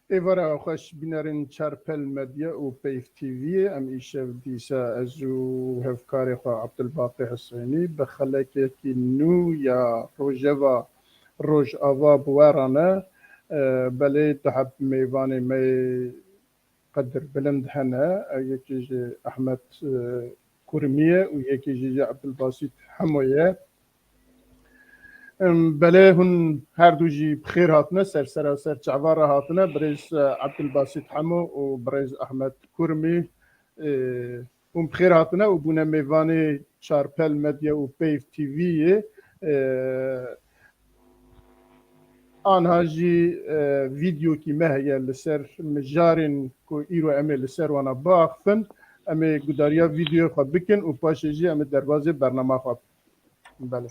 ایوارا خوش بینارین چارپل مدیا و پیف تیوی ام ایشف دیسا ازو هفکار خواه عبدالباقی حسینی بخلک کی نو یا روژوا روژ آوا بوارانه بله تحب میوان می قدر بلند هنه یکی جي احمد كورمية ويكي جي عبدالباسط حموية بله هن هر دو جي بخير هاتنا سر چعوار هاتنا بريز عبدالباسط حمو وبريز احمد كورمي بخير هاتنا وبونا ميواني چارپل مديا و بيف تي في آنها جی ویدیو کی مهیا لسر مجارن کو ایرو امی لسر وانا باخفن امی گداریا ویدیو خود بکن و پاش جی امی دروازه برنامه خود بله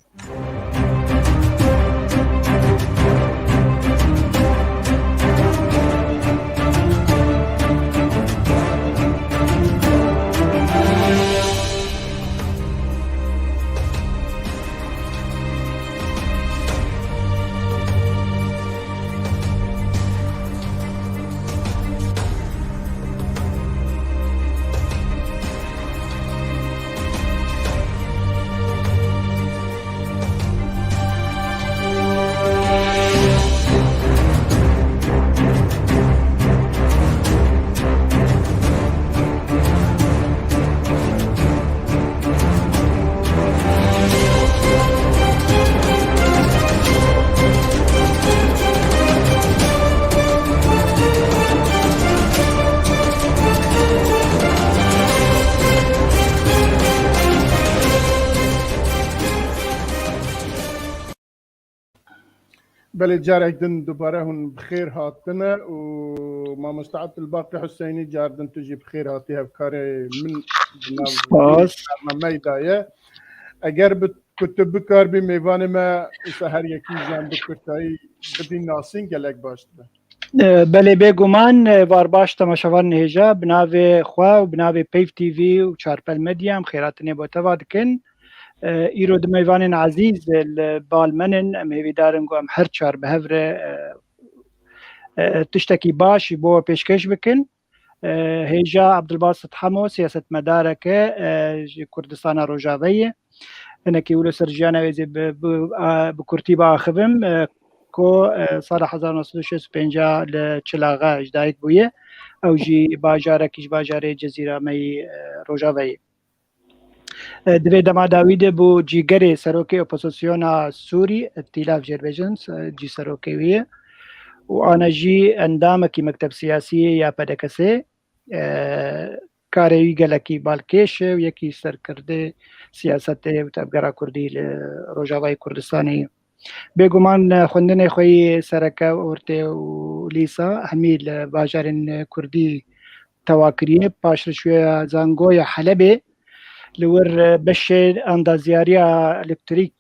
بله جارك دن دوباره هن بخير هاتنا وما مستعد الباقي حسيني جاردن تجي بخير هاتيها بكاري من برنامه دايه اگر كنت بكار بميوان ما سهر يكي جان بكرتاي بدي ناسين گلك باشت بله بگومان وار باش تماشاوار نهجا بناوی خواه و بناوی پیف تی وی و چارپل مدیا خیراتنی بوتوا دکن ایرو دمیوان عزیز بالمنن ام هیوی دارن گو ام هر چار بهفره تشتکی باش بو پیشکش بکن هیجا عبدالباسط حمو سیاست مدارک کردستان روجاویه انکی ولو سرجانا ویزی بکرتی با خبم کو سال 1965 لچلاغه اجدایک بویه او جی باجارکیش باجاره جزیره می روجاویه دوی دما داوید بو جیگری سروکی اپوزیسیون سوری ائتلاف جربجنس جی سروکی ویه و آنا جی اندام کی مکتب سیاسی یا پدکسه کاری گلکی بالکش و یکی سرکرده سیاست و تبگرا کردی روجاوای کردستانی بگومان خوندن خوی سرکه ورته و لیسا همیل باجارن کردی تواکریه پاشرشوی زانگوی حلبه لور بشه اندازیاریا الکتریک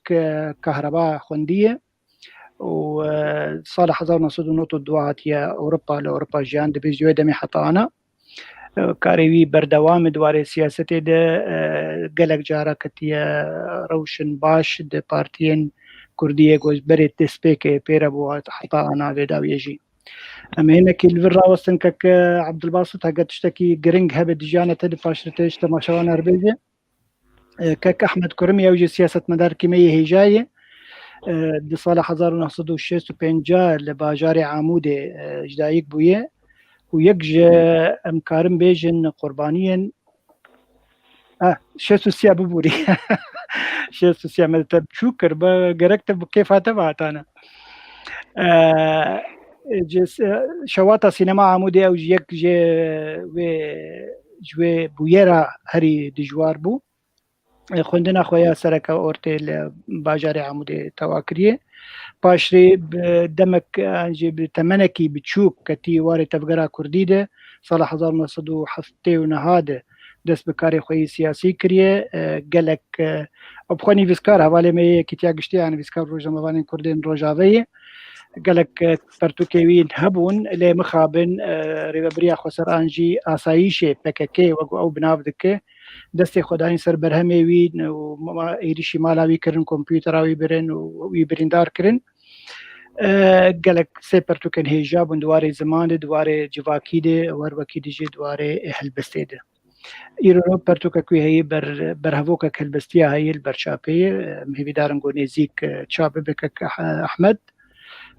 کهرباء خوندیه و صال 1992 هاتیه اوروبا لاوروبا جیان دبیزیوی دمی حطانا کاریوی بردوام دواره سیاست ده گلک جارا کتیه روشن باش ده پارتین کردیه گوز برید دسپیک پیرا بو حطانا ویداوی جی اما هناك الفرا وصلن كك عبد الباسط هقد تشتكي جرينج هبد جانا تدي فاشرتش تماشاوان اربيزه كك احمد كرمي يوجي سياسه مدار كيميه هي جايه دي صالح 1956 لباجاري عمودي جدايك بويه ويكج امكارم بيجن قربانيا شو سيا ببوري شو سيا ملتب شكر بقركتب كيف هتبعت انا شواطا سينما عمودي او يك جوي بويرا هري دجوار بو خوندنا خويا سرکه اورتل باجار عمودي تواكريه باشري بدمك انجي بتمنكي بتشوك كتي واري تفقرا كرديده صالح 1970 ونهاده دس بكاري خوي سياسي كريه قالك ابخوني فيسكار حواله مي كتيا قشتي يعني فيسكار روجا مبانين كردين روجاويه قالك برتوكيوين هبون اللي مخابن ريبريا خسر انجي اسايشه بككي او بنافدك دستي خداين سر برهمي وين وما ايرشي مالاوي كرن كمبيوتراوي برن وي برندار كرن قالك سيبرتو كان هيجاب دواري زمان دواري جواكيدي وروكيدي جي دواري هلبستيده إيرو برتو كوي هي برهفوكا كلبستيا هي البرشابي مهي دارن قو نزيك تشابي بك أحمد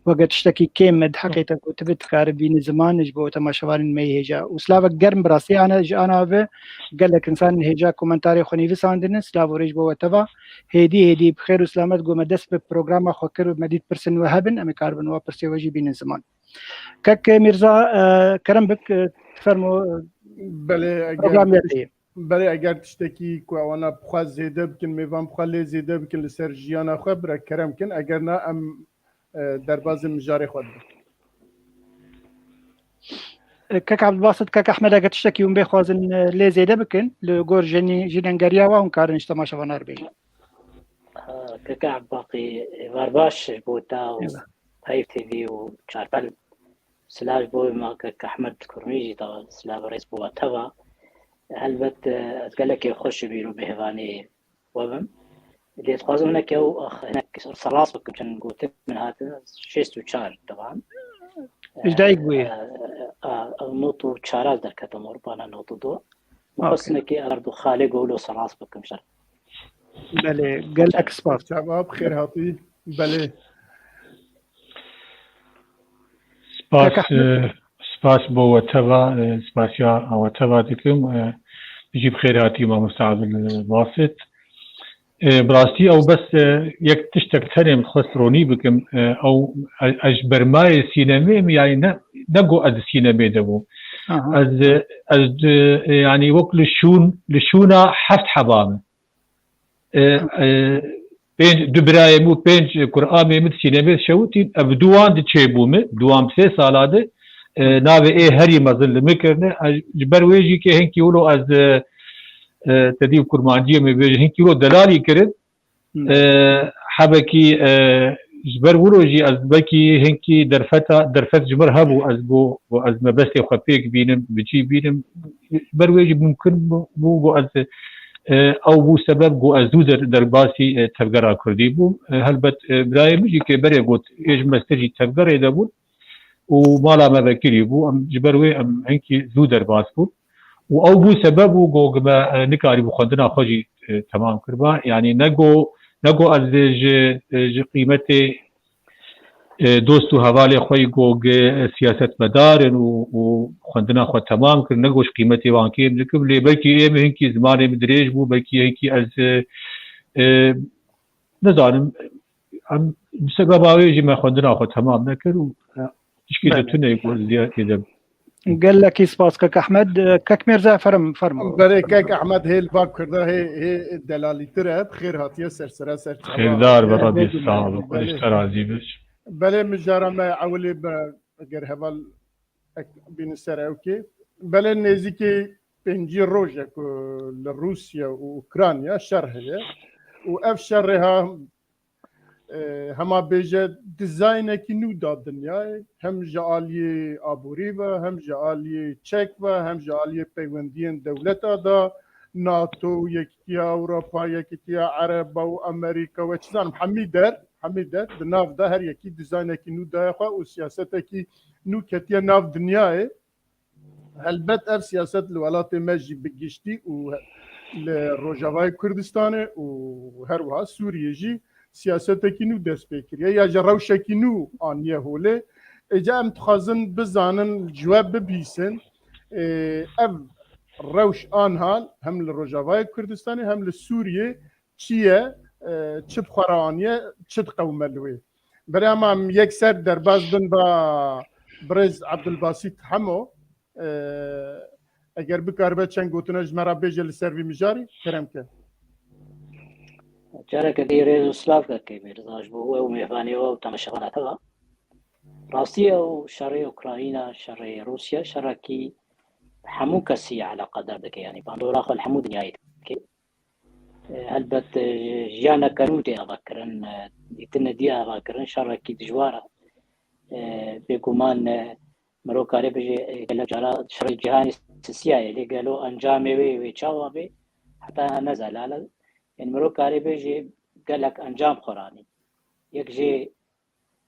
وقت اشتكي كيمد حقيقة وتبت كاربين زمان جبو تماشوان مي هجا وسلافك قرم براسي أنا في قال لك إنسان هجا كومنتاري خوني في ساندن سلافو رجبو وتبا هيدي بخير وسلامت قو مدس ببروغراما خوكر مديد برسن وهبن أمي كاربن وابرسي وجي بين زمان كك ميرزا كرم بك تفرمو بله اگر تشتکی که وانا بخوا زیده بکن میوان بخوا لی زیده بکن لسر جیانا خواه برا کرم کن اگر نه ام در باز مجاری خود كاك عبد الباسط كاك احمد اگر تشتكي يوم بخوازن لي زيده بكن لغور جينانغاريا وهم كارن اجتماع شفان ربي كاك عبد باقي فارباش بوتا هاي تي في وشاربل سلاش بو ما كاك احمد كورميجي طبعا سلاش رئيس بو تبع هلبت قال لك يخش بيرو بهواني وبم اللي تخازم هناك او هناك صراص كنت قلت من هذا شيستو تشار طبعا ايش دايق بويه نوتو تشارات در كتمور بانا نوتو دو مخصنك اردو خالق ولو صراص بكم شر بله قال لك سباس شباب خير هاتي بله سپاس بو وتبا سپاسیا او تبا دکم بجيب خيراتي ما مستعد الواسط براستي او بس يك تشتك ترم خسروني بكم او اجبر ماي سينما يعني نقو از سينما دبو از يعني وقت لشونا حفت حبام بين دبراي مو بين قرآن من سينما شوتي ابدوان تشيبومه دوام 3 سالاده ناوي هري مازل مكرنا جبر ويجي كي هنكي ولو از تديب كرمانجيه مي بيجي هنكي ولو دلالي كرد حبكي جبر ولوجي از بكي هنكي درفت جبر هبو از بو از مبستي خفيك بينم بجي بينم جبر ويجي ممكن بو از او بو سبب بو ازوزر درباسي تفقرا كردي بو هلبت براي مجي كي بري قلت ايش مستجي تفقرا يدبون ومالا ما ذكري بو ام جبروي ام هنكي زودر باسبو او بو سببو جو ما نكاري بو خندنا خوجي تمام كربا يعني نگو از قيمتي دوستو حوالي خوي جو سياسة مدارن و خندنا خو تمام كر نگوش قيمتي وانكي لكم لي بلكي ام هنكي زمان مدريج بو بلكي هنكي از نزانم ام بسبباوي جي ما خندنا خو تمام نكر تشكيلة تونه يقول زيادة قال لك يسباس كاك احمد كاك ميرزا فرم بري كاك احمد هي الباب كرده هي الدلالي ترى بخير هاتيه سرسره سر خير دار بربي الصعب اشترى زيبش بله مجارة ما عولي بغير هبال بين السر اوكي بله نزيكي بنجي روجا لروسيا واوكرانيا شرها واف شرها هما بيجا ديزاين كي دا الدنيا هم جالي ابوريبا هم جالي تشيكبا هم جالي بيوندين دولتا دا ناتو يكتيا اوروبا يكتيا عرب وامريكا وتشان حميدر بناف ده هر يكي ديزاين كي دا خو وسياسته كي نو كتيا ناف دنيا هلبت اف سياسه الولايات المجي بقشتي و لروجافاي كردستان وهروها سوريا جي سياسته كينو دست بكريه يا جروشه كينو انيه هوله اجا ام تخازن بزانن الجواب ببيسن اف روش انهال هم للروجافاي كردستاني هم للسوريه تشيه تشد خرانيه تشد قوملوي برام يكسر درباز بن با برز عبد الباسط حمو اگر بکار بچن گوتنج مرا بجل سروي مجاري كرمك جارك دي ريزو سلافكا كبير زاج بو وميفاني وتمشغلات تبع روسيا وشري اوكرانيا شري روسيا شركي حمو كسي على قدر دك يعني باندورا خل حمود نهاية هلبت جانا كانوتي اذكرن يتندي اذكرن شركي دجوارا بيكومان مروكاري بيجي قال جرا شري جهاني السياسي اللي قالوا انجامي وي تشاوبي حتى نزل يعني مروكاري بيجي قال لك انجام خوراني يكجي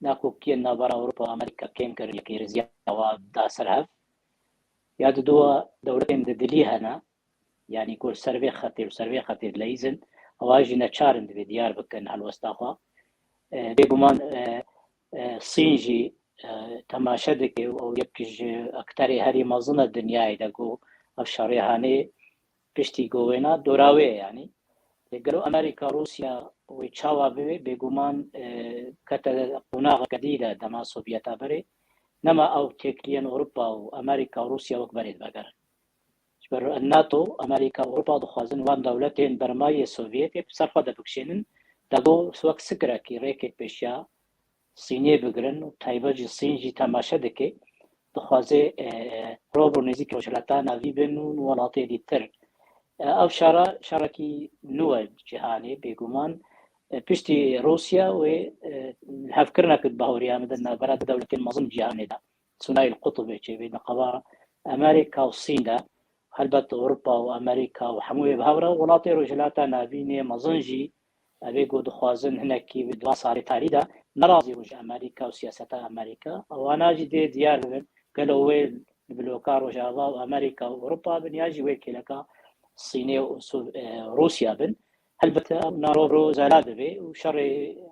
ناكو كي نابرا أوروبا أمريكا كيم كر يكي رزيا ودا سرهف يا دوا دولتين دليها أنا يعني يقول سربي خطير ليزن أواجي نشارن في ديار بكن هالوسطاقة بيقومان صينجي تماشدك أو يكج أكتري هاري مظنة الدنيا إذا أفشاري هاني بشتي قوينا دوراوي يعني قالوا أمريكا روسيا ويتشاوا بيقومان كتا قناغ جديدة دما سوفيتا بري نما أو تكلين أوروبا وأمريكا وروسيا وكبريد بقر شبر الناتو أمريكا وأوروبا دخوازن وان دولتين برماي السوفيتي بصرفة دبكشينن دقو سوك سكرا كي ريكت بشيا صينية بقرن وتايباجي صينجي تماشا دكي دخوازي روبو نزيك وشلاتا نافي بنون ولاتي دي تر أو شاركي نوع جهاني بيقومان بشتي روسيا وهفكرنا كد باوريا مدنا براد دولتين مظن جهاني دا ثنائي القطب بين قبارة أمريكا والصين دا هلبت أوروبا وأمريكا وحموية بهورا ولاتي رجلاتا نافيني مظنجي أبيقو دخوازن هناكي بدواساري تاريدا نرازي وجه أمريكا وسياسة أمريكا وأنا جدي ديار بن قالوا ويل بلوكار وجافا وأمريكا وأوروبا بن ياجي ويكي لك الصينية وروسيا بن هلبت نارو زالاد بي وشر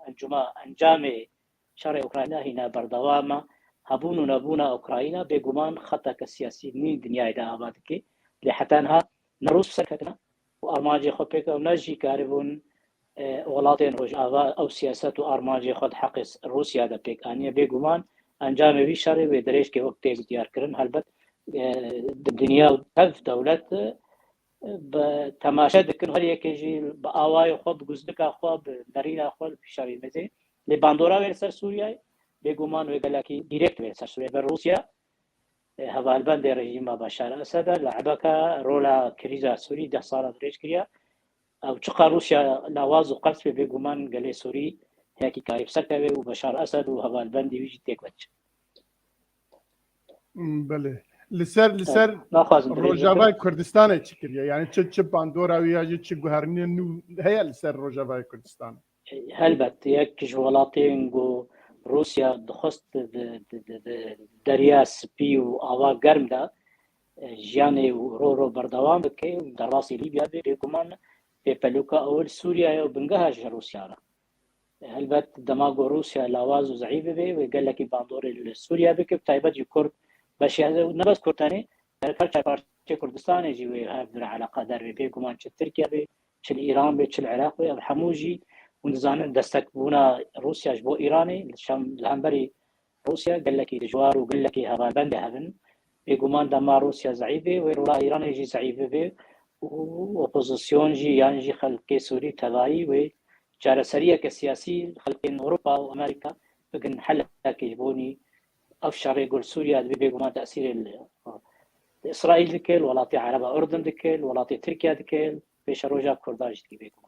الجماعة أنجامي شر أوكرانيا هنا بردوامة هبون نبونا أوكرانيا بيقومان خطك السياسي من دنيا إذا أبادك لحتانها نروس سكتنا وأرماجي خبك ونجي كاربون ولاتين رجعوا أو سياسة وأرماجي خد حق روسيا دا بيك أنيا بيقومان أنجامي بي شر ودريش كي وقت ديار كرن هلبت الدنيا هف دولة بتماشا دكن هر يكيجي بآواي خود گزدك خود درينا خود بشاري مزي لباندورا ويرسر سوريا بيقومان ويقلكي ديريكت ويرسر سوريا بروسيا هوالبند رژیم بشار اسد لعبك رولا كريزا سوري 10 سال دريش كريا او تشقى روسيا لواز وقرص بيقومان قال سوري هيك كايف سكبه وبشار اسد وهوالبند يجي تكوتش بله لسر روجاوای کردستان چکریه یعنی چه باندوراوی یا چه گوهرنی نو هي لسر روجاوای کردستان هلبت یک جوالاتین گو روسیا دخست دریا سپی و آوا گرم دا جیانی رو بردوام بکه در راسی لیبیا بگمان به پلوکا اول سوریا و بنگهاش روسیا را هلبت دماغ روسیا لاواز و ضعیف به و قال لك باندور سوریا بکه طيبه جي كرد باش هذا نبس كرتاني كرتشا بارتي كردستان يجي هذا العلاقه در بيكم تش تركيا بي تش ايران بي تش العراق بي حموجي ونزان دستكبونا روسيا جبو ايراني الشام العنبري روسيا قال لك جوار وقال لك هذا بند هبن بيقومان دما روسيا ضعيفه ولا ايران يجي ضعيفه بي وبوزيسيون جي يعني جي خلق سوري تبعي و جارسريه كسياسي خلق اوروبا وامريكا بقن حل كيبوني أفشار يقول سوريا بيقوم تأثير إسرائيل دكيل ولاطي عرب أردن دكيل ولاطي تركيا دكيل بيش روجا كرداج دكي بيقوم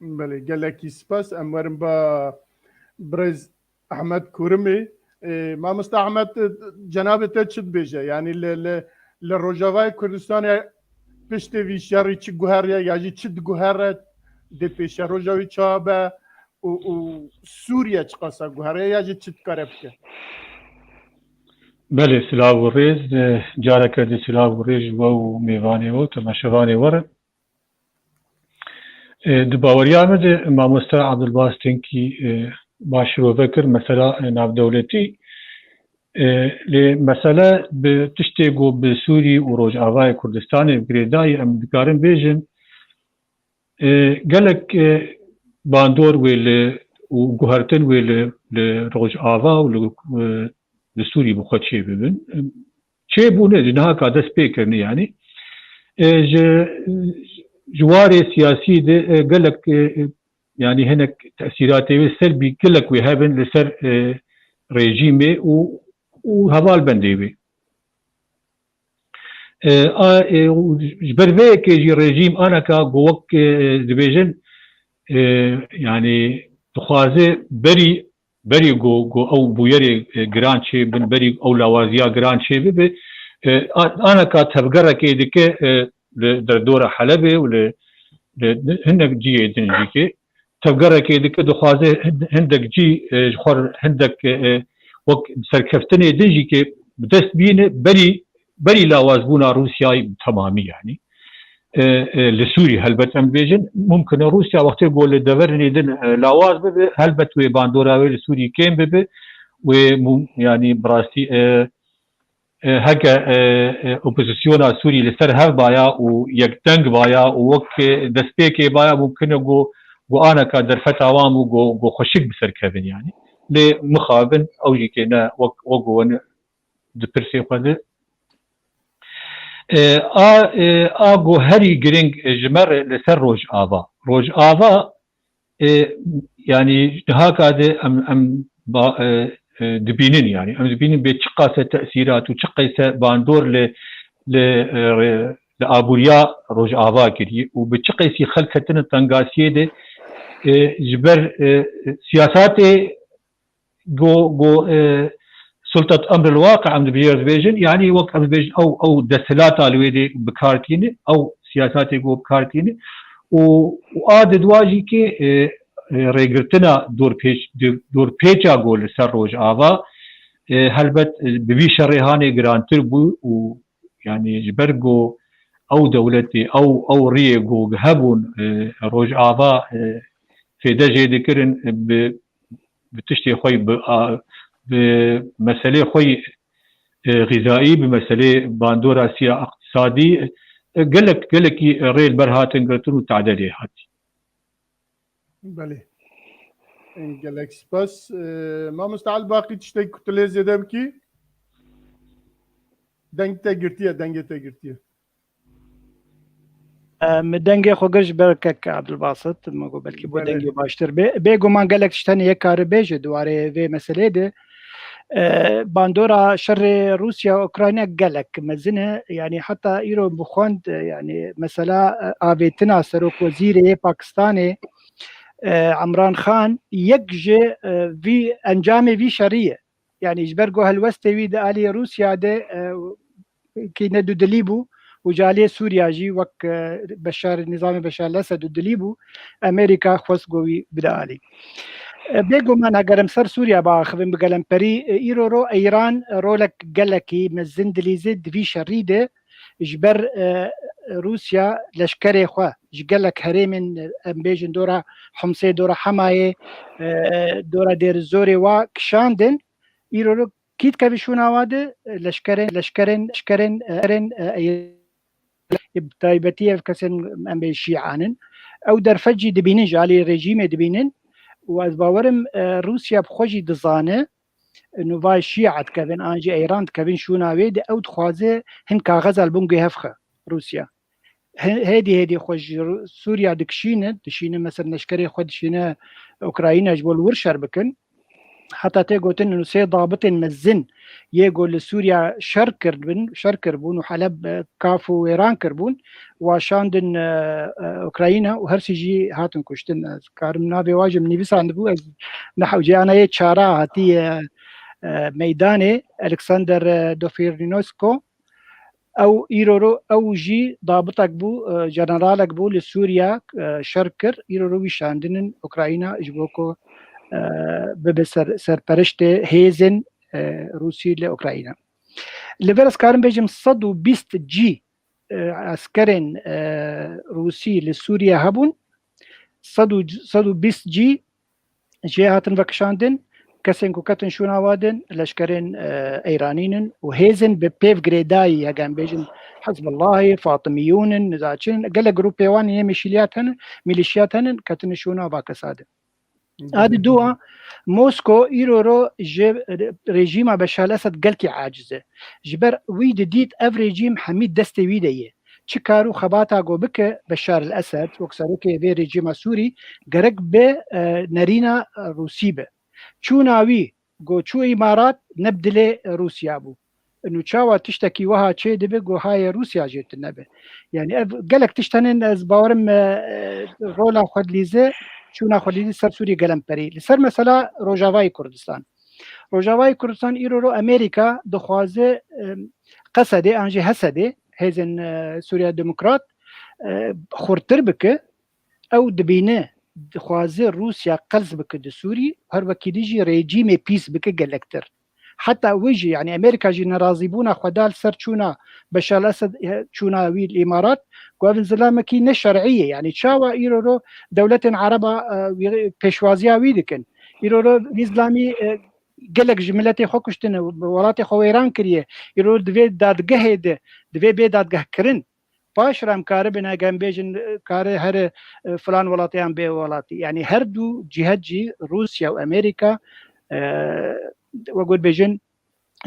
بله قال لك سباس أمرن با برز أحمد كورمي ما مست أحمد جنابته تشد بيجا يعني للروجاوای كردستان پشت ویشاری چه گوهره یا چه گوهره ده پیش روجاوی چابه و سوريا تقاسا گوهره یا چه کاره بکه بله سلاو و ریز جاره کردی سلاو و ریز و میوانی و تماشوانی ورد دباوری آمد ماموستا عبدالباستین کی باشرو فکر مثلا ناف دولتی لمسألة بتشتغل بسوري وروج آواي كردستاني بقريداي ام بكارن بيجن قالك باندور ويل وجهرتن ويل لروج آوا ولسوري بخد شيء ببن شيء بونه لنها كادا سبيكرني يعني جواري سياسي قالك يعني هناك تأثيراته سلبي قالك ويهابن لسر ريجيمي وهذا البندي بي جبرفي كيجي ريجيم انا كوك ديفيجن يعني تخازي بري جو او بويري جرانشي بن بري او لوازيا جرانشي بي انا كتبقرا كيدك دردوره حلبي ولا هنك جي دنجيكي تبقرك دك دخوازه هندك جي خور هندك وك سركفتني دنجي كي بدست بين بري لاوازبونا روسيا تمامي يعني لسوري هلبت ام بيجن ممكن روسيا وقت يقول الدفرني دن لاواز ببي هلبت وباندورا لسوري كين ببي و يعني براستي هكا اوبوزيسيونا سوري لسر هف بايا ويكتنج بايا ووك دستيكي بايا ممكن جو انا كادر فتاوام وجو خشك بسر كيفن يعني لمخابن او جي كنا وجو دبرسي خذ اغو هري جرينج جمر لسر روج آبا يعني هكذا ام دبينين يعني ام دبينين بتشقاسه تاثيرات وتشقيسه باندور لابوريا روج آبا كدي وبتشقيسي خلكتن التنغاسيه دي جبر سياسات جو سلطة أمر الواقع أمر بيجن يعني وقت أمر بيجن أو دسلاتا لويدي بكارتيني أو سياساتي جو بكارتيني وآد دواجي كي ريغرتنا دور بيجا قول سر روج آبا هلبت ببيش الرهاني جرانتر بو ويعني جبرجو أو دولتي أو ريغو هبون روج آبا في دجي ذكرن بتشتي خوي بمسألة خوي غذائي بمسألة باندورا سيا اقتصادي قالك ريل برهات انقلتون وتعدلي هاتي بله قالك بس ما مستعد باقي تشتي كتلة زيادة بكي دنگ تقرتيه مدنگی خوگش برکک عبدالباسط مگو بلکی بود دنگی باشتر بگو من گلک شتنی یک کار بیجه دواره و مسئله ده باندورا شر روسيا اوكرانيا گلک مزنه يعني حتى ايرو بخوند يعني مثلا آویتنا سروک وزیر پاکستانی عمران خان يكجي في انجام في شريه يعني جبرجو هالوستوي ده علي روسيا ده كي ندو دليبو وجاليه سوريا جي وك بشار نظام بشار الاسد دليبو امريكا خوسگوي بدالي بيجو من اگرم سر سوريا باخذن بقلم بري ايرو ايران رولك قلكي مزندلي زد في شريده جبر روسيا لشكري خوا جقلك هريمن امبيجن دورا حمصي دورا حمايه دورا دير الزوري وكشاندن ايرو كيت كبشونا واده لشكرن بتايبتيه كسن ام شيعانن او درفجي دبينن جالي ريجيم دبينن واز باورم روسيا بخوجي دزانه انه فاي شيعه كبن انجي ايران كبن شونا ويد او تخوازه هن كاغز البونغي هفخه روسيا هدي خوج سوريا دكشينه مثلا نشكري خود شينه اوكرانيا جبول ورشر بكن حتى تيغوتن انه سي ضابط مزن يقول لسوريا شركر بون وحلب كافو ويران كربون وشاندن اوكرانيا وهرسي جي هاتن كشتن كارمنا بواجب نيفيس عندبو نحو جي انا يتشارا هاتي ميداني الكسندر دوفيرنوسكو او ايرورو او جي ضابطك بو جنرالك بو لسوريا شركر ايرورو ويشاندن اوكرانيا جبوكو بسرپرشت هيزن روسي لاوكرانيا لبرس كارم بيجم 120 جي عسكرين روسي لسوريا هبون 120 جي هاتن وكشاندن كسن كوكتن شونا وادن لشكرين ايرانيين وهيزن ببيف جريداي هجان بيجن حزب الله فاطميون نزاچن قال جروب يوان هي ميليشياتن كتن شونا باكسادن هذه دوا موسكو ايرورو ريجيم بشار الاسد قالكي عاجزه جبر ويد ديت اف ريجيم حميد دستي ويديه تشكارو خباتا جو بك بشار الاسد وكسروكي في ريجيم سوري غرق ب نارينا روسيبه چوناوي جو چو امارات نبدله روسيا بو انه تشاوا تشتكي وها تشي دبي جو هاي روسيا جت النبي يعني قالك تشتنن از باورم رولا خد ليزه چونا خلیدی سر سوری گلم پری لسر مثلا روجاوای کردستان ایرو امریکا دخوازه قصده انجی حسده هزن سوریا دموکرات خورتر بکه او دبینه خوازه روسیا قرض بکه سوری هر وکیلی جی رژیم پیس بکه گلکتر حتى وجي يعني امريكا جي نرازيبونا خدال سر چونا بشار الاسد چونا وي الامارات قوافن زلامكي نشرعيه يعني تشاوا ايرو دوله عربه بيشوازيا ويدكن ايرو اسلامي قالك جملتي خوكشتن ولاتي خويران كريه ايرو دبي دادگه دبي بي دادگه كرن باش رام كار بنا جنبيجن كار هر فلان ولاتيان بي ولاتي يعني هر دو جهات جي روسيا وامريكا وقول بيجن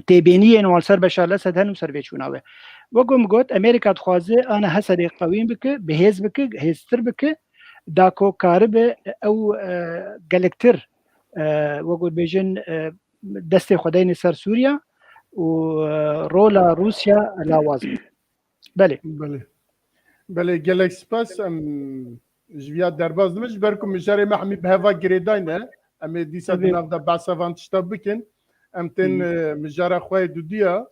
تبينيا والسر بشار الاسد هن وسر بيشوناوه وقوم قلت امريكا تخوازي انا هسري قويم بك بهيز بك هيستر بك داكو كارب او جالكتر وقول بيجن دستي خدين سر سوريا ورولا روسيا لاوازم بله جالك سباس ام جويا درباز مش بركم مجاري محمي بهافا جريداينه ام ديسا دناف دا باسافان تشتبكن ام تن مجارا خوي دوديا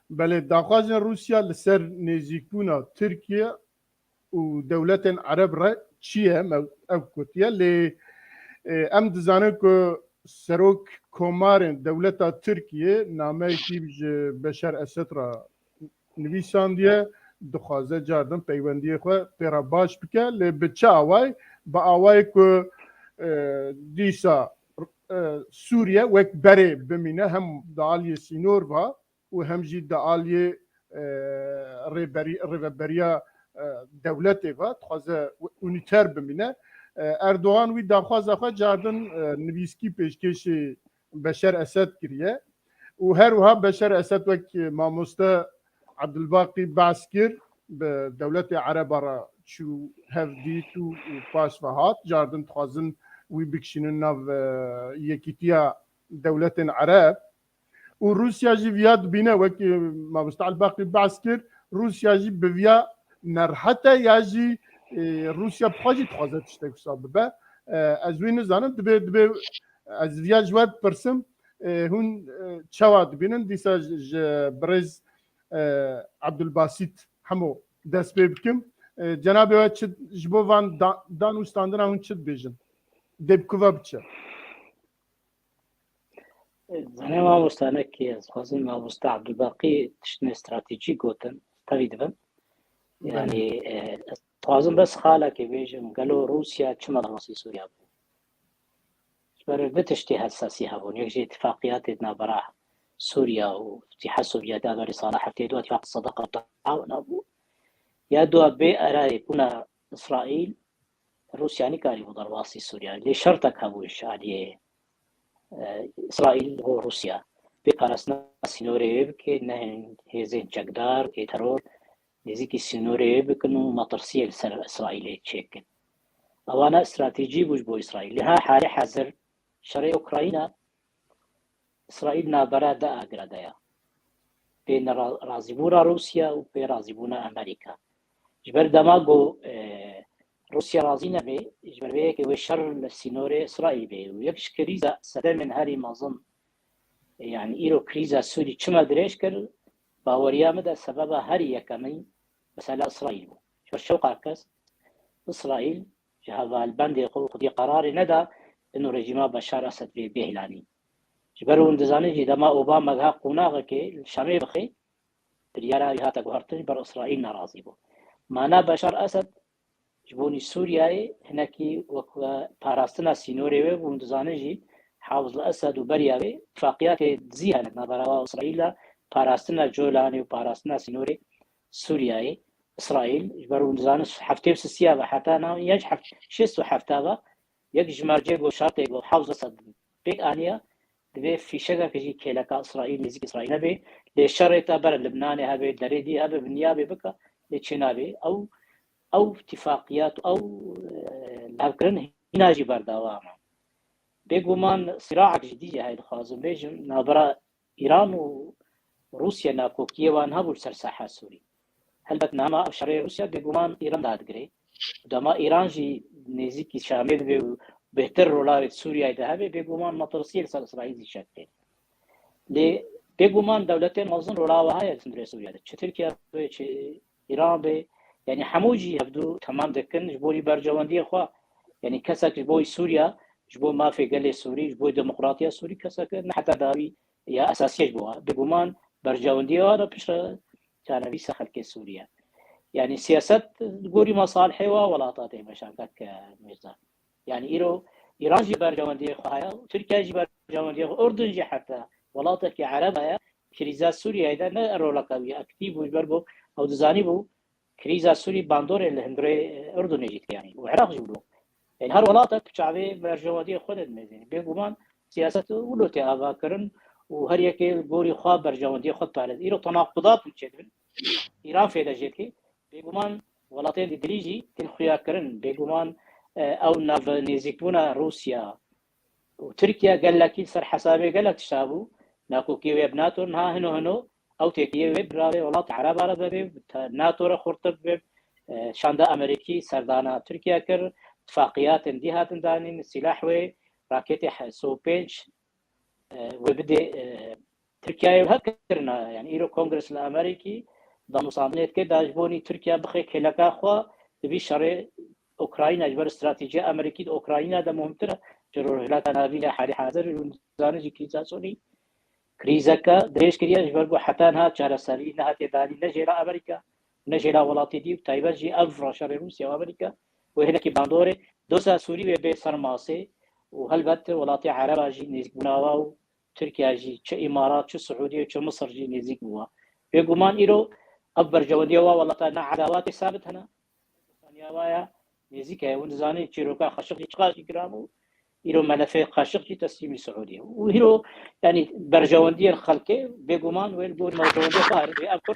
بله داخوازن روسيا لسر نزيكونا تركيا ودولة عرب را چیه او کتیه لی ام دزانه که سروک کمارن دولة ترکیه نامه کی بشار اسد را نویساندیه دخوازه جاردن پیوندیه خواه پیرا باش بکه لی بچه آوای با آوای که دیسا سوریه وک بره بمینه هم دعالی سینور با و هم جی دعالی ریبریا دولتی و تخوازه اونیتر بمینه اردوغان وی داخوازه خواه جاردن نویسکی پیشکش بشار اسد کریه و هر وها بشار اسد وک ماموسته عبدالباقی بحث کرد به دولت عرب را چو هفدیت و پاس فهات جاردن تخوازن وی بکشینن ناو یکیتیا دولت عرب و روسیا جی ویاد بینه وکی ماموسته عبدالباقی بحث کرد روسیا جی بویا نرحته یا جی روسیا بخواجی تخوازه تشتک حساب به از وی نزانم دبی از ویا جواب پرسم هون چوا دبینن دیسا برز عبدالباسط همو دست بکم جناب و چه جبو وان دانو استاندن هون چه بیجن دب کووا بچه زنه ما مستانه که از خوازن ما مست عبدالباقی تشتن استراتیجی گوتن تاوید بن يعني توازن بس خاله که بیجم قالوا روسيا چما راسي سوريا برای بتشتي حساسي هبون يجي اتفاقيات نابراه سوريا واتحاد السوفيتي دوري صالح افتيدوا اتفاق الصداقه والتعاون ابو يدوا بأراي كنا اسرائيل روسيا نكاري وضرواسي سوريا اللي شرطك هبوش عليه اسرائيل هو روسيا بقرصنا سينوري بكي نهن هزين جقدار كي ترور نزيكي سينوري بكنو مطرسية لسر اسرائيل تشيكن اوانا استراتيجي بوش بو اسرائيل لها حالي حذر شرعي اوكراينا اسرائيل نابرا دا اقردايا بين رازيبونا روسيا وبين رازيبونا امريكا جبر دماغو روسيا رازينا بي جبر بيك وشر السينوري اسرائيل بي ويكش كريزا سدى من هاري مظن يعني ايرو كريزا سوري چما دريش كر باوريا مدى سببها هاري يكمي مسألة اسرائيل شو الشوق كاس اسرائيل جهاز البند يقول خدي قرار ندى انه رجيم بشار اسد بيهلاني جبرون دزاني جي دما اوباما غا قوناغه كي الشامي بخي تريارا هاتا غورتن بر اسرائيل ناراضي بو معنا بشار اسد جبوني سوريا هناكي وكو باراستنا سينوري و دزاني جي حافظ الاسد وبرياوي اتفاقيات زيها نظرا اسرائيل باراستنا جولاني وباراستنا سينوري سوريا اسرائيل جبرون دزاني حفتي بسيابه حتى انا يجحف شيسو حفتابه يك جمارجي وشاطي وحافظ اسد بيك انيا دبي في شغله كجي كيلكا اسرائيل نزيك اسرائيل نبي لشريطه بر لبنان هبه دريدي هبه بنيابه بك لتشنابي او اتفاقيات او لكن هنا جي برداوام بيغمان صراع جديد هاي الخازم بيجم نابرا ايران وروسيا ناكو كيوان هبو سرساحه سوري هل بتنامه شرعي روسيا بيغمان ايران دادغري دما ايران جي نزيك شامل بهتر رولارت سوريا دهبه بيغمان مطرسيل سر اسرائيل شكل لي بيغمان دولتين مازن رولاوها يا سندري سوريا تركيا ايران به يعني حموجي هبدو تمام دكن جبوري برجواندي خوا يعني كسك جبوي سوريا جبو ما في قال سوري جبو ديمقراطيه سوري كسك حتى داوي يا اساسيه جبوها بقمان برجواندي هذا بشر كان بيس خلق سوريا يعني سياسه جبوري مصالحي وولاطاتي مشاكل ميزان يعني ايران جي برجواندي خوايا تركيا جي برجواندي اردن جي حتى ولاطك عربيه كريزا سوريا اذا نه رولقوي اكتيف وجبربو او دزانيبو كريزا سوري باندور الهندري اردن جيت يعني وعراق جبلو يعني هر ولاطك شعبي برجوادي خود المزين بيقومان سياسته ولوتي افاكرن وهر يكي البوري خوا برجوادي خود بارد ايرو تناقضات وتشدن ايران فيدا جيتي بيقومان ولاطين دريجي كل خيار كرن بيقومان او ناف نيزيكونا روسيا وتركيا قال لك صار حسابي قال لك تشابو ناكو كيوي بناتو ها هنو او تكيه برا ولاط عرب عربي ناتو را خرطب شاندا امريكي سردانا تركيا كر اتفاقيات انديهات دانين سلاح و راكيتي سو بينج وبدي تركيا هكرنا يعني ايرو كونغرس الامريكي ضم صامنيت كده جبوني تركيا بخي كلكا خوا تبي شرع اوكرانيا جبر استراتيجيه امريكي اوكرانيا ده مهمتره جرور لا تنابينا حالي حاضر زانجي كيزاسوني كريزكا دريش كريا جبربو حتى انها 4 سالي انها تدالي نجيرا امريكا نجيرا ولاتي دي تايبرجي افرا شر روسيا وامريكا وهنا كي باندوري دوسا سوري وبي سرماسي وهلبت ولاتي عربا جي نيزبناوا تركيا جي تش امارات تش سعوديه تش مصر جي نيزبوا بيغمان ايرو ابر جوديا والله انا عداوات ثابت هنا ثانيه وايا نيزيكا ونزاني تشيروكا خشخ يتقاش جرامو إيرو ملفي قاشق تسليم السعودية وهيرو يعني برجواندية الخلقة بيقومان وين بور برجواندية قارب أكبر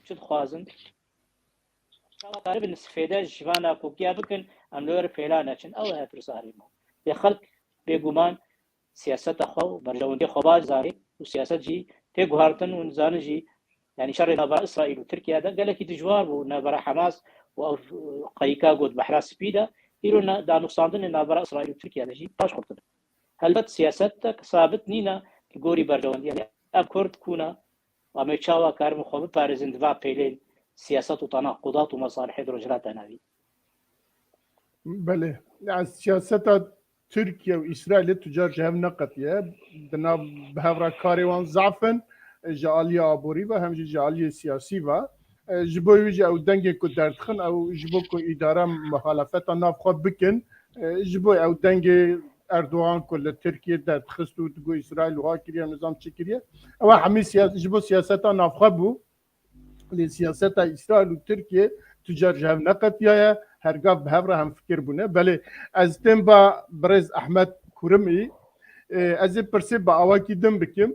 شد خوازن قارب النسفيدة جوانا كوكيا بكن أملور فيلانا شن أو هاتر صاريمو بخلق بيقومان سياسة خو برجواندية خباز زاري وسياسة جي تيجوهارتن ونزان جي يعني شر نبرة إسرائيل وتركيا ده قال لك تجوار ونبرة حماس وقيكا قد بحرا سبيدا إيرونا دا نقصاندن نابرا إسرائيل وتركيا لجي باش خلطن هلبت سياستك ثابت نينا كجوري برجواندي يعني أبكرد كونا ومشاوا كار مخابر بارزن دفاع بيلين سياسات وتناقضات ومصالح رجلات نبي بله يعني سياسات تركيا وإسرائيل تجار جهم نقطية دنا بهفرا كاريوان ضعفن جالية أبوري وهم جالية سياسي و جبوی ویژه او دنگی کو دردخن او جبو کو اداره مخالفت نافخو بکن جبوی او دنگ اردوغان کل ترکیه دردخست و دگو اسرائیل و هاکریه نظام چکریه او همی جبو سیاست نافخو بو لی سیاست اسرائیل و ترکیه تجار جهو نقطیه هرگاه به هفره هم فکر بونه بله از تیم با برز احمد کرمی از پرسی با آواکی دم بکم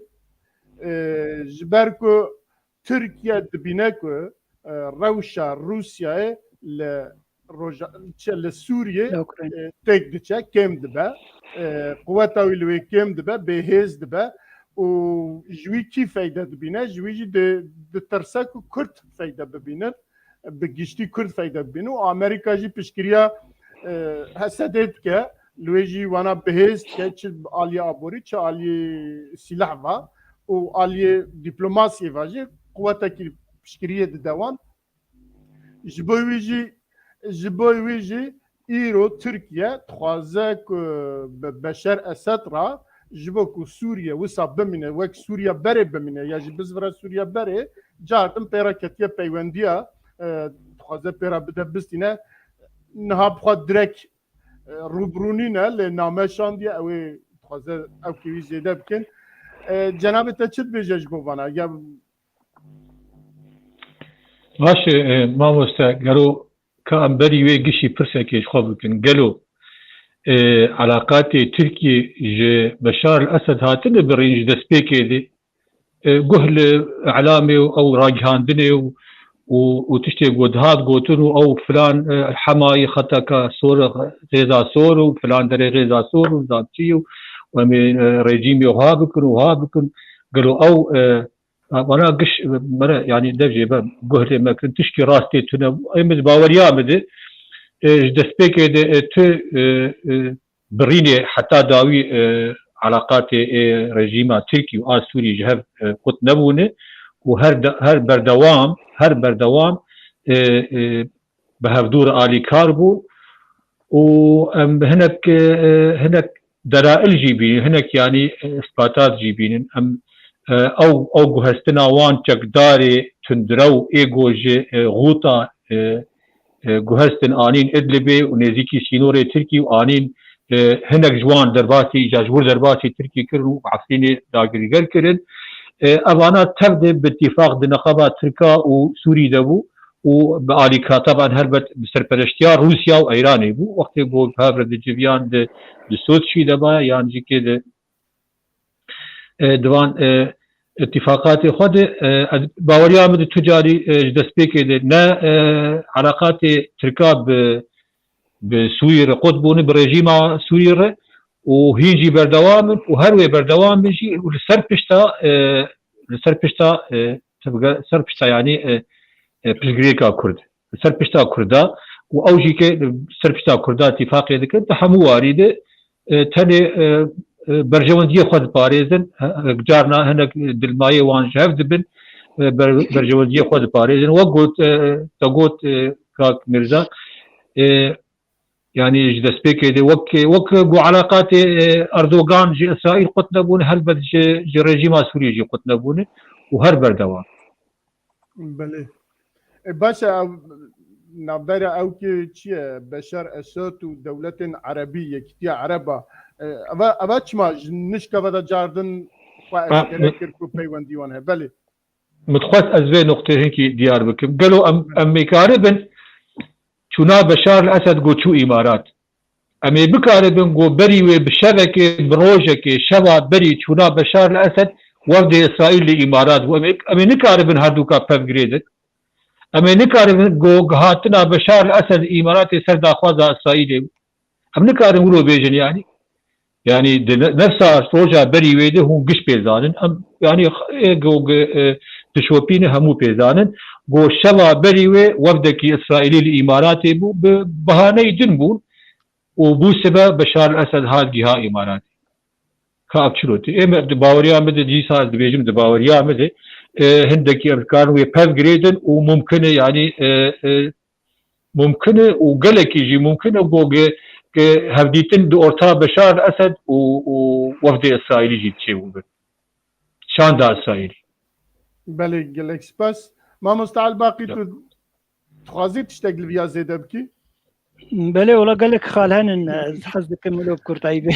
جبر کو تركيا دبيناكو روشا روسيا لسوريا تكدتشا كم دبا قواتها اللي كم دبا بهز دبا وجوي كي فايده دبينا جوي د ترساكو كرد فايده ببينا بجشتي كرد فايده ببينو امريكا جي بشكريا حسدت كا لويجي وانا بهز كاتش عليا ابوري تش علي سلاح و علي دبلوماسي واجي قواتك بشكرية دوام جبوي ويجي إيرو تركيا تخوازك بشار أسد را جبوكو سوريا وصا بمنا وك سوريا بري بمنا يجي بزفرا سوريا بري جاتم بيرا كتيا بيوانديا تخوازا بيرا بدا بستينا نها بخواد درك روبرونينا لنامشان ديا او تخوازا او كيوي زيدا بكن جناب تشد بيجاج بوانا يا باشه ما مستا قالوا كأنبري ويجيشي برسكيش خابكن قالوا علاقات تركيا بشار الأسد هاتن برينج دسبيكي دي قهل إعلامي أو راجهاندني وتشتي قد هاد قوتنو أو فلان الحماي خطاك صور غيزا صور وفلان دري غيزا صور وزاتشي ومن ريجيمي وهابكن قالوا أو وانا قش مرة يعني دفجي بقهر ما كنت تشكي راستي تنا ايمز باوريا مدي دسبيك تو بريني حتى داوي علاقات رجيم تركي وسوري جهه قط نبونه وهر بردوام بهفدور آلي كاربو وهناك دلائل جيبين هناك يعني إثباتات جيبين او جهستنا وان تقداري تندرو ايجو غوطا جهستن آنين ادلبي ونزيكي سينوري تركي وآنين هناك جوان درباتي جاجور درباتي تركي كرنو عفريني داقريقر كرن أبانا تبدأ باتفاق دنقابات تركا وسوري دبو وبآليكا طبعا هربت بسرپرشتيار روسيا وإيراني بو وقت بو بهابر دي جيبيان دي سوتشي دبا يعني جي كده دوان اتفاقات خود باوريا مد تجاري دسبيك نا علاقات تركا بسوريا قطبون بريجيم سوريا وهيجي بردوام وهروي بردوام بيجي لسربشتا تبقى سربشتا يعني بشغريكا كرد سربشتا كردا واوجي كي سربشتا كردا اتفاق ذكر تحمو وارد تاني برجوندية خود باريزن جارنا هناك دلماية وان شاف دبن برجوندية خود باريزن وقلت تقول كاك مرزا يعني جدس بيكي وك جو علاقات أردوغان جي إسرائيل قتنا بون هلبت جي رجيم سوريا جي قتنا بون وهربر دوام بله باشا نابدارا او كي بشار اسد ودولة عربية كتير عربة أبا چما نشكا بدا جاردن كركو بيوان ديوانها بله متخوات أزوي نقطة هنكي ديار بكم قالوا أميكاربن چونا بشار الأسد قو چو إمارات أمي بكاربن قو بريوي بشبكة بروجكة شبا بري چونا بشار الأسد وفد إسرائيل لإمارات أمي نكاربن هردوكا بفقريدك أمي نكاربن قو هاتنا بشار الأسد إمارات سردا خوازا إسرائيل أم نكاربن قولو بيجن يعني نفسها روجا بريوي ده هم قش بيزانن يعني قو تشوبين همو بيزانن قو شبا بريوي وفدكي إسرائيلي الإماراتي بو بهاني جنبون وبو سبب بشار الأسد هاد جهة إماراتي كابتشلوتي إما باوريا مدى جيسا دبيجم باوريا مدى هندكي أفكار ويبهف جريدن وممكن يعني ممكن وقلك يجي ممكن وقو هفديتن دو أورتا بشار الأسد ووفد إسرائيلي جيت شيء شان دا إسرائيلي بله قلك سباس ما مستعال باقي تخوازي تشتغل بيا زيدا بكي بله ولا قالك خالهن حز كملوا بكرتايبي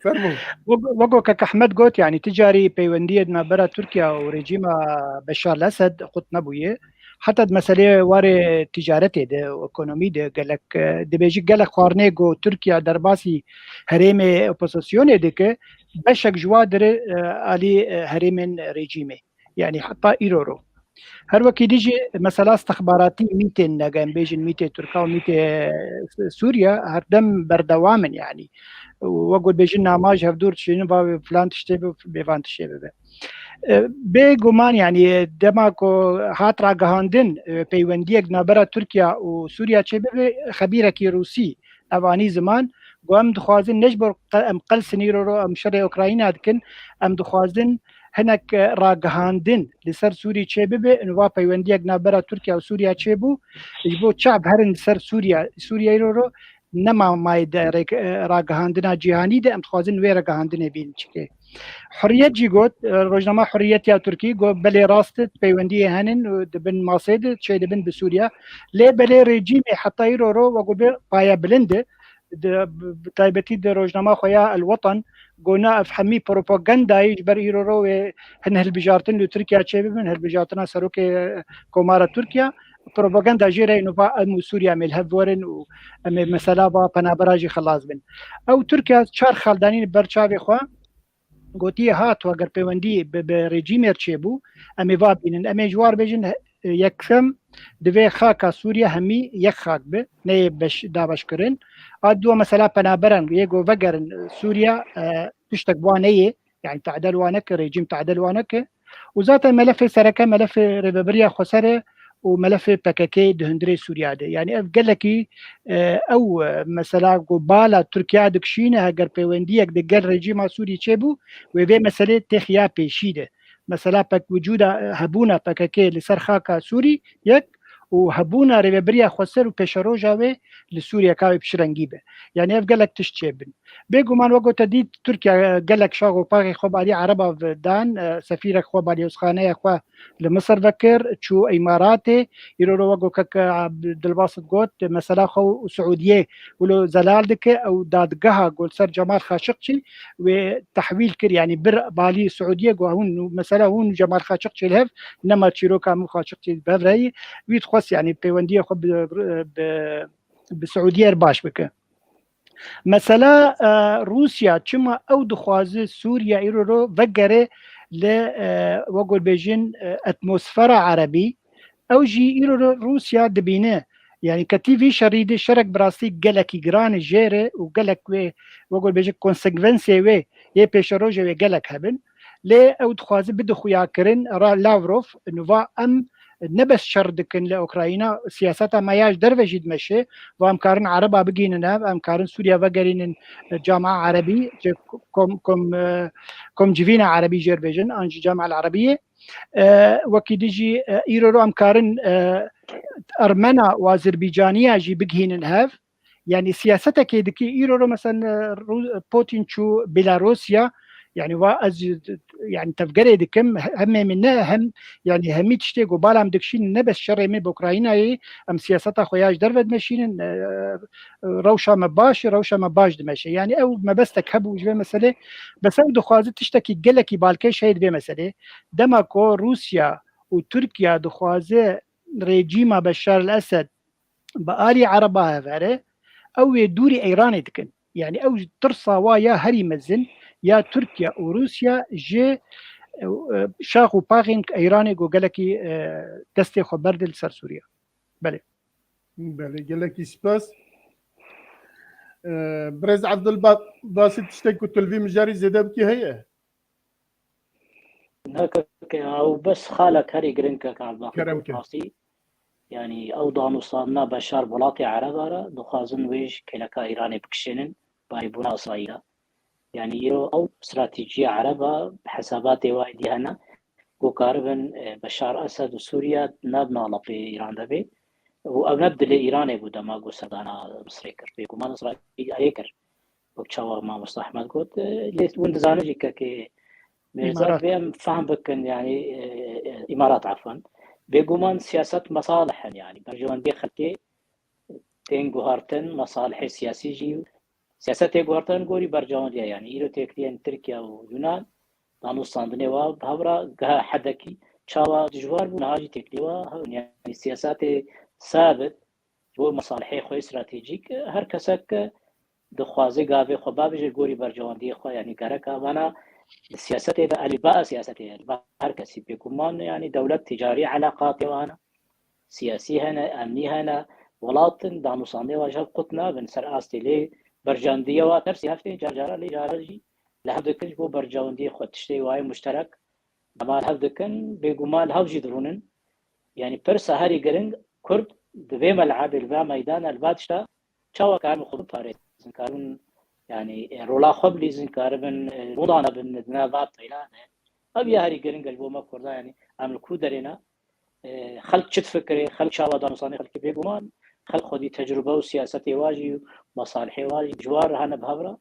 فرمو وقو كأحمد قلت يعني تجاري بيوندية نابرة تركيا ورجيم بشار الأسد قط نبويه حتى مسألة واري تجارتي ده وإقتصادي ده قالك دبيجي قالك قارنيجو تركيا درباسي هريمة أوبوزيسيون ده ك بشك جوادر علي هريمن ريجيمي يعني حتى إيرورو هر وقت يجي مسألة استخباراتي 200 نجام بيجن 200 تركيا و 200 سوريا هردم بردوامن يعني وأقول بيجن نماذج هفدور شنو فلان تشتبه بفلان تشتبه بگومان يعني دماغو هاترا گهاندن پیوندیک نابرا ترکیا و سوریا چه به خبیره کی روسی اوانی زمان قام دخوازن نجبر ام قل سنيرو رو ام شر اوكرانيا دكن ام دخوازن هناك راگهاندن لسر سوري چه به انوا پیوندیک نابرا ترکیا و سوریا چه بو يجبو شعب هرن سر سوريا رو نما ماي راگهاندنا جهانی ده ام دخوازن وی راگهاندن بین چکه حريت جي قوت روجنامه حريت يا تركي قو بلي راستت بيوندي هنن دبن ماسيد شي دبن بسوريا لي بلي ريجيمي حتى يرورو وقول بايا بلند تايبتي د روجنامه خويا الوطن قلنا افهمي بروباغندا يجبر يرورو هن هالبجارتن لو تركيا تشي من هالبجارتنا سروك كومارا تركيا بروباغندا جيري نوفا ام سوريا مل هفورن و مثلا با بنابراجي خلاص بن او تركيا چار خالدانين برچاوي خو گوتی هات و اگر پیوندی به رژیم چه بو امی واب بینن امی جوار بجن یکم دوی خاک سوریا همی یک خاک به نه بش داوش کرن ادو مثلا پنابرن یگو وگرن سوریا تشتك بوانيه يعني تعدل وانك رژیم تعدل وانك وذات الملف سركه ملف ربابريا خسره وملف بككي دهندري سوريا ده يعني قال لك او مثلا قباله تركيا دكشينه اگر بيونديك دقل رجيم سوري تشبو وفي مساله تخيا بيشيده مثلا بك وجود هبونا بككي لسرخاكا سوري يك و هەبوونا ڕێبەبریا خۆسەر و پێشەڕۆژاوێ لە سووریا کاوی پشرەنگی بێ یعنی ئەف گەلک تشتێ بن بێگومان وەگوتە دیت تورکیا گەلک شاغ و پاقی خۆباری عربا دان سەفیرە خۆ بالیۆزخانەیە خوا لە مصر بەکرد چوو ئەیماراتێ ئیرۆ وەگو کە دڵباست گوت مەسەلا خۆ و سعودیە ولو زەلال دکە ئەو دادگەها گۆلسەر جەمال خاشقچی و تحویل کرد یعنی بر بالی سعودیە گو هون مەسەلا هون جەمال خاشقچی لهف نەما چیرۆکا مو خاشقچی بەڤرایی ویت خۆست یعنی پەیوەندیە خۆ بسعودیە باش بکە مەسەلا رووسیا چما ئەو دخوازی سووریا ئیرۆ vegere لە وەگۆ بێژین ئەتمۆسفەرە عەربی ئەو ژی ئیرۆ رووسیا دبینە یعنی کە تیڤی شەریدی شەرک براستی گەلێکی گرانی ژێرە و گەلک وێ وەگۆ بێژە کۆنسەگڤەنسێ وێ یê پێشەڕۆژە وێ گەلک هەبن لێ ئەو دخوازی بدخویاکردن را لاڤرۆف نوڤا ئەم نەبەس شەڕ دکن لە ئۆکراینە سیاسەتا مەیاش دەرڤەژی دمەشێ و ئەمکارن عربا بگینە ناو ئەمکارن سووریا vegerinên جامعە عربی کۆمجڤینە عربی ژێربێژن ئەنجی جامعە العربیە وەکی دیژی ئیرۆ ئەمکارن ئەرمەنا و ئازربیجانیا ژی بگهینن هەف یعنی سیاسەتێکی دکی ئیرۆ مەسەن پۆتین چوو بێلاڕۆسیا يعني واز يعني تفجري دكم هم منها هم يعني هميت شتيق وبالام دكشين نبس شر من بأوكرانيا ام سياستها خوياج درفد ماشين روشة ما باش دمشي يعني او ما بس تكهبوا جوا مسألة بس او دخوازي تشتكي جلكي بالكي شهيد في مسألة دمكو روسيا وتركيا دخوازي ريجيما بشار الاسد بآلي عربها فاره او دوري ايراني دكن يعني او ترصى ويا هري مزن یا تورکیا و رووسیا جێ شاخ و پاغین ئەیرانی گۆگەلێکی دەستی خۆ بەردل سەر سووریا بەێ گەلێکی سپاس برێز عەبدولباست باسی تشتێک و تولڤی مژاری زێدە بکی هەیە ئەو بەس خالك هەری گرنگکە يعني ئەو دانوستاننا بەشار وڵاتی عەرەبارە دخوازن وێژ کەلەکە ئیرانی بکشێنن بایبوونا ئیسرائیلە يعني يرو أو استراتيجية عربة بحسابات وايدي هنا وكاربن بشار أسد وسوريا نبنا على إيران دبي وأبنبد لإيران يبودا ما قو سردانا مصريكر بيكو ما نصرائيل أيكر وكشاور ما مصطح أحمد قلت ليت وندزانجي كي ميزار بيهم فهم بكن يعني إمارات عفوا بيكو من سياسة مصالح يعني برجوان دي خلتي تنجو هارتن مصالح سياسي جيو سیاست گوارتن گوری برجامدی یعنی ایرو تکلیان ترکیه و یونان دانوستاندنی و بهبرا گه حدکی چاوا جوار بو نهاجی تکلیوا یعنی سیاست ثابت و مصالح خو استراتژیک هر کسک دخوازه گاوی خو بابج گوری برجامدی خو یعنی گرک وانا سیاست الباء سیاست الباء هر کسی بگمان یعنی دولت تجاری علاقات وانا سیاسی هنا امنی هنا ولاتن دانوستاندنی واجه قطنا بن سر استلی برجاندية ونفسي هفتين جارة لي جارجي لهبدكن بو برجاندية خود تشتي واي مشترك دمال هبدكن بيقومال هاوجي درونن يعني برسا هاري قرنج كرد دبي ملعب البا ميدان الباتشتا شاوا كانوا خود فارس كانون يعني رولا خبلي زين كاربن وضعنا بندنا باطيلا ابي هاري قرنج البو ما كردا يعني عمل كودرينا خلق شت فكري خلق شاوا دانوساني خلق بيقومان خلق خودی تجربه و سیاست واجی و مصالح واجی جوار هنا بهبرة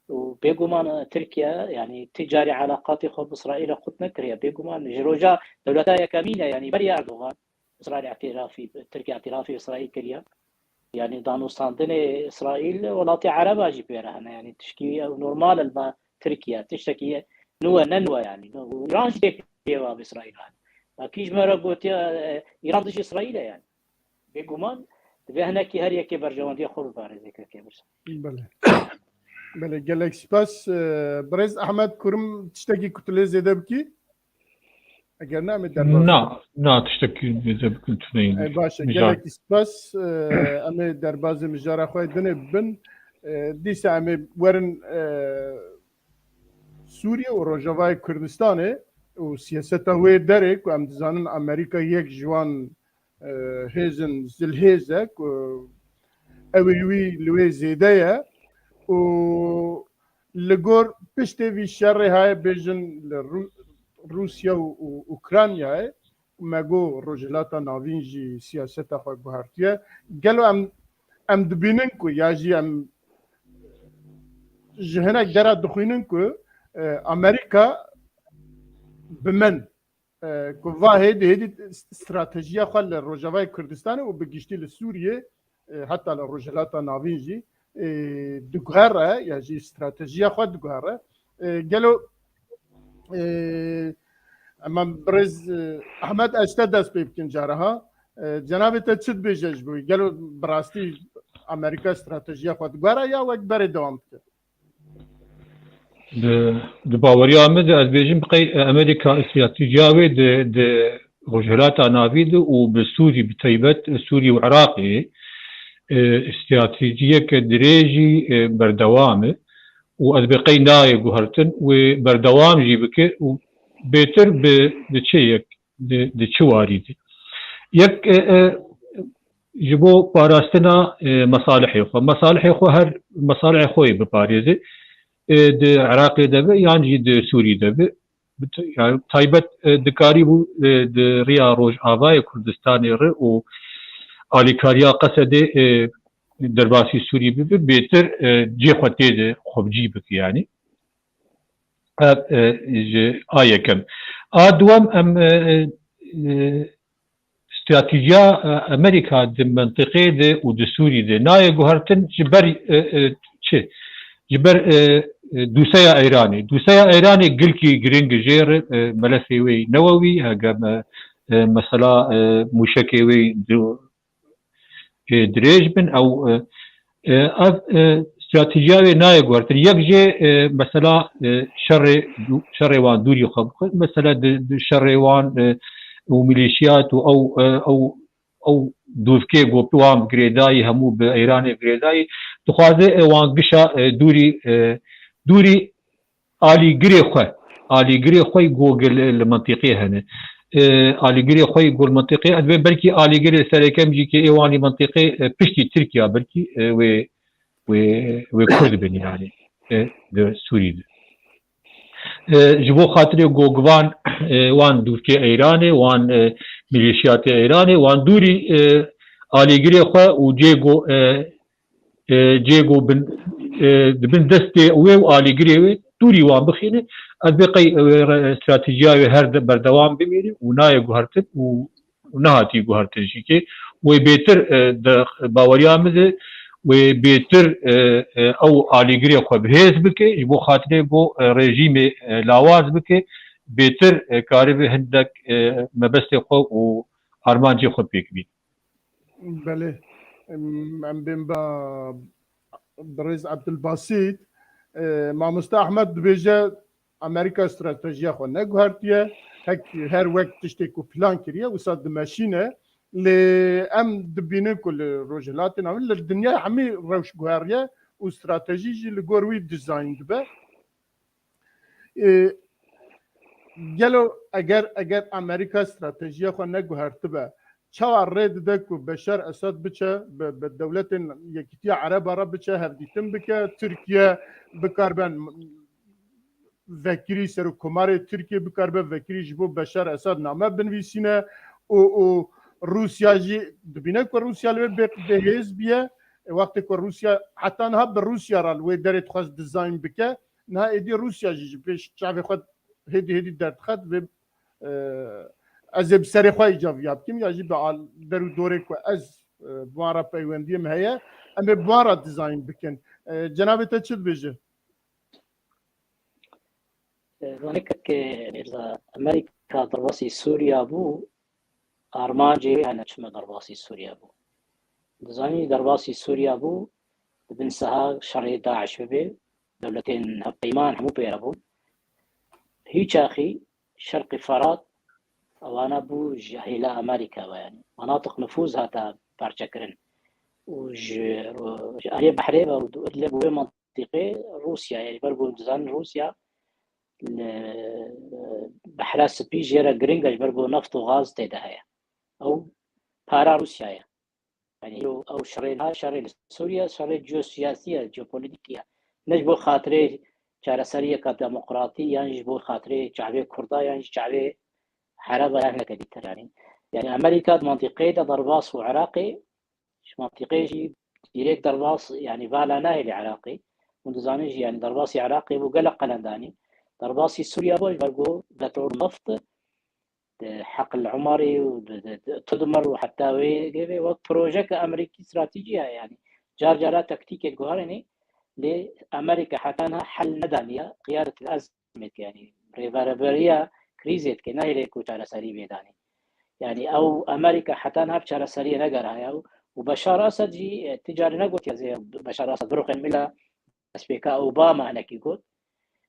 وبيقومان تركيا يعني تجاري علاقات خود إسرائيل خود نكريا بيقومان جروجا دولتها كاملة يعني بري أردوغان إسرائيل اعترافي تركيا اعترافي إسرائيل كريا يعني دانوستاندن إسرائيل ولاتي عربة جي بيرا هنا يعني تشكي نورمال الما تركيا تشتكي ننوى يعني إيران جديد بإسرائيل أكيد ما رقوتي إيران ضد إسرائيل يعني بيقومان به هناك هر یکی برجواندی خود بارزی که برس. بله گلک سپاس برز احمد کرم تشتکی کتله زده بکی؟ اگر نه امید درباز نه تشتکی زده بکی تنین باشه گلک سپاس امید درباز مجاره خواهی دنه بن دیسه امید ورن سوریه و روجاوای کردستانه و سیاست هوی داره که ام دزانن امریکا یک جوان هيزن زلهيزك اوي لوي زيدايا و لغور بشتي في شر هاي بيجن روسيا واوكرانيا مگو رجلاتا ناوین جی سیاست خو گهارتیه گلو ام دبینن کو یا جی ام جهنک درا دخوینن کو امریکا بمن كوفا هيدي استراتيجيه خل الرجاوي كردستان وبقشتي لسوريا حتى الرجلات نافينجي دغهره يعني استراتيجيه خد دغهره قالوا اما برز احمد اشتدس بيمكن جارها جناب تشد بيجج بو قالوا براستي امريكا استراتيجيه خد دغهره يا وكبر دوام د باوریا مد از بیجیم بقی امریکا استراتیجیاوی د رجلات نافید و بسوري بتيبت سوري وعراقي استراتيجيه كدريجي بردوامه و بقي ناي جوهرتن وبردوام جيبك وبيتر بتشيك دشواريد يك جبو باراستنا مصالحي خو هر مصالح خوي بباريزي د عراقي دبي يعني د سوري دبي يعني تايبت دكاري بو د ريا روج آواي كردستاني ر و آليكاريا قصدي درباسي سوري بي بيتر جي خوتي د خوبجي بك يعني آية كم دوام ام استراتيجيا امريكا د منطقه د و د سوري د ناي جوهرتن جبر تشي جبر دوسيا ايراني قلكي جرينج جير ملفي وي نووي هاجم مثلا مشكوي دريجبن او استراتيجيه نايغورت يكجي مثلا شر وان دوري خب مثلا شر وان وميليشيات او دوفكي غوبوام غريداي همو بايراني غريداي تخوازي وان قشا دوري آلي قري خوي جوجل المنطقية هنا آلي قري خوي جوجل المنطقية بلكي آلي قري سريكم جي كي إيواني منطقي بشتي تركيا بلكي و كرد بني يعني سوري جبو خاطري جوجوان وان دوكي ايراني وان ميليشيات ايراني وان دوري آلي قري خو وجيجو جيجو بن دستي ويو آلي قري دوري وان بخينه أدبقي استراتيجية هر بردوام بميري ونايا جوهرتك ونهاتي جوهرتك شيكي وبيتر باوريا مذ وبيتر او آليغري خو بهز بك يبو خاطري بو ريجيم لاواز بك بيتر كارب هندك مبست خو و ارمانجي خو بيك بي بله ام بمبا بريز عبد الباسط ما مستحمد بيجا امريكا استراتيجيه خو نغهرتيه هر وقت تشتكو بلان كريه وصاد ماشينه لأم دبينين كل رجلاتنا ولا الدنيا عمي روش جواريا واستراتيجي لجوروي ديزاين دبا قالوا اگر امريكا استراتيجيه خو نغهرتبا چا ريد دك بشار اسد بچا بالدولة يكتيا عرب عرب بچا هرديتم بك تركيا بكاربن ذكري سر كمار تركيا بكاربن ذكري جبو بشار اسد نامه بنويسينه و روسيا جي دبينا كو روسيا لو بهز بيه وقت كو روسيا حتى نها بروسيا رال وي دارت خاص ديزاين بك نها ايدي روسيا جي بيش شعب خد هدي دارت خد از بسري خوي جاب يابكم يا جي بعال درو دورك از بوارا بيونديم هي ام بوارا ديزاين بكن جناب تشد بيجي هناك إذا أمريكا ضرباسي سوريا بو أرماجي أنا شو ضرباسي سوريا بو دزاني ضرباسي سوريا بو بنسها شرعي داعش ببي دولتين هبيمان همو بيربو هيج أخي شرق فرات أوانا بو جهيلا أمريكا يعني مناطق نفوذها تا بارشكرن هي بحرية اللي بو منطقة روسيا يعني بربو دزان روسيا بحراس بيجيرا جرينجاش بربو نفط وغاز تيدهايا أو بارا روسيا يعني أو شرين سوريا شرين جيوسياسية جيوبوليتيكية نجبو خاطري جارسارية كديمقراطية يعني جبو خاطري شعبي كردا يعني شعبي عربة أهلك ديتر يعني أمريكا منطقة ضرباس وعراقي منطقة جي ديريك ضرباس يعني فالا ناهي عراقي منذ زانيجي يعني ضرباسي عراقي وقلق قلنداني ضرباسي سوريا بوش برقو بترول نفط حق العمري وتدمر وحتى وقت بروجيك أمريكي استراتيجية يعني جارة تكتيك الجوهرني لأمريكا حتى أنها حل ندانية قيادة الأزمة يعني ريفاربريا كريزيت كنا هي كوتشارة سري بيداني يعني أو أمريكا حتى أنها بشارة سري نجارها وبشار أسد جي تجاري نقول يا زي بشار أسد بروق الملا أسبيكا أوباما أنا كيقول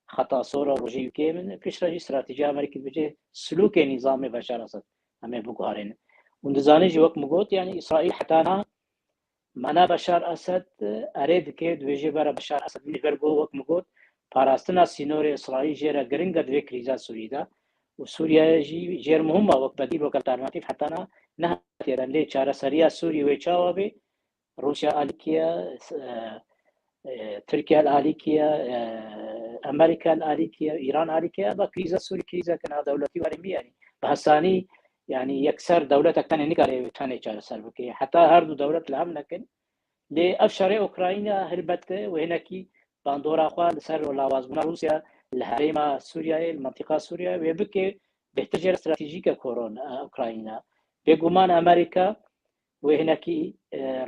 خطأ صورة روجي كي من فيش رجي استراتيجية أمريكا بيجي سلوك نظام بشار أسد هم بقارن وندزاني جي وقت مقول يعني إسرائيل حتى أنا منا بشار أسد أريد كيد ويجي برا بشار أسد من برجو وقت مقول باراستنا سينوري إسرائيل جرا جرينجا دوي كريزا سوريا وسوريا جي جير مهمة وقت بديل وقت ألترناتيف حتى أنا نهت ليه شارع سريع سوريا ويشاوبي روسيا آليكيا تركيا الآليكيا أمريكا الآليكيا إيران آليكيا بكريزا سوريا كريزا كنا دولتي وارمي يعني بحساني يعني يكسر دولتك تاني نكاري تاني شارع سربكي حتى هردو دولة الهم لكن لأفشار أوكرانيا هربت وهناكي باندورا أخوان سر ولا وازبنا روسيا الهريمة سوريا المنطقة سوريا ويبكي بيحتاج استراتيجية كورون أوكرانيا بيجومان أمريكا وهناكي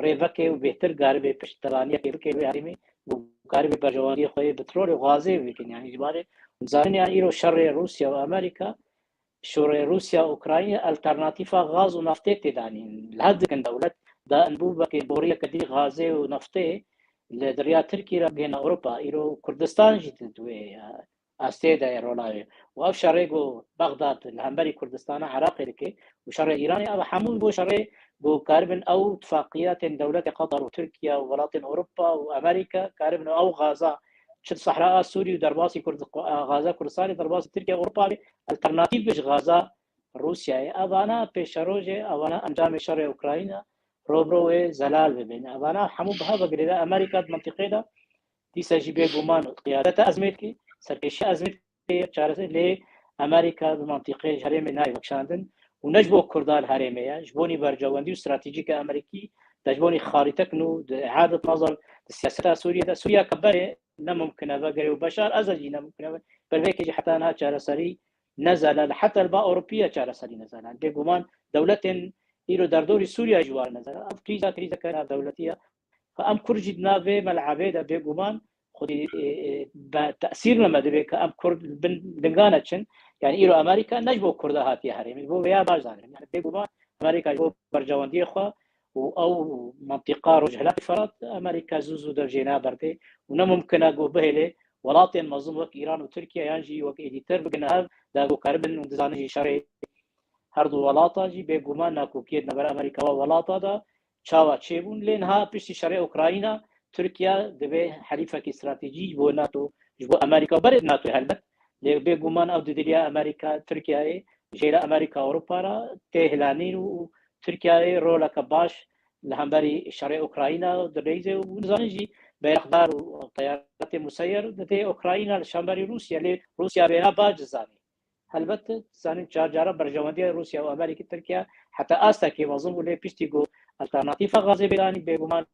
ريفكي وبيهتر قاربي بشترانية كيبكي وهريمي وقاربي برجواني خوي بترول وغازي ويكن يعني جبالي وزارين يعني إيرو شر روسيا وأمريكا شر روسيا وأوكرانيا الترناتيفا غاز ونفطي تداني لهذا كان دولة دا انبوبا كي بوريا كدي غازي ونفطي لدريا تركيا بين اوروبا ايرو كردستان جيت دوي استيدا رولاي واف شريغو بغداد الهمبري كردستان عراقي لكي وشر ايراني ابا حمود بو شر بو كاربن او اتفاقيات دولة قطر وتركيا وولايات اوروبا وامريكا كاربن او غازا شد صحراء سوري ودرباسي غازا كردستان درباسي تركيا اوروبا الترناتيف بش غازا روسيا ابانا بشروجه ابانا انجام شر اوكرانيا روبرو زلال ببين أنا حمو بها بقريدا أمريكا منطقة دا دي سجيبه جمان قيادة أزمتك سركشة أزمتك شارسة ليه أمريكا بمنطقة هرم ناي بخشاندن ونجبو كردال هرمية جبوني برجواندي استراتيجية أمريكي تجبوني خارطة كنو إعادة نظر السياسة سوريا كبره نممكن بقري وبشار أزجي نممكن بالبيك حتى أنا شارسري نزل حتى البا أوروبية شارسري نزل عند جمان دولة إيرو دردوري سوريا جوار نزل أف كريزا كان دولتية فأم كرجد نافي ملعبه ده بيجومان خدي بتأثير لما ده بيك أم كرد بنغانتشن يعني إيرو أمريكا نجبو كردا هاتي هرمي بو ويا بارزان يعني بيجومان أمريكا جو برجواندي خوا أو منطقة رجحلات فرات أمريكا زوزو درجينا برتي ونممكن أجو بهله ولاطين منظوم وك إيران وتركيا ينجي وك إديتر بجنها ده جو كاربن وندزانجي شرعي هردو ولاطا جي بيجومان ناكو كيد نبر أمريكا وولاطا دا شاوا تشيبون لينها بيشتي شرع أوكرانيا تركيا دبي حليفة استراتيجي بو ناتو جبو أمريكا برد ناتو هلبت لي بيجومان أو ددريا أمريكا تركيا جيلا أمريكا أوروبا را تهلانين وتركيا رولا كباش لهمبري شرع أوكرانيا دريزه ونزانجي بيرخدار وطيارات مسير دتي أوكرانيا لشمبري روسيا لي روسيا بينا باج زاني البته زاني جارة برجواندي روسيا وأمريكا تركيا حتى أستا كي وظن ولا بيشتيجو الترناتيفا غازي بلاني بيجومان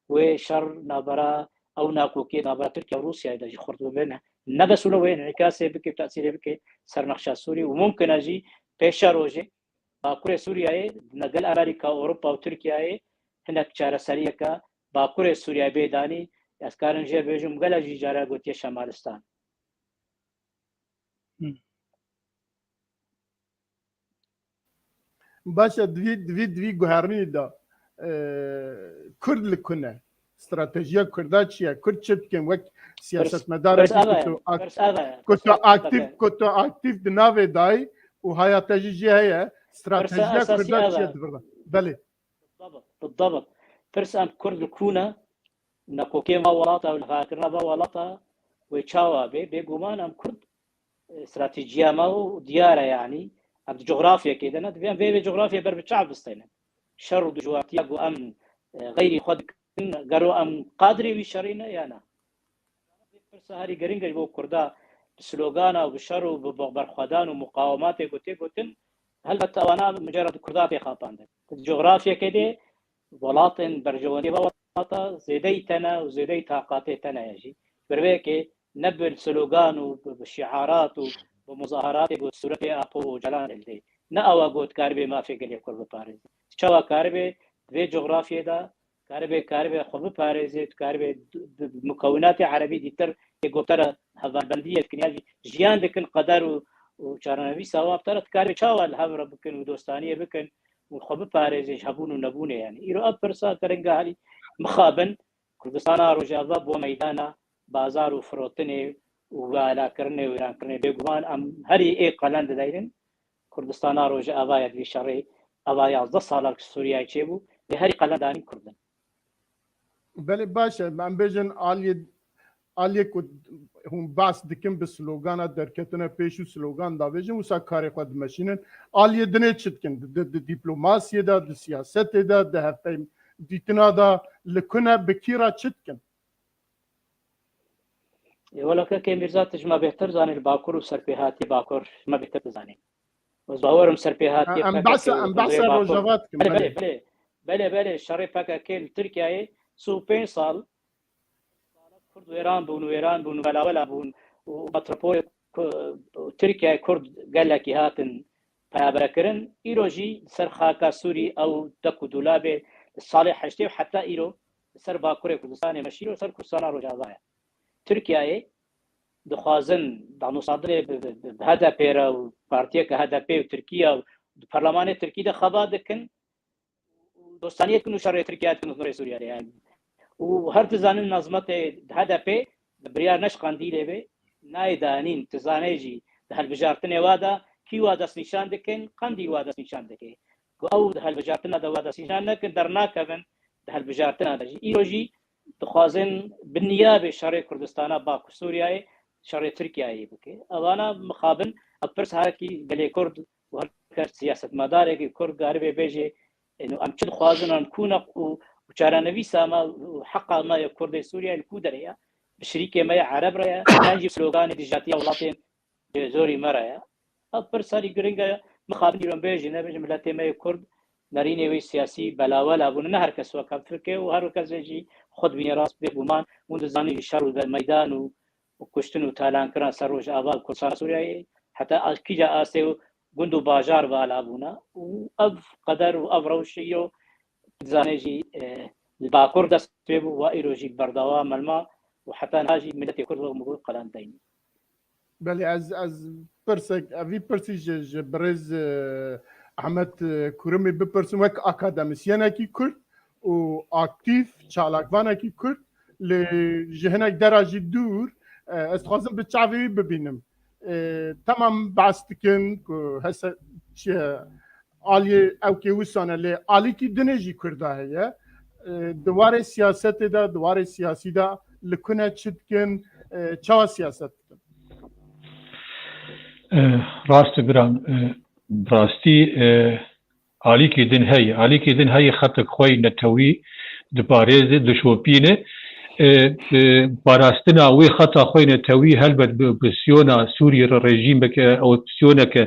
وشر نابرا أو ناكو كي نابرا تركيا وروسيا إذا خرطوا بينها نبس ولا وين انعكاسه بك بتأثيره بك سرنخشة سوري وممكن أجي بيشاروجي باكورة سوريا نقل أمريكا وأوروبا وتركيا هناك شارع سريعة باكورة سوريا بيداني أسكارن جي بيجوم قال أجي جارة قوتي شمالستان باشا دوی گوهرنی دا کرد لکنه استراتژیا کردا چیه کرد چه بکن وقت سیاست مداره کتو اکتیف دناوی دای و حیاتی جی هیا استراتژیا کردا چیه دبرده بله بالضبط فرس ام كرد الكونا نكو كيما ولاطه والفاكرنا بولاطه ويتشاوا بيجومان ام كرد استراتيجيه ما دياره يعني عند جغرافيا كده ند بين جغرافيا برب الشعب بستينا شر جغرافيا جو ام غير خد قالوا ام قادري بشرينا يانا فرس هاري جرينجا بو كردا سلوغانا وبشر وبرخدان ومقاومات قوتين هەلبەتە ئەوانە مجرد کوردان پێ خاپاندن جغرافیەکە وڵاتên berjewendî وڵاتە زێدەی تەنە و زێدەی تاقاتێ تەنەیەژی بەرەوەیەکێ نە بە سلۆگان و بە شیعارات و بە مزاهراتێ بۆ سوورەتێ ئاپۆ و جەلان لێ نە ئەوە بۆت کاربێ مافێگەلێ کورد بپارێزی چاوە کاربێ دوێ جغرافیەدا کاربێ خۆ بپارێزێت کاربێ مکوناتی عەربی دیتر گۆتەرە هەڤاربەندیە کنیاژی ژیان دکن قەدەر و چارەنەوی ساوابتەرە کاربێ چاوە هەورە بکن و دۆستانیە بکن وخۆ بپارێزیش هەبوون و نەبوونێ یانی ئیرۆ ئەم پرسا تەرەنگە هەلی مخابن کوردستانە ڕۆژاوا بۆ مەیدانە بازار و فرۆتنێ و بالاکردنێ و وێرانکردنێ بێگومان ئەم هەری ئێ قەلەن دەدایرن کوردستانە ڕۆژە ئاوایە دوی شەڕێ ئەوا 11 ساڵە سووریای چێبوو لێ هەری قەلەندانی کوردن بەێ باشە من بێژن ئالێک هون باس dikin bi slogana derketine pêş û slogan davêjin wisa karê xwe dimeşînin aliyê dinê çi dikin di dîplomasiyê de di siyasetê de di hevpeyv dîtina da li ku ne bi kîra çi dikin وەڵەکەکە میرزا تژما بێتر زانێت باکوور و سەرپێهاتی باکوور مە بێتر بزانێ باوەرم سەرپێهاتی ئەم باسە ڕۆژەوا dikin بەێ شەڕێ پەکەکەن تورکیایە 35 ساڵ کورد وێران بوون و وێران بوون و بەلاوەلا بوون و مەترۆپۆلی تورکیای کورد گەلێکی هاتن پەیابەرەکردن ئیرۆژی سەر خاکە سووری ئەو دەک و دوولابێ ساڵی حەشتێ و حتا ئیرۆ سەر باکوورێ کوردستانی مەشیر و سەر کوردستانە ڕۆژاوایە تورکیایە دخوازن دانوسادرێ هەدە پێرە و پارتیەکە هەدە پێ و تورکیا و پەرلەمانی تورکی دە خەبا دەکەن دۆستانیەکن و شەڕێ تورکیاتکن ڕێ سووریایە و هەر دزانن نەزمەتێ هەدە پێ بریار نەشقاندی لێبێ نایدانین تزانێژی هەلبژارتنێ وادا کی وا دەستنیشان دەکەن قەندی وا دەستنیشان دەکەی ئەو هەلبژارتنە دەوا دەستنیشان نەکرد دەرناکەبن هەلبژارتنە دەژی ئیرۆژی دخوازن بنیابێ شەڕێ کوردستانە باکو سووریایە شەڕێ تورکیایی بکە ئەوانە مخابن ئەپرس هەرکی گەلێ کورد و هەر سیاست مەدارێکی کورد گاربێ بێژێ ئەم چ خوازنان کوونە و چارەنەوی ساما حقا مایە کوردی سووریای کو دەرەیە بشریکێ مەیە عەرەب ڕەیە ناجی سلۆگانی دیژاتی وڵاتێن زۆری مەرەیە ئەو پرسانی گرنگە مخابن دیرۆن بێژی نەبێژم لە تێمەیە کورد نەرینێوەی سیاسی بەلاوەلا بوون نە هەر کەس وەکەم فرکێ و هەر کەسێکی خۆت بینێ ڕاست بێ بوومان و دەزانی شەڕ و مەیدان و کوشتن و تالانکردن سەر ڕۆژ ئاوا کوردستان سووریایی حتا کیجا ئاسێ و گوند و باژار بالا بوونە و ئەو قەدەر و ئەو ڕەوشی و دزانێژی باکوور دەست پێ بوو و ئیرۆژی بەردەوا مەلما و حتا ناژی ملەتی کورد و مگوی قەلەندەین بەێ ئەز پرسێک ئەوی پرسی ji birêz Ahmet Kurumê bipirsin wek akademisyenekî Kurd û aktif çalakvanekî Kurd li ji hinek dera jî dûr ez dixwazim bi çavê wî bibînim temam behs dikin ku hese aliyê ewkê wisane lê alîkî dinê jî Kurda heye di warê siyasetê de di warê siyasî de li ku ne çi dikin çawa siyaset dikin ڕاستە گران ڕاستی ئالیکی دن هەیە خەتک خۆی نەتەوی دپارێزێ دشۆپینە باراستنا وێ خەتا خۆی نەتەوی هەلبەت ئۆپسیۆنا سووری ڕێژیم بکە ئەو ئۆپسیۆنەکە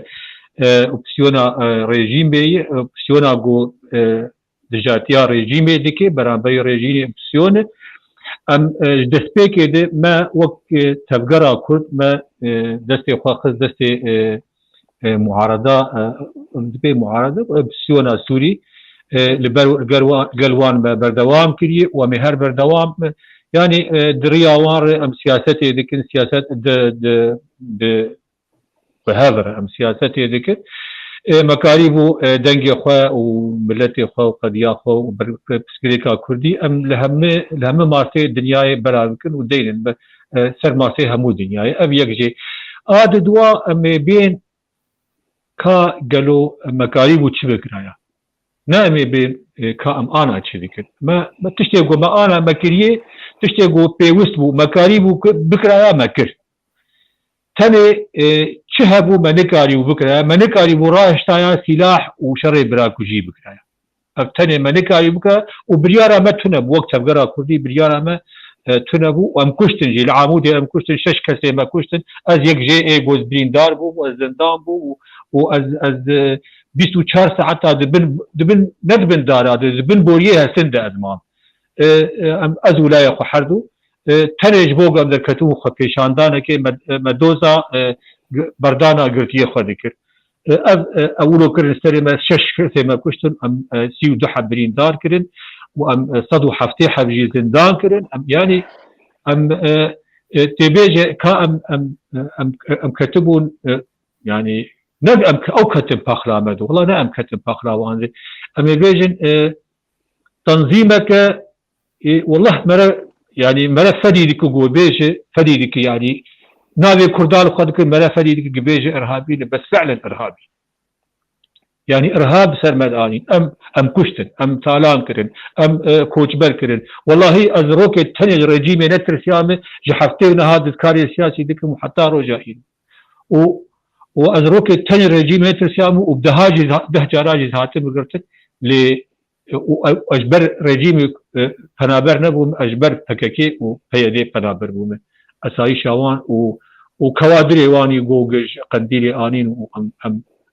ئۆپسیۆنا ڕێژیم بێ ئۆپسیۆنا گۆ دژاتیا ڕێژیمێ دکێ بەرامبەری ڕێژینی ئۆپسیۆنە ئەم دەستپێکێ دێ مە وەک تەبگەرا کورد مە دەستێ خواخست دەستێ معارضة بي معارضة بسيونا سوري لبروان بردوام كريه ومهر بردوام يعني درياوار ام سياستي ذيك سياسات بهذا ام سياستي ذيك مكاريبو دنجي خوا وملتي خوا وقضيا خوا وبسكريكا كردي ام لهم مارتي دنياي براكن ودين سر مارتي همو دنياي اب يكجي اد دوا ام بين کا گلو مکاریبو چی بکرایا نه امی بین کا ام آنا چی بکر ما تشتی گو ما آنا مکریه تشتی گو پیوست بو مکاریبو بکرایا مکر تنه چه هبو منکاریبو بکرایا منکاریبو راهشتایا سلاح و شر براکو جی بکرایا اب تنه منکاریبو که و بریارا ما تنب وقت افگرا کردی بریارا ما تنبو و ام کشتن جی العامودی ام کشتن شش کسی ما کشتن از یک جی ای گوز بریندار بو و از زندان بو و از 24 ساعة دبن ندبن دارا دبن بوريه هسند ادمان ام ازو لا يخو حردو تنج بوغم در كتو خو پیشاندانه كي مدوزا بردانا قرتيه خو ذكر اولو كرن سري ما شش كرتي ما كشتن ام سيو دو حبرين دار كرن وام صدو حفتي حبجي زندان كرن ام يعني ام تبيجي كا ام كتبون يعني نب ام او كتب باخلا مدو والله نا ام كتب باخلا وانزي ام بيجن تنظيمك والله مرة يعني مرة فريدك جو بيجي فريدك يعني نابي كردال خدك مرة فريدك بيجي ارهابي بس فعلا ارهابي يعني ارهاب سرمداني ام كشتن ام تالان كرن ام كوتشبر كرن والله ازروك تاني الرجيم نتر سيامه جحفتينا هذا الكاري السياسي ديك محتى رجائين وازروك تاني الرجيم نتر سيامه وبدهاجي دهجاراجي هاتم قرتن ل اجبر رجيم پنابر نبوم اجبر پککی و پیاده پنابر بوم اسایی شوان و کوادر وانی گوگش قندیل آنین و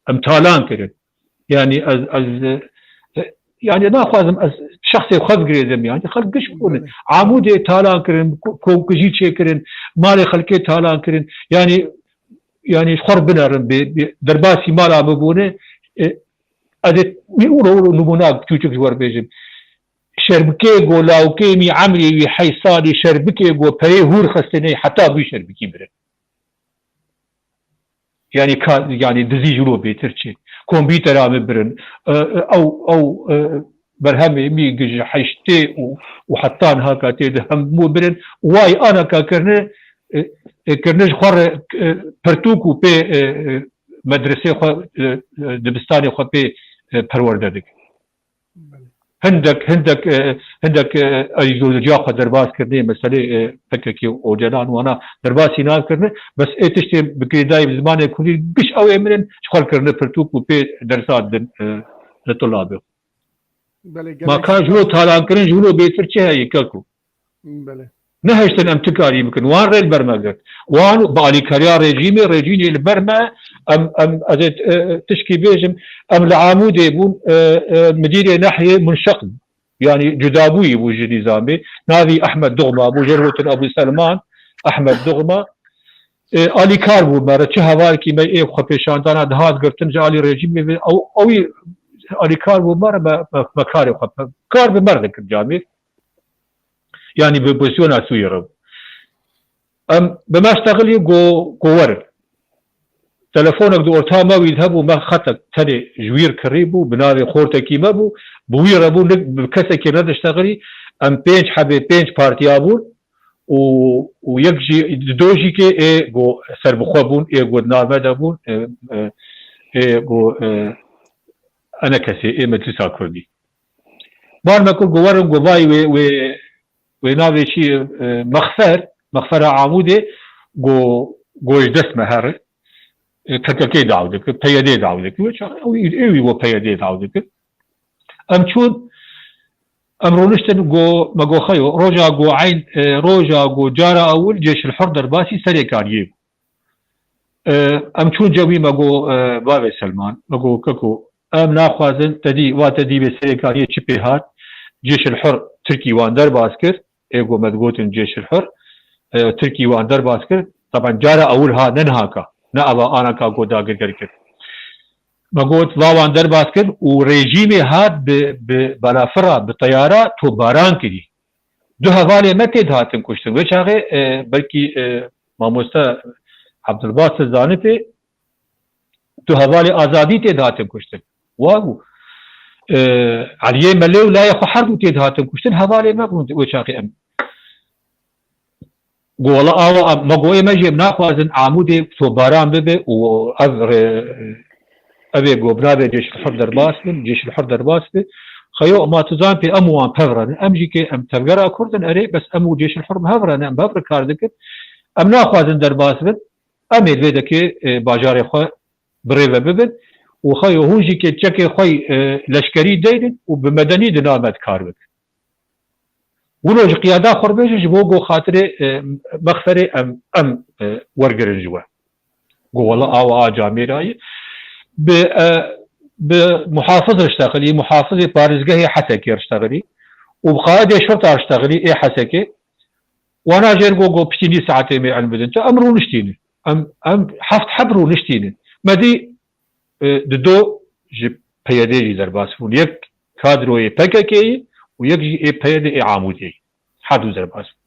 ام تالان کرد يعني از يعني ناخذ از شخصي خذ قريدم يعني خلقش بكون عمودي تالان كرن كوكجي تشكرن مالي خلقي تالان كرن يعني خرب بنرن درباسي مالا ببونه ادت ميورو نموناك توجك جوار بيجم شربكي جو لاوكي مي عملي حيصالي شربكي جو بري هور خستني حتى بي شربكي برن يعني كان يعني دزيجلو بيترشي كمبيوتر عم برن او برهمي مي حيشتي وحطان هكا تدهم مو برن واي انا كرنه خور برتوكو بي مدرسه خو دبستاني خو بي پرورددك هندك ايزو جاخ درباس كرني مساله فككي او جلان وانا درباسي نال كرني بس اتشتي بكيداي بزمان كوني بش او امرن شخال كرني برتوكو بي درسات لطلابه ما كان جلو تالان كرن جلو بيترچه هي كلكو بله نهشتن امتكاري يمكن وان ريل برمجت وان بالي كاريا ريجيني البرما ام ازت تشكي بيجم ام العامود يبون مديريه ناحيه منشقل يعني جدابوي بوجه نظامي نادي احمد دغمه ابو جروه ابو سلمان احمد دغمه الي كاربو مره هواركي ما اي خبيشان دانا دهات قرتن جالي ريجيم او الي كاربو مره مكاري كارب مردك الجامي يعني ببوزيون اسويرب بما اشتغلي جو ورد تلفونك دو ارتاما ويذهبوا ما خطك تاني جوير كريبو بناري خورتكي مابو بويربو بكسك ند اشتغلي بينج حبي بينج بارتيابون ويكجي دوجي كي اي جو سربخوبون اي جو نارمدابون اي جو انا كسي اي مدرسة كردي بار ما كل جو ورم جو باي وناوي شي مغفر عمودي جو دست مهر كككي داودك بيدي داودك او ايوي و بيدي داودك ام چون امرونشتن جو ماغو خيو روجا جو عين روجا جو جارا اول جيش الحر درباسي سري كاريب ام چون جوي ماغو بابي سلمان ماغو ككو ام ناخوازن تدي واتدي بسري كاريه چپي هات جيش الحر تركي وان درباسكر ايغو مدغوتن جيش الحر تركي وان درباسكر طبعا جارا اولها ننهاكا نا ابا انا كا غودا غرغر ما قلت واوان درباسكر وريجيمي هاد بلافرا بطياره تو باران كدي دو هوالي متى هاتن كشتن وشاغي بلكي ماموستا عبد الباسط زانتي دو هوالي ازادي تي هاتن كشتن واو عليه ملو لا يخو حرب تي هاتن كشتن هوالي ما قلت وشاغي ام قولا او ما قوي ما جيب ناخذ عمودي تو باران ببي و ابي قبرابي جيش الحر درباسبن جيش الحر درباسبن خيو ما تزان في اموان بفرن امجي كي ام تبقرا كردن اري بس امو جيش الحر مهفرن ام بفر كاردك ام ناخذ درباسبن امي بيدك باجاري خو بريفه ببن وخيو هونجي كي تشكي خوي لشكري ديدن وبمدني دنامت كاربك ولوج قياده خربيج بوغو خاطري مغفري ام ورقر الجوا والله او جاميراي بمحافظ اشتغلي محافظة بارزقه حسكي اشتغلي وبقائد شرطة اشتغلي اي حسكي وانا جير جو بشتيني ساعتين من علم بدن امرو نشتيني ام حبرو نشتيني ما دي دو جي بيادي زرباسفون يك كادرو اي بككي ويك جي اي بيادي عامودي حدو زرباسفون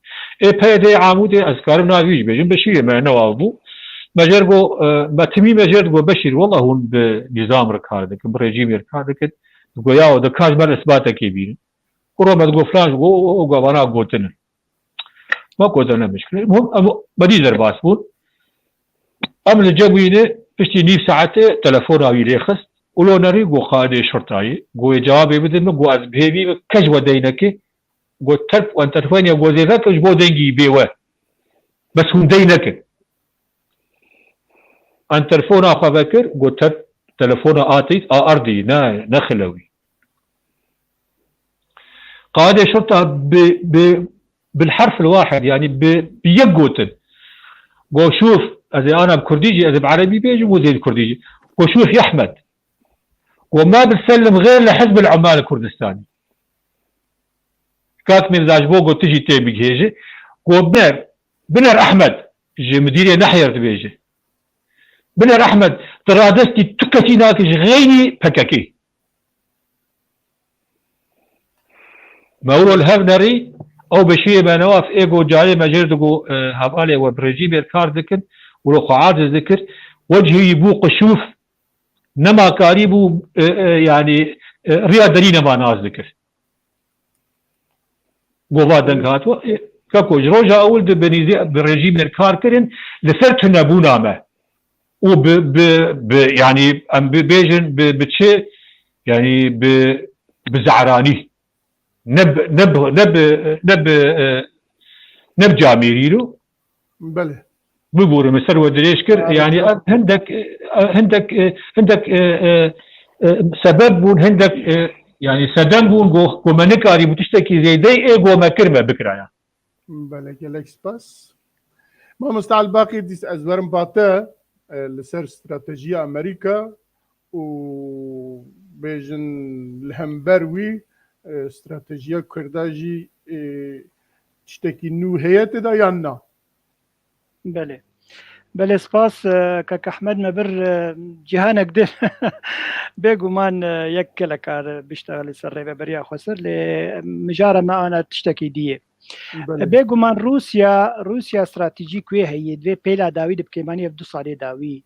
اي بيادي عامودي اذكار ناويج بيجن بشير ما نوابو مجربو ما تمي مجربو بشير والله هون بنظام ركاردك بريجيم ركاردك تقول ياو ده كاج مال اثباتك يبين كرو ما تقول فلان جو وانا قلتنا ما قلتنا مشكله المهم بدي زرباسفون ام الجوينه بشتي نيف ساعته تلفون اوي ليخس ولو نري جو قاده شرطاي جو جواب بدن جو از بهبي كج ودينك جو ترف وانت تفين يا جو زيك جو دنجي بيوا بس هم دينك ان تلفون اخو بكر جو تلفون اتي ارضي نخلوي قاده شرطه بالحرف الواحد يعني بيقوتن جو شوف اذا انا بكرديجي اذا بعربي بيجي مو زي الكرديجي وشوف يا احمد وما بتسلم غير لحزب العمال الكردستاني كات من زاجبوغو تجي تيبي هيجي بنر احمد جي مديريه نحير تبيجي بنر احمد ترادستي تكتي ناكش غيني بككي مولو الهفنري او بشيء بنواف ايجو جاي مجردو هبالي وبرجيم الكاردكن ولو قاعد ذكر وجهي يبوق شوف نما قريبو يعني رياضرين ما ناس ذكر قوادن هاتو كاكو جروجا اول بنيزي برجيم الكاركرن لثرت نبونا ما وب يعني ام بيجن بتشي يعني بزعراني نب جاميريلو بله ببور مسر ودريشكر يعني عندك سبب بون عندك يعني سدم بون جو منكاري بتشتكي زي دي ايجو ما كرمه بكره بله كلكس بس ما مستعل باقي ديس ازورم باتا لسر استراتيجية امريكا وبيجن الهمبروي استراتيجية كرداجي تشتكي نو هيئة دا يانا بله سپاس کاک احمد مبر جهانك ده بيجو مان يكلا كار بيشتغل سر بريا خسر لمجارة ما انا تشتكي دي بيجو مان روسيا استراتيجيك وي هي دو بيلا داوي بكيماني في 2 سال داوي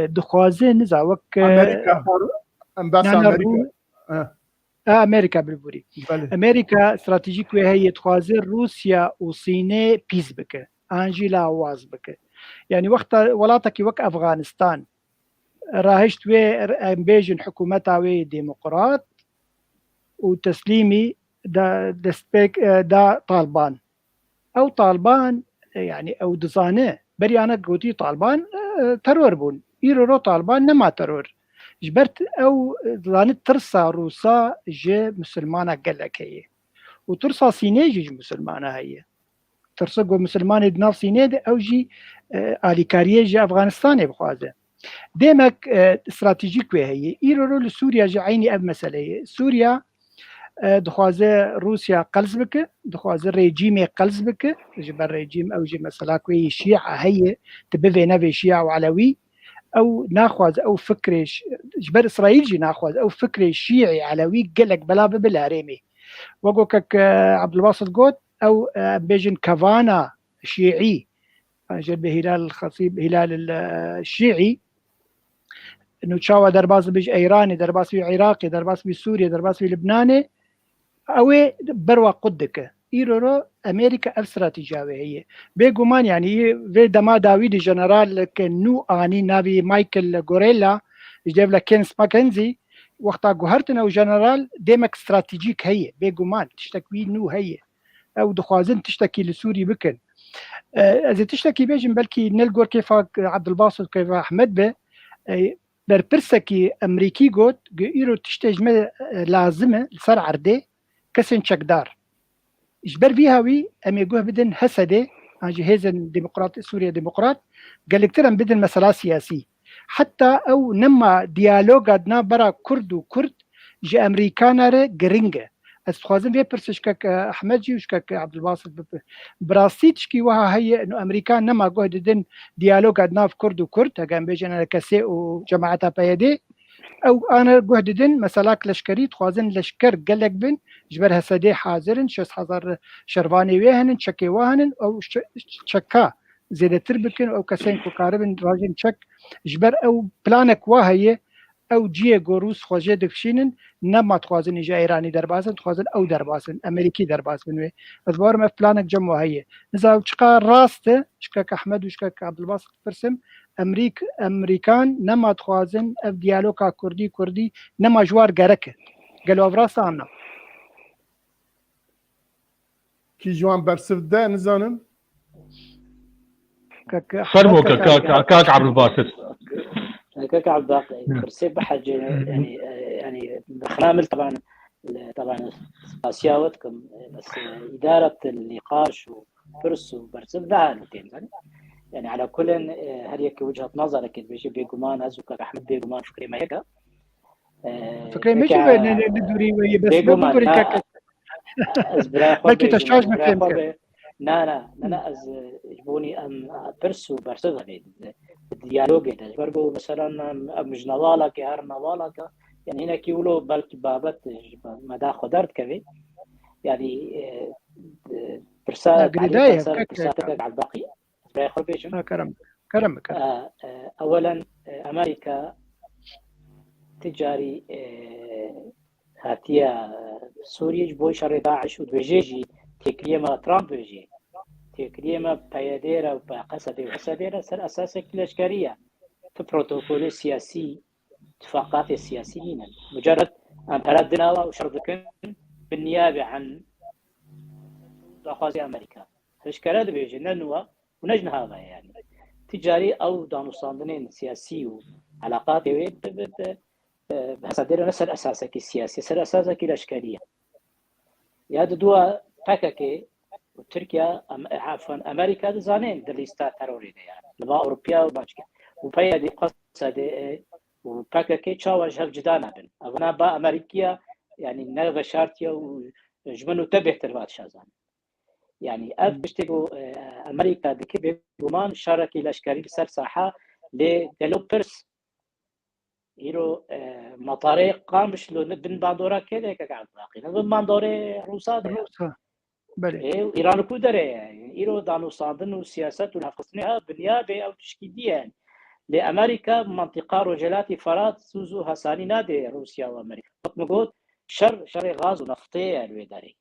دخوازه نزاوك امريكا امباسا امريكا امريكا بالبوري امريكا استراتيجيك وي هي تخوازه روسيا وصينه بيز بك انجيلا واز بك يعني وقت ولاتك وك افغانستان راهشت وي امبيجن حكومتها وي ديمقراط وتسليمي دا طالبان او طالبان يعني او دزانه بري انا قوتي طالبان ترور بون يرو طالبان نما ترور جبرت او ظانت ترسا روسا جي مسلمانه قالك هي وترسا صيني جي مسلمانه هي ترسا جو مسلمانه دناف صيني او جي اليكاريه جي افغانستان بخوازه ديمك استراتيجيك وهي يرو لسوريا جي عيني اب مساله سوريا دخوازه روسيا قلز بك دخوازه ريجيم قلز بك جبر ريجيم او جي مثلا كوي شيعة هي تبذي نبي شيعة وعلوي او ناخذ او فكر جبر اسرائيل جي ناخذ او فكر شيعي علوي قالك بلا بلا ريمي وقوكك عبد الباسط قوت او بيجن كافانا شيعي جنب هلال الخطيب هلال الشيعي انه تشاوى درباس بيج ايراني درباس بي عراقي درباس بي سوريا درباس بي لبناني او بروا قدك ايرورو امريكا استراتيجيه هي بيغومان يعني في دما داويد جنرال كنو اني نافي مايكل غوريلا جاب لك كينس ماكنزي وقتها جوهرتنا وجنرال ديمك استراتيجيك هي بيغومان تشتكي نو هي او دخوازن تشتكي لسوري بكن اذا تشتكي بيجن بلكي نلقور كيف عبد الباسط كيف احمد به بربرسكي امريكي قوت ايرو تشتجمه لازمه لصار عرده كسن شكدار اجبر فيها وي ام يقوه بدن هسده جهاز ديمقراط سوريا ديمقراط قال لك ترى بدن مسألة سياسي حتى او نما ديالوگ ادنا برا كرد وكرد جي امريكانا جرينجا استخوازم في برسشكك احمد جي وشكك عبد الباسط براستيتشكي وها هي انه امريكان نما قهددن ديالوج ادنا في كرد وكرد كان بيجينا كسي وجماعتها بيدي او انا قهددن مسالاك لشكري تخوازن لشكر قلق بن جبرها سدي حاضرن شس حضر شرباني ويهن شكي واهن او شكا زيادة تربكن او كسين كوكاربن راجن شك جبر او بلانك واهي او جيه گوروس خوجه دکشینن نما تخوازن ایجا ایرانی دربازن تخوازن او دربازن امریکی درباز بنوی ادوار ما بلانك جمع هي نزا چقا راسته شكك احمد وشكك عبد الباسط برسم امريكان نما تخوازن اف ديالوكا كردي نما جوار گرکه قالوا براسه عنا كي جوان برسف ده نزانم فرمو كاك عبد الباسط كاك عبد الباقي برسي بحج يعني بخنامل طبعا اسياوتكم بس اداره النقاش وبرس وبرسف ده يعني على كل هذيك وجهه نظرك بيجي بيقومان ازوك احمد بيقومان فكري ما هيك فكري ماشي ندوري وي بس بقول لك بلكي تشاج ما فهمك لا از يجبوني ام برسو برسدها الديالوج ده برضو مثلا مش نوالا كهر نوالا يعني هنا كيولو بلكي بابت مدى خدرت كذي يعني برسالة على الباقي كرم اولا امريكا تجاري هاتيا سوريا بوي شر داعش ودوجيجي تكريما ترامب بيجي تكريما بايديرا وبقصدي وحسديرا سر اساسا الاشكاليه في بروتوكول سياسي اتفاقات السياسيين مجرد ان بلدنا وشرطكن بالنيابه عن اخوازي امريكا الاشكالات بيجي ننوى ونجن هذا يعني تجاري او دانو صاندنين سياسي وعلاقات بحسديرا نسر اساسك السياسي سر اساسك الاشكاليه يا دوا باكاكي وتركيا عفوا امريكا زانين دليستا تروري يعني لما اوروبيا وباشكا وبايا دي قصه وباكاكي تشاوج هالجدانا بن انا با امريكا يعني نغ شارتيا وجمنو تبه تربات شازان يعني بيشتغوا امريكا دكي بيغمان شاركي الاشكالي سر ساحه لديفلوبرز يرو مطاري قامش لو بن باندورا كده كقعد باقي بن باندوري روسا بله ايران كودره يعني ايرو دانو صادن وسياسات ونفقسنها بالنيابه او تشكيديه يعني لامريكا منطقه رجلات فرات سوزو حساني نادي روسيا وامريكا نقول شر غاز ونفطي الويداري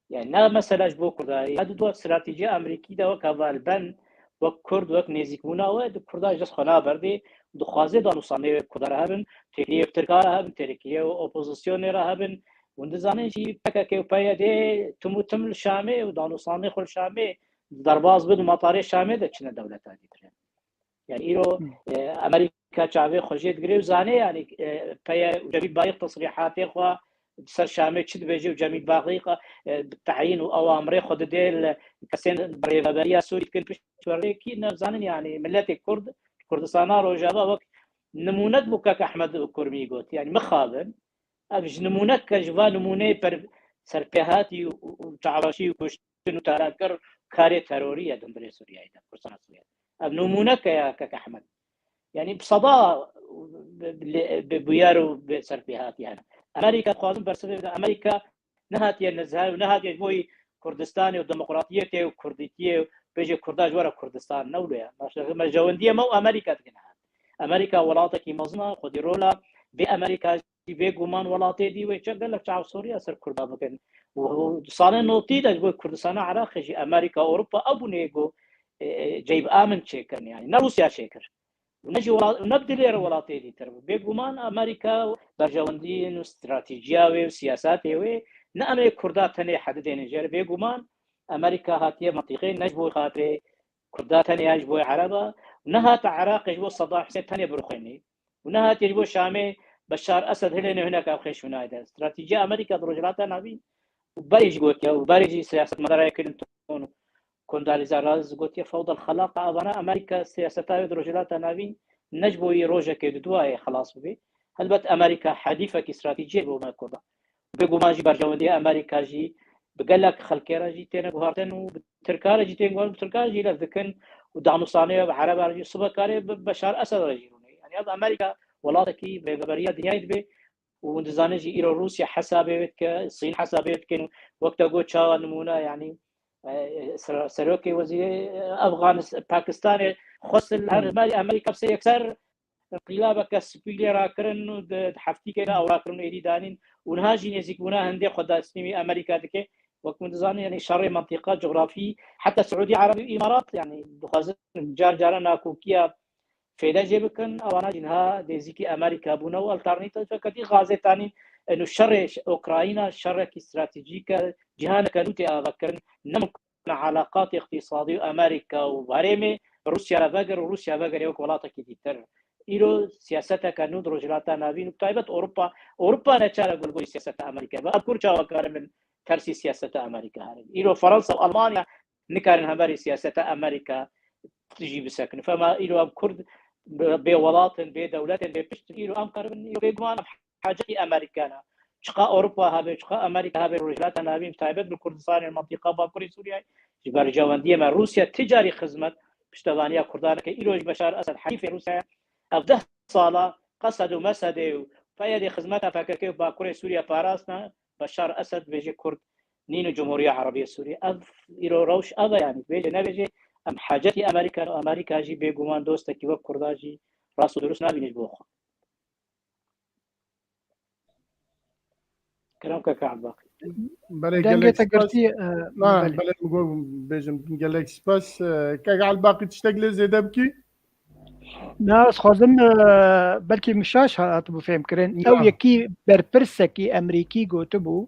يعني نا مثلا جبو كرداري هذا دو استراتيجيه امريكيه ده وكالبن وكرد وك نزيكونا ود كردا جس خنا بردي دخوازه دانو صاني كردار هبن تركيا تركا هبن تركيا اوبوزيسيون هبن وندزانين شي بكاكي وبايدي تموتم الشامي ودانو صاني خل شامي درباز بد مطاري شامي ده كنا دولة هذه يعني إيرو أمريكا شعبي خرجت قريب زاني يعني باي جميل باقي تصريحات إخوة سر شامي تشد بيجي وجميل باقي بالتعيين وأوامر خد ديل كسين بريفابريا سوري كل بشوري كي نزانين يعني ملة الكرد كردستان رجابا وقت نمونة بكاك أحمد كرمي قلت يعني مخابن أبج نمونة كجوا نمونة بر سرپهاتی و تعراشی و کشتن و تراکر کاری تروریه دنبال سوریه ایده کردستان سوریه اب نمونه که احمد يعني بصدى ببيارو بسرپهاتی هن امریکا خوازم برسبب امریکا نهاتي النزهه ونهاتي بوي كردستان وديمقراطيه وكرديتيه بيجي كرداج ورا كردستان نوليا ما جونديه مو امريكا تكنها امريكا ولاتك مزنا خدي رولا بامريكا بيغمان ولاتي دي ويشغل لك شعب سوريا سر كردا مكان وصار نوتي ده كردستان عراق جي امريكا اوروبا ابو نيجو جيب امن شيكن يعني روسيا شيكر ونجي ونبدل ولاتي دي ترى بيغمان امريكا برجوندين واستراتيجياوي وسياساتي وي نأمي كردات تاني حددين جير بيغمان امريكا هاتيه منطقي نجبو خاطري كردات تاني يجبو عربا ونهات عراق يجبو صدام حسين تاني بروخيني ونهات يجبو شامي بشار اسد هنا هناك اخيش هنايدا استراتيجيه امريكا درجلاتها نبي وباريج قلت يا وباريج سياسه مدراء كلينتون كونداليزا راز قلت يا فوضى الخلاقه انا امريكا سياستها درجلاتها نبي نجبوي روجا كدواي خلاص بي هلبت امريكا حديثك استراتيجيه بما كوبا بيقو ماجي برجوندي امريكا جي بقلك خلكيرا جي تينا بهارتن وتركارا جي تينا تركارا جي لذكن ودعمو صانيه بعرب رجي صبكاري بشار اسد رجيروني يعني هذا امريكا ولاتكي بغبريه دنيا دبي وندزانه جي ايرو روسيا حسابات الصين حسابات كانوا وقت قوتشا نمونه يعني سروكي وزير افغانستان باكستان خص الهرمالي امريكا بس يكسر انقلابك سبيلي راكرن حفتي كده او راكرن ايدي دانين ونهاجي نزيكونا هندي خدا اسمي امريكا دكي وقت مندزانه يعني شر منطقه جغرافي حتى سعودي عربي امارات يعني دخازن جارنا كوكيا فيدا جيبكن اوانا جنها ديزيكي امريكا بونو الترنيتيف فكتي غازتاني انه الشر اوكرانيا الشر استراتيجيكا جهان كانوتي اذكرن نمكن علاقات اقتصاديه امريكا وبريمي روسيا بغير وروسيا بغير يوك ولاتك ديتر ايرو سياستا كانو دروجلاتا نابين بتايبت اوروبا نتشارا قول سياسه امريكا اذكر جاوا من ترسي سياسه امريكا هذه ايرو فرنسا والمانيا نكارن همبري سياسه امريكا تجي بسكن فما ايرو اب كرد بولاط بدولات بيشتريوا أمكار من يبغون حاجة أمريكانا شقا أوروبا هذا شقا أمريكا هذا رجلات نابين تايبت بالكردستان المنطقة باكوري سوريا جبار جواندية مع روسيا تجاري خدمة بشتغانية كردان كإيروج بشار أسد حليف روسيا أفده صالة قصدوا مسدوا فيدي خدمتها فكركي باكوري سوريا باراسنا بشار أسد بيجي كرد نينو جمهورية عربية سوريا إيرو روش أذا يعني بيجي نبيجي ام حاجتي امريكا جي بيغومان دوستكي وك كرداجي راسو درست نبينش بوخ كلامك كعب باقي بله دنگه تقرتي ما بله نقول بيجم جالكسي باس كاع الباقي تشتغل زياده بكي ناس خازم بلكي مشاش هاتبو فهم كرين او يكي بربرسكي امريكي گوتبو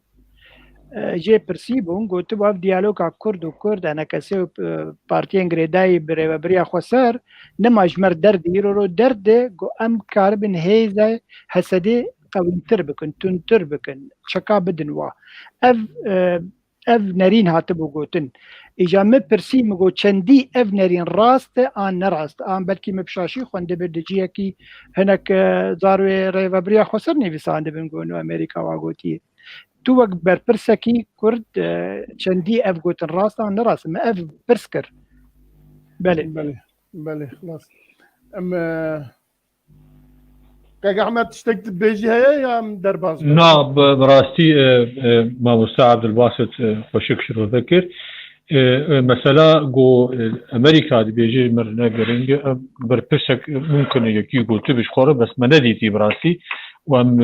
جي برسيبون گوتبو اف ديالوگ كرد وكرد انا كسي بارتين غريداي بريا خسر نماجمر درد يرو درد جو ام كاربن هيزا حسدي قوين تربكن تون تربكن شكا بدنوا اف نرين هاتبو گوتن اجا مبرسي مگو چندي اف نرين راست ان نراست ان بلكي مبشاشي خوند بدجيه كي هناك زاروي ريفا بريا خسر نيفيساند بنگونو امريكا واغوتي تو وقت برسكي كرد چندي اف گوتن راست ان نراست ما اف برسكر بله خلاص اما كاع احمد تشتكت بيجي هي يا درباز نعم براستي ما مستعد الباسط خوشكشر وذكر مثلا جو امريكا دي بيجي مرنا جرينج بربسك ممكن يكي قلت بش خورة بس ما نديتي براستي وام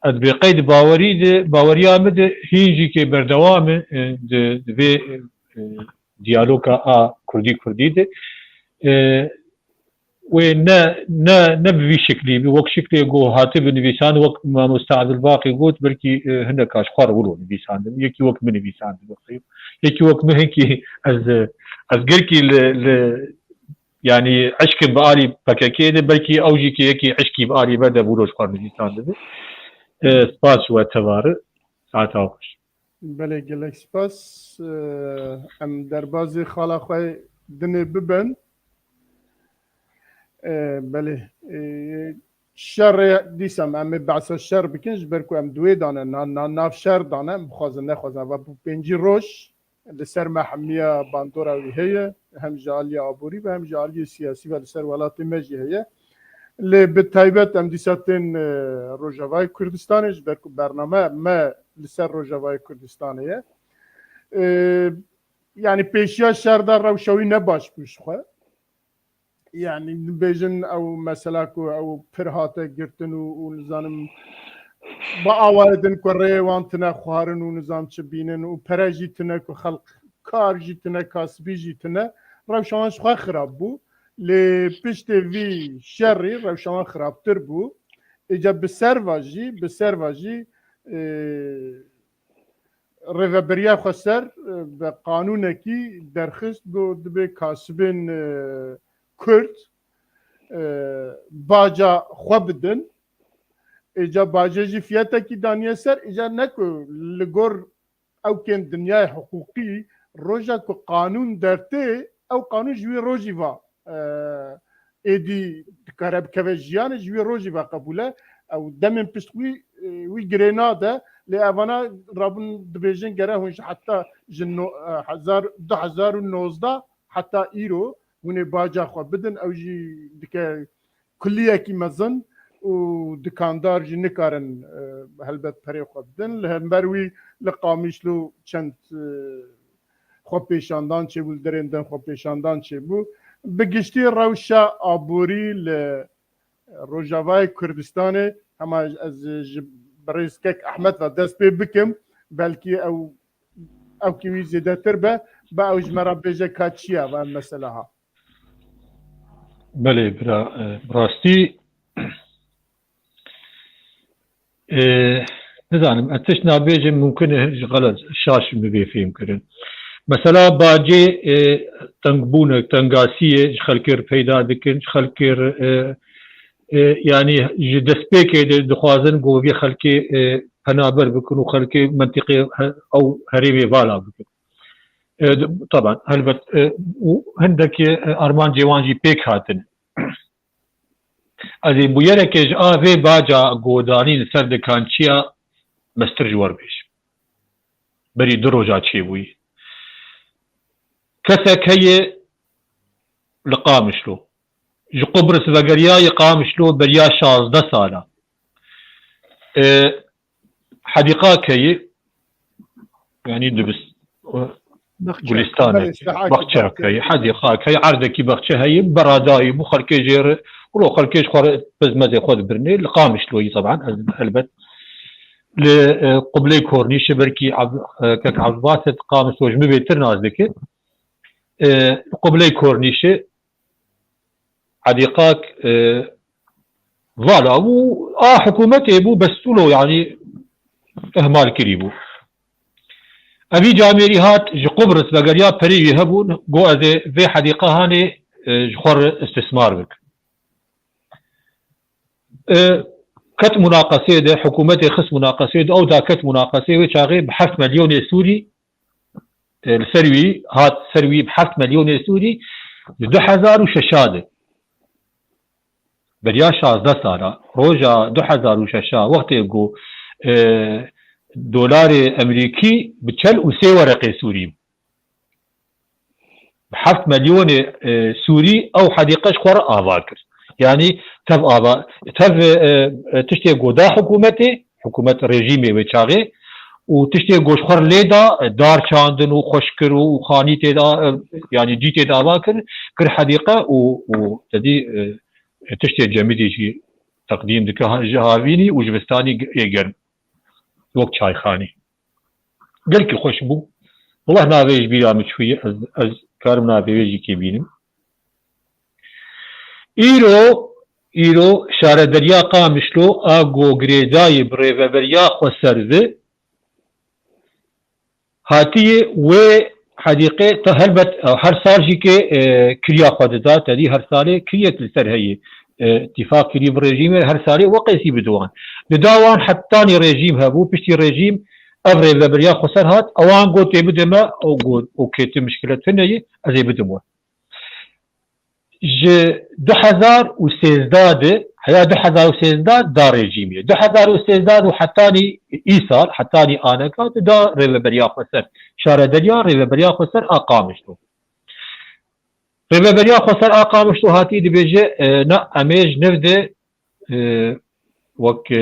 بقيد باوري آمد هيجي كي بردوام دي ديالوكا كردي دي ونا بوي شكلي بوك شكلي جو هاتف نفيسان وقت ما مستعد الباقي قلت بركي هنا كاشخار ولو نفيسان يكي وقت من نفيسان يكي وقت مهنكي از قركي يعني عشق بآلي بكاكيد بركي اوجي كي يكي عشقي بآلي بدا بولو شخار نفيسان سباس واتوار ساعت آخش بله گلک سپاس ام دربازی خالا خواه دنه ببن بله شر دیسم ام بعث شر بکنج برکو ام دوی دانه ناف شر دانه بخوازن نخوازن و پنجی روش لسر محمیه باندورا وی هیه هم جالی آبوری و هم جالی سیاسی و لسر ولات مجی هیه لبتایبت ام دیساتین روجاوای کردستانش برکو برنامه ما لسر روجاوای کردستانیه يعني پیشیا شردار روشوی نباش بوش خواه يعني بيجن او مثلا او فرهاته گرتن و نظام با آواردن کو ریوان تنه خوارن و نظام چبینن و پرجی تنه کو خلق کار جی تنه کاسبی جی تنه روشانش خواه خراب بو لی پشت وی شری روشان خرابتر بو اجا بسر واجی ریوبریا خسر به قانون کی درخست بو دبی کاسبین کرد باجا خوابدن اجا باجا جی فیاتا کی دانیه سر اجا نکو لگور او کن دنیای حقوقی روژا کو قانون درته او قانون جوی روژی وا ایدی کارب کوچیان جوی روزی با قبوله او دم پشتوی وی گریناده لأوانا رابن دبیجن گره هنش حتی جنو 2019 حتی ایرو هونه باجا خو بدن او جی دکه کلیه کی مزن و دکاندار جی نکارن هلبت پری خو بدن لهمبروی لقامیش لو چند خو پیشاندان چه بول درندن خو پیشاندان چه بو بگشتی روشا آبوری لروجاوای کردستان اما از بريسكك احمد ودست بكم بلكي او كي زياده تربه باوج مربجه كاتشيا ومثلها بله براستي نزانم اتش نابيجي ممكن غلط شاش مبي فيهم كرن مثلا باجي تنقبونه تنقاسيه خلكر پیدا دكن خلكر يعني دسبيك دخوازن قوبي خلكي هنابر بكون وخلكي منطقي او هريمي فالا بكون طبعا هلبت وهندك ارمان جوانجي بيك هاتن ازي بويرك في باجا قودانين سرد كانشيا مستر جوار بيش بري دروجا تشيبوي كسك هي لقامشلو جو قبرص وگریا يقامشلو بريا 16 ساله حديقه كي يعني دبس گلستان بخچه كي حديقه كي عرضكي بخچه هي براداي بو خلكي جير ولو خلكيش خور بزمزي خود برني لقامشلو طبعا البت لقبلي كورنيش بركي كك عباسه قامش وجم بيتر نازدك قبلي كورنيش حديقاك فوالا و حكومتي بو بسولو يعني اهمال كريبو ابي جاميري هات قبرص بقريا بري يهبون جو ازي في حديقه هاني جخور استثمار بك كت مناقصه ده حكومتي خص مناقصه ده او دا كت مناقصه وشاغي ب7 مليون سوري السروي هات سروي ب7 مليون سوري 2006 بريا 16 ساله روجا 2006 وقت يقو دولار امريكي بتشل وسي ورقه سوري ب7 مليون سوري او حديقه شخور افاكر يعني تب ابا تب تشتي قودا حكومه ريجيمي وشاغي وتشتي قوشخور ليدا دار شاندن وخشكر وخاني تدا يعني جيتي افاكر كر حديقه وتدي تشتي جميدي شي تقديم دكا جهاويني وجبستاني يقرن وقت شاي خاني قلك خوش بو والله نابيج بيلا مشوية از كارم نابيجي كي بينم ايرو شارع دريا قامشلو اغو غريداي بريفا بريا خسرده هاتي و حديقه تهلبت هر سال جي كي كريا خددا تدي هر سال كريت السر هي اتفاق كريم ريجيم هر سال وقيسي بدوان بدوان حتى ريجيم هبو بشتي ريجيم افري بريا خسر هات اوان قو تي بدما او قو اوكي مشكله ثانيه ازي بدمو ج 2016 هيا 2016 دا ريجيمي 2016 وحتاني ايصال حتاني انا كانت دا ريفبريا خسر شارع دريا ريفبريا خسر اقامشتو ريفبريا خسر اقامشتو هاتي دي بيجي نا اميج نفده وك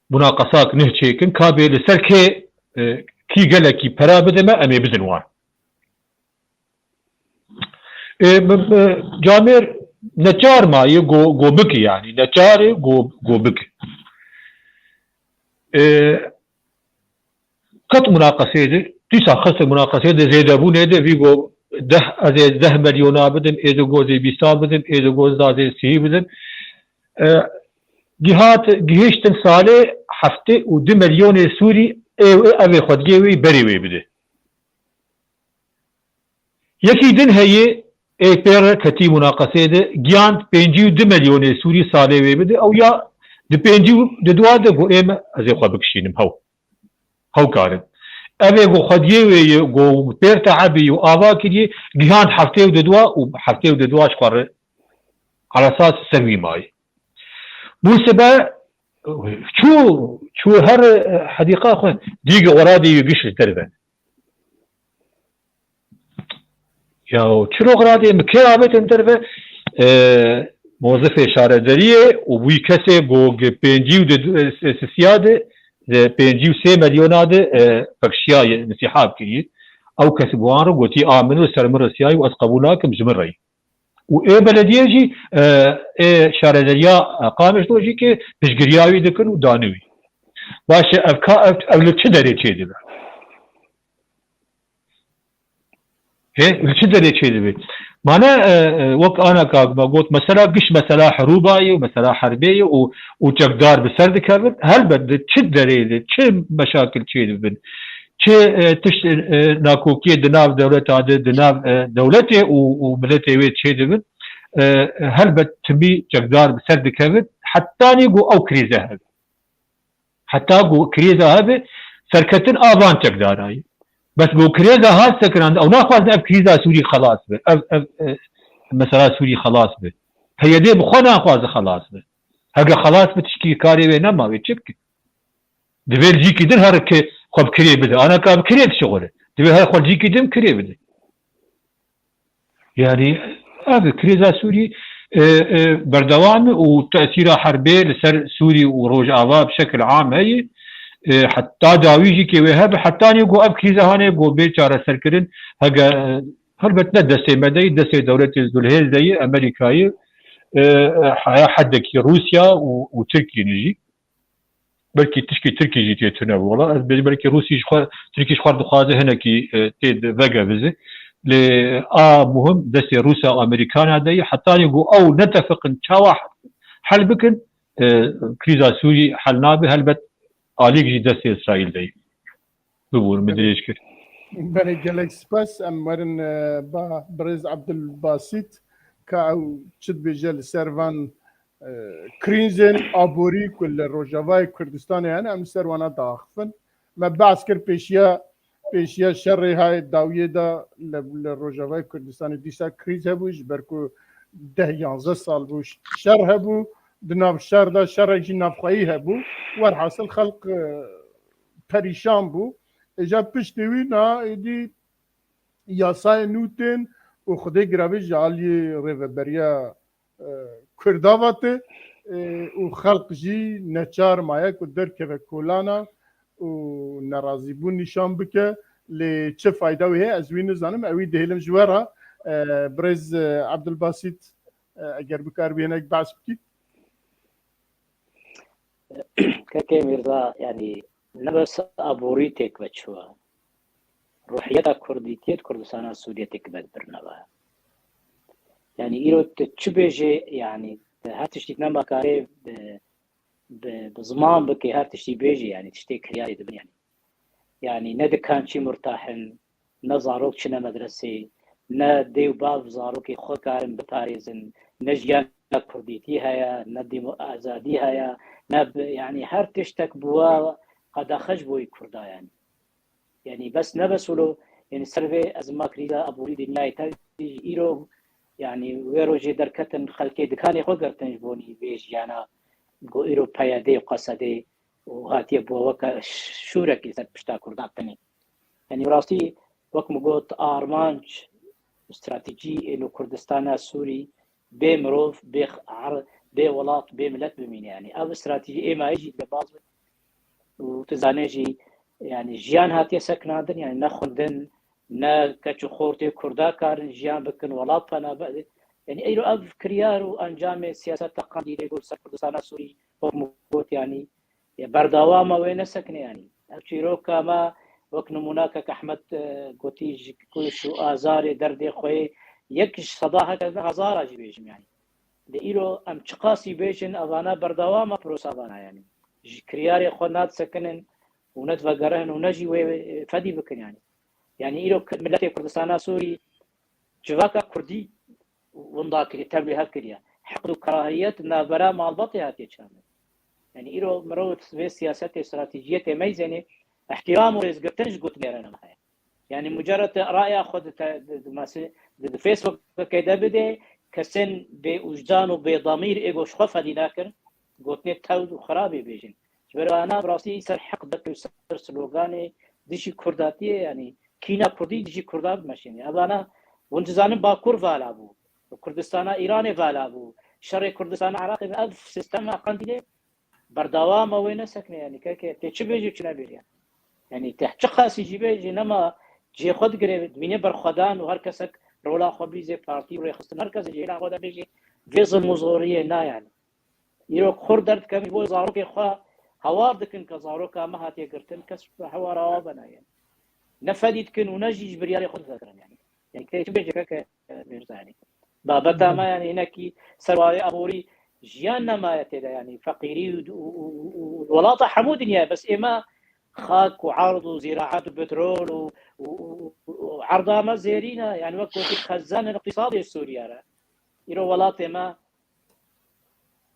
مناقصات نهشيكن كابي لسركي كي قالكي برا بدما امي بدنوان جامير نجار ماي جو بكي يعني نجاري جو بكي كت مناقصه دي تسع خص مناقصه دي زي دابون دي فيغو 10 مليون بدن ايدو جو زي بيستان بدن ايدو جو زي سي بدن جهشتن ساله هفته و 2 مليون سوري اوي خودگيوي بريوي بده يكي دن هي اي بير كتي مناقصه ده جيان 52 مليون سوري ساله وي بده او يا د 52 د دوا ده گو ام از خو بكشينم هاو كارن اوي گو خودگيوي گو بير تعبي و اوا كدي جيان هفته و دوا و هفته و دوا شخور على اساس سوي ماي بو سبا شو هر حديقه اخو ديق ورادي يقش التربه يا شنو غرادي مكيابه التربه موظف شاردريه وبي كسي بو بينجيو سياده بينجيو 3 مليون هذا فكشيا انسحاب كي او كسبوان قلتي امنوا سرمر سياي واسقبولاكم جمري وايه بلديه جي شاردريا قامش دوجي كي تشقرياوي دكن ودانوي باش افكار او لتشدري تشيدبه هي لتشدري تشيدبه معناه وقت انا كما قلت مثلا قش مثلا حروباي ومثلا حربيه وجقدار بسرد كابل هل بد تشدري تش مشاكل تشيدبه چه تش ناکوکی دناو دولت عاده دناو دولته وملته ويت چه دبن هل بتمي جقدار بسرد كبد حتى نيقو او كريزه هذا حتى قو كريزه هذا سركتن آبان جقدار هاي بس قو كريزه هذا سكران او ناخذ اب كريزه سوري خلاص به مثلا سوري خلاص به هي دي بخونا ناخذ خلاص به هذا خلاص بتشكي كاري وينما ما بتشبك دبل جيكي دن هركه خب كريه بده انا كاب كريه شغله تبي هاي خل جيكي دم كريه بده يعني هذا كريزا سوري بردوام وتاثيرها حربي لسر سوري وروج افا بشكل عام هي حتى داويجي كي وهاب حتى نيقو اب كريزا هاني بو بيچاره سركرين هجا هربت ندسي مدي دسي دوله الذلهيل زي امريكاي حدك روسيا وتركيا نجي بلكي تشكي تركي جيتي تناول والله بلكي روسي تركي شخار دخازه هنا كي تيد فاقا بزي ل مهم دسي روسيا وامريكان هذا حتى يقول او نتفق نتشاوح حل بكن كريزا سوري حل نابي هل بت عليك جي دسي اسرائيل داي بقول مدري ايش كده بني جالك سباس امرن با برز عبد الباسط كاو تشد بجل سيرفان كرينزن ابوري كل روجافاي كردستان يعني ام سروانا داخفن ما بعسكر بيشيا شر هاي داويه دا للروجافاي كردستان ديسا كريز هبوش بركو 10 سال بوش شر هبو دناف شر دا شر جي نافخي هبو ورحاصل خلق پریشان بو اجا پشتوی نا ایدی یاسای نوتن و خودی گرابی جالی ریوبریا کرداواته و خلق جی نچار مایه که در که کولانا و نرازی بون نشان بکه لی چه فایده ویه از وی نزانم اوی دهیلم جوارا برز عبدالباسط اگر بکار بینک بحث بکی كاكي ميرزا يعني نبس أبوريتك بتشوا روحيتا كرديتيت كردستان سوريتك بدبرنبا يعني إيرو تشبيجي يعني هاتشتي نما كاري بزمان بكي هاتشتي بيجي يعني تشتي كرياري دبن يعني ند كان شي مرتاحن نزاروك شنا مدرسي نا ديو باب زاروكي خود كارم بتاريزن نجيان كرديتي هيا ندي آزادي هيا نب يعني هر تشتك بوا قد خجبوي كردا يعني بس نبسولو يعني سرفي ازما كريدا ابوري دنياي تا ايرو يعني ويرو جي دركتن خلكي دكاني خو قرتنج بوني بيج يعني جو ايرو بايدي قصدي وهاتي بو وك شوركي سر بشتا كردا تاني يعني راستي وقت مقوت ارمانج استراتيجي انه كردستان السوري بمروف بولات بملت بمين يعني او استراتيجي ما يجي بباز وتزانيجي يعني جيان هاتي سكنادن يعني ناخذن نا كچ خورتي كردا كارن جيان بكن ولات فانا يعني ايرو اف كريارو انجام سياسات تقديري يقول كردستان السوري وموت يعني بردوام وين سكن يعني ابشيروكا ما وك نموناك احمد قوتيج كل شو ازار درد خوي يكش صداها غزاره جيبيش يعني ديرو ام چقاسي بيجن اوانا بردوام بروساوانا يعني كرياري خونات سكنن ونت وقرهن ونجي فدي بكن يعني إيرو ملت كردستان سوري جواكا كردي ونضاك تبلي هكريا حقد كراهية نابرا مالبطي هاتي كامل يعني إيرو مروت في سياسات استراتيجية ميزانة احترام ورزقتنش قلت لنا يعني مجرد رأي أخذ فيسبوك كده بدي کەسێن بێ وجدان و بێضەمیر ئێگۆش خۆ فەدی ناکرد گوتنێت تەود و خراپێ بێژن بەرەوانە بڕاستی سەر حەق دەکرد سەر سلۆگانێ دژی کورداتیە ینی کینا کوردی دژی کوردان بمەشێنێ ئەوانە وندزانم باکوور ڤالا بوو کوردستانە ئیرانێ ڤالا بوو شەڕێ کوردستان عراقی ئەف سیستەما قەندیلێ بەرداوامەوەی نەسەکنێ ینی کەکێ تێ چ بێژێ چ نەبێریان ینی تێ چ خاسیجی بێژێ نەما جێخۆ دگرێت بینێ بەرخەدان و هەر کەسێک ڕۆلا خۆ بیزێ پارتی و ڕێخستن هەر کەسێ جێلا خۆ دەبێژێ vêzin muzoriye nayan îro xur derd kevî bo zarokê xwe hewar dikin ke zaroka me hatiye girtin kes hewara awa benaye ne fedî dikin û ne jî ji biryarê xwe dikirin yani tê çi bêje keke Mêrzanî babeta me yani hinekî serwarê aborî jiyan nemaye têde yani feqîrî û welata hemû dinya bes ême خاک و عرض و زراعت و بترول و عرضا ما زيرينا يعني وقت خزان الاقتصادي السوري يرو ولات ما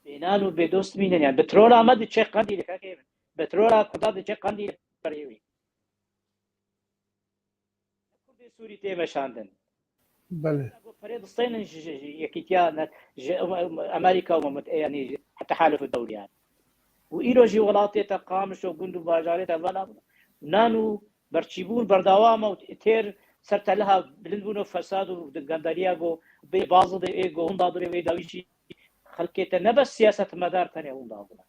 بينانو بدوست مين يعني بترول ما دي تشيك قندي لك كيف بترول كذا دي تشيك قندي بريوي كل سوري تيما شاندن بله فريد الصين يكيتيا امريكا يعني حتى حالف الدولي يعني وإيرو جي ولاتي تقامش وجندو باجاري تبلا نانو برچيبون برداوام وتير سرت لها بلندونو فساد ودغندرياغو ببازو دي ايغو هندادري ويداويشي خلقيت نبس سياسه مدار ثاني هندادنا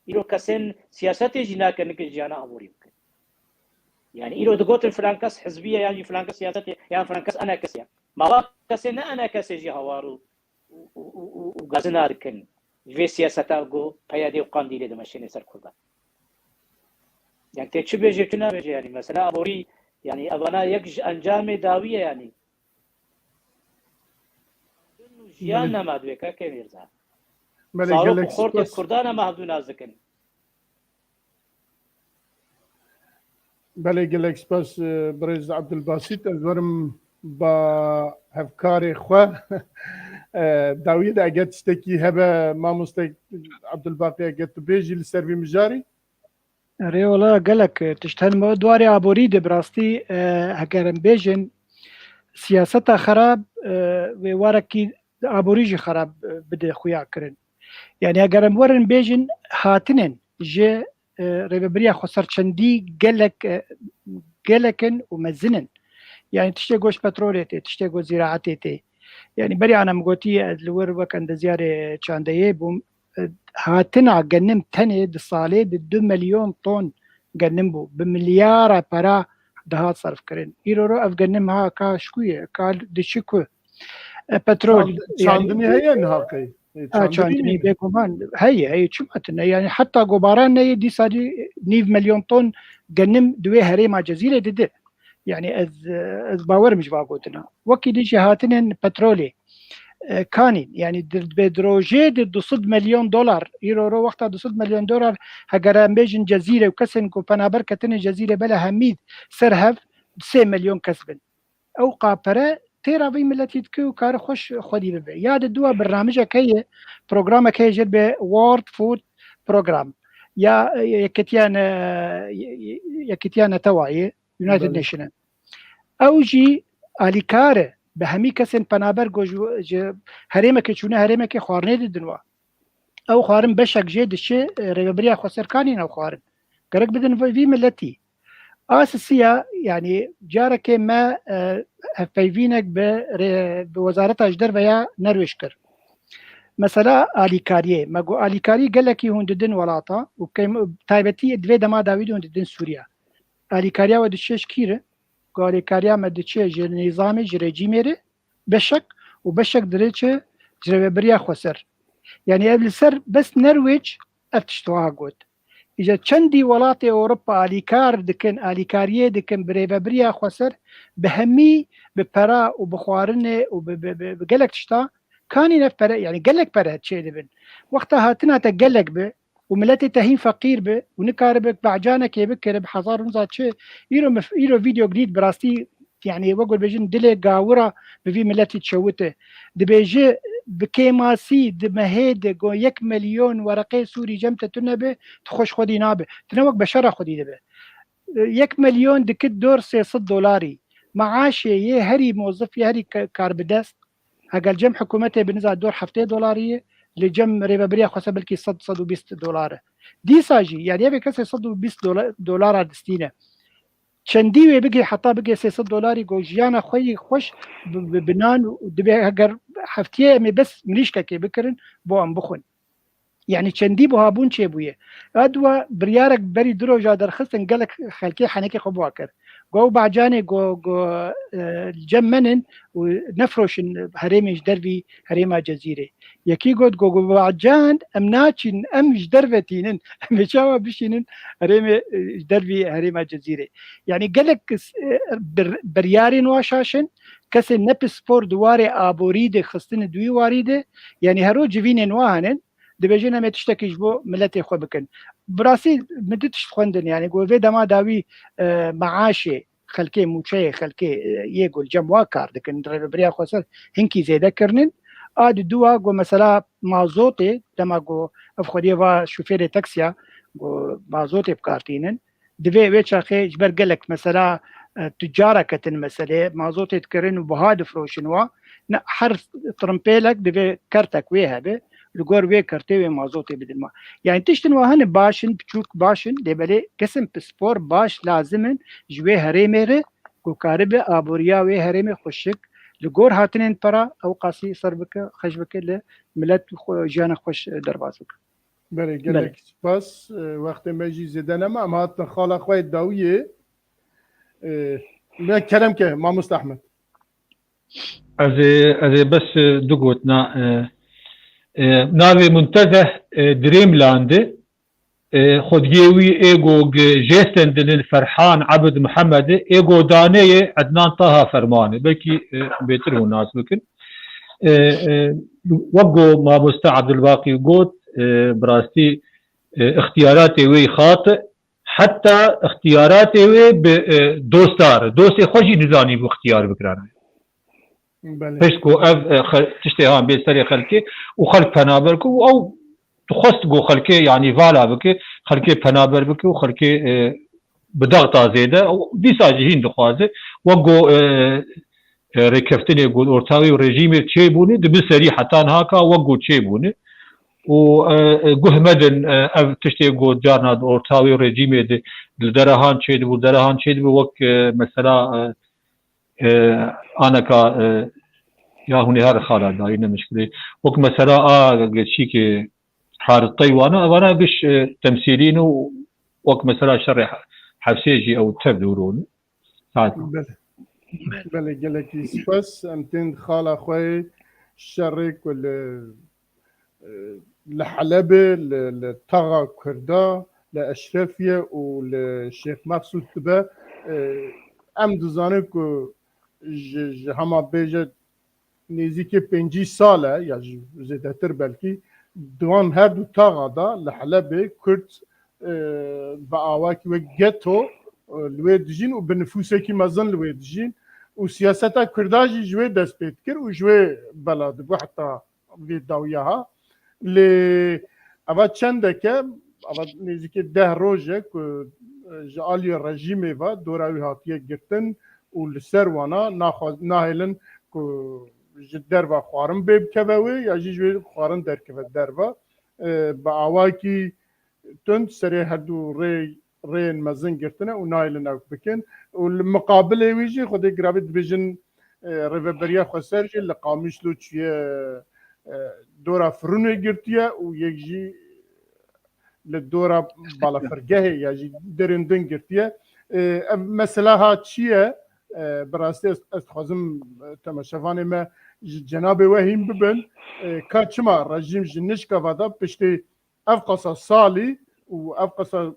إيرو كسن سياسات جينا كنك جانا ابوري يعني إيرو دغوت الفرانكس حزبيه يعني فرانكس سياسات يعني فرانكس انا كسيا ما كسن انا كسجي هوارو وغازنا دكن في سياسة أقو بيادي وقانديلي دمشيني سر كلها يعني تيجي بيجي كنا بيجي يعني مثلا أبوري يعني أبانا يكج أنجام داوية يعني جيانا ما دويكا كميرزا صاروخ خورت كردانا ما هدو نازكن بله گلک سپاس برز عبدالباسط الورم با هفکار خواه داوید اگه تشتکی هبه ما مستك عبدالباقي اگه تبيجي لسربي مجاري اره والله قالك تشتهن ما دواري عبوري دي براستي هكارن بيجن سياستا خراب وواركي عبوريجي خراب بده خويا كرن يعني هكارن ورن بيجن هاتنن جي ريبريا خسر چندي قالكن ومزنن يعني تشتي گوش بتروليتي تشتي گوش زراعتي يعني بري أنا مقوتي الور وكان زيارة شاندية بوم هاتنا جنم تاني دصالي 2 مليون طن جنمبو بمليار برا دهات صرف كرين إيرو أف جنمها كاشكوية كال دشكو بترول شاندني هي نهاقي شاندني بيكمان هي شمتنا يعني حتى غباران دي صادي 9 مليون طن جنم دوي هريمة جزيرة دده يعني از باور مش باقوتنا وكي دي هاتنن بترولي كانين يعني بدروجي دي 200 مليون دولار يورو وقتها 200 مليون دولار هجران بيجن جزيره وكسن كو بنابر كتن جزيره بلا هميد سرهف 3 مليون كسبن او قابره تيرا في ملتي تكو كار خوش خدي ببع ياد دوا برنامجه كي برنامج كي جد وورد فود بروجرام يا يكتيان توعيه يونايتد نيشن او جي اليكاره بهمي كسن بنابر جو هريمك چونه هريمك خوارنه ددنوا او خوارن بشك جد شي ريبريا خسر كانين او خوارن قرق بدن في ملتي اساسيه يعني جارك ما فيفينك بوزاره اجدر ويا نرويشكر مثلا اليكاريه ماغو اليكاري قال لك هنددن ولاطه وكيم تايبتي دوي دما داوود هنددن سوريا اليكاريا ودشش كيره اليكاريا مدچه نظام رژیمره بشك وبشك دريچه جربريا خسر يعني قبل سر بس نرويج افتشتوها قوت اجا چندي ولات اوروبا اليكار دكن اليكاريه دكن بريبريا خسر بهمي ببرا وبخوارنه وبقلك تشتا كاني نفر يعني قلك برا تشي دبن وقتها هاتنا تقلك به وملتي تهين فقير به ونكاربك بعجانك يبكر بحضار نزات شيء يرو فيديو جديد براستي يعني بقول بيجن دلي قاورة بفي ملتي تشوته دبيجي بكيماسي دمهيد جو 1 مليون ورقي سوري جمته تنبه تخش خدي نابه تنوك بشرة خدي دبه 1 مليون دكت دور $6 معاشي هري موظف هري كاربدست هقل جم حكومته بنزع دور حفتي دولاريه لجم ريبابريا خاصه بالكي صد 120 دولار دي ساجي يعني يبي كسر صد 120 دولار دستينه شندي بقي حطها بقي 600 دولار يقول جيانا خوي خوش بنان ودبي هقر حفتيه مي بس منيشكا كي بكرن بو ام بخون يعني شندي بو هابون شيبويه ادوا بريارك بري درو جادر خصن قالك خلكي حنكي خبواكر جو بعجاني جو الجمنن ونفرش هريمش دربي هريما جزيره يكي قد جو بعجان امناتشن امش درفتينن مشاوا بشينن هريمه دربي هريما جزيره يعني قالك بريارين واشاشن كسي نبس فور دواري ابوريده خصتن دوي واريده يعني هرو جفينن واهنن دبجينا ما تشتكي جبو ملتي خو بكن براسي مدتش خوندن يعني قول في دما داوي معاشي خلكي موشي خلكي يقول جموا كار لكن بريا خوسر هنكي زي ذكرنن اد دوا قو مثلا مازوتي دما قو افخدي وا شوفير تاكسيا قو مازوتي بكارتينن دبي ويتشاخي جبر قالك مثلا تجاره كتن مساله مازوتي تكرن وبهاد فروشنوا حرف ترمبيلك دبي كارتك ويها لقور وي كرتي مازوتي بدل ما يعني تشتن وهن باشن بتشوك باشن دبلي قسم بسبور باش لازمن جوي هريميره كوكاربه ابوريا وي هريمي خوشك لقور هاتنين برا او قاسي صربك خشبك لملت جانا خوش دربازك بله گلک سپاس وقت مجی زدن ما هات خاله خوی داویه ما كلام که ما مستحمل از بس دقوتنا ناوی منتزه دريم لاند خديوي ايجو جيستن دل فرحان عبد محمد ايجو دانيه عدنان طه فرماني بلكي بيتر هو ناس بكن وقو ما عبد الباقي قوت براستي اختياراتي وي خاطئ حتى اختياراتي وي دوستي خوشي نزاني باختيار بكرانا بسكو تشتي هان بيستري خلكي وخلك بنابركو او تخص جو خلكي يعني فالا بك خلكي بنابر بك وخلكي بضغطه زياده دي ساجين دخوازه وقو ركفتني يقول اورتاوي وريجيمي تشيبوني دبسري حتى هاكا وقو تشيبوني وقه مدن تشتي يقول جارنا اورتاوي وريجيمي درهان تشيد ودرهان تشيد وك مثلا انا كا يا هوني هذا خالد داينا مشكله وك مثلا قلت شيء حار الطيوان وانا بش تمثيلين وك مثلا شرح حفسيجي او تبدورون بله قالك سباس امتين خاله خوي الشريك ولا لحلبه لطغى كردا لاشرفيه والشيخ مقصود تبا ام دزانه کو هما بيجت نزيكي 50 ساله یا زیادتر بلکی دوان هر دو تاغا دا لحلبه کرد با آواکی و گتو لوی دجین و بنفوسه کی مزن لوی دجین و سیاستا کرداجی جوی دست پید کر و جوی بلاد بو حتی وی داویه ها لی اوا چنده که اوا نزیکي 10 روزه که جالی رژیمه و دوراوی هاتیه گرتن و لسر وانا ناهلن که جدر و خوارن بیب کبوی یا جوی خوارن در کبه در و با آواکی تند سری هدو رین مزن گرتنه و ناهلن او بکن و المقابله ویجی خودی گرابید بیجن ریوبریا خسر جی لقامیش لو چیه دورا فرونه گرتیه و یک جی لدورا بالا فرگه یا جی درندن گرتیه مثلا ها چیه براستی استخوازم تماشاوانه ما جناب وهیم ببن که چما رژیم جنش که ودا پشتی افقصا سالی و افقصا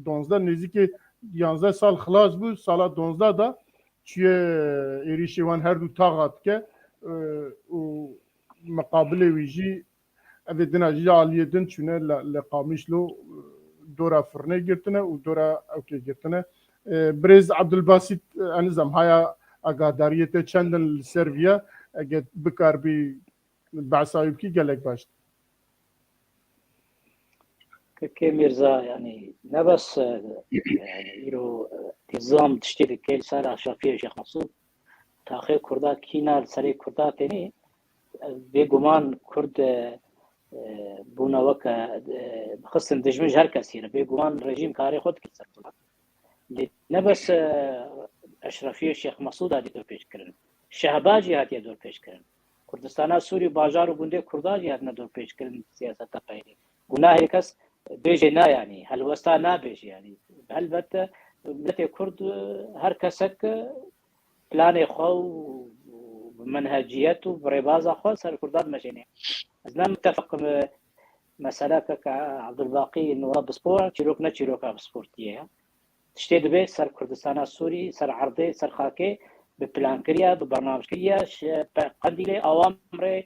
12 نزدیک 11 سال خلاص بود سال 12 دا چیه ایریشیوان هر دو تاغات که و مقابله ویجی اvidina jaliyetin çune laqamışlo dora fırne girtine u dora okey girtine Brez Abdülbasit anizam haya agadariyete çenden Serbiya eget bikar bi بعصايب ki gelek başta. كي ميرزا يعني نبس يعني يرو نظام تشتري كل سنة شافيه شيخ مقصود تاخير كردا كينا سري كردا تاني بێگومان کورد بوونەوەکە بخستن دژمنش هەر کەسیرە بێگومان ڕێژیم کاری خۆت کرد سەر نەبەس ئەشرەفی شێخ مەسعود هاتی دۆر پێشکردن شەهباجی هاتیە دۆر پێشکردن کوردستانە سووری باژار و گوندێ کورداژی هاتنە دۆر پێشکردن سیاسەتە قەیری گوناهی کەس بێژێ نایانی هەلوەستا نابێژی ینی هەلبەتە ملەتێ کورد هەر کەسەک پلانێ خۆ و منهجیت و بڕێبازە خۆ سەر کوردان مەژێنێ ئەس نامتەفقم مەسەلەکە کە عەبدولباقی نوڕە بسپۆرە چیرۆک نە چیرۆکە بسپۆرتیەیە شتێ دەبێت سەر کوردستانە سووری سەر عەردێ سەر خاکێ بە پلانکردیا بە بەرنامجکردیا قەندیلێ ئاوامڕێ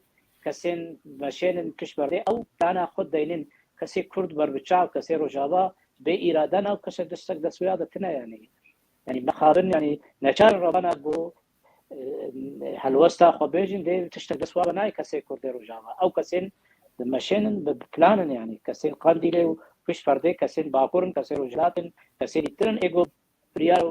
کەسێن مەشێنن پشت بەردێ ئەو پلانە خۆت دەینن کەسێک کورد بەربچاو کەسێ ڕۆژاوا بێ ئیرادەنە و کەسێک دەستێک دەسویا دەتنە ینی بەخابن ینی نەچار ڕەبەنە بۆ هەلوەستا خۆ بێژین دێ تشتێک دەسوا بە نای کەسێک کوردێ ڕۆژاوا ئەو کەسێن مەشێنن بە پلانن ینی کەسێن قەندیلێ و پشت بەردێ کەسێن باکوورن کەسێ ڕۆژهاتن کەسێنی ترن ئێگۆ پریار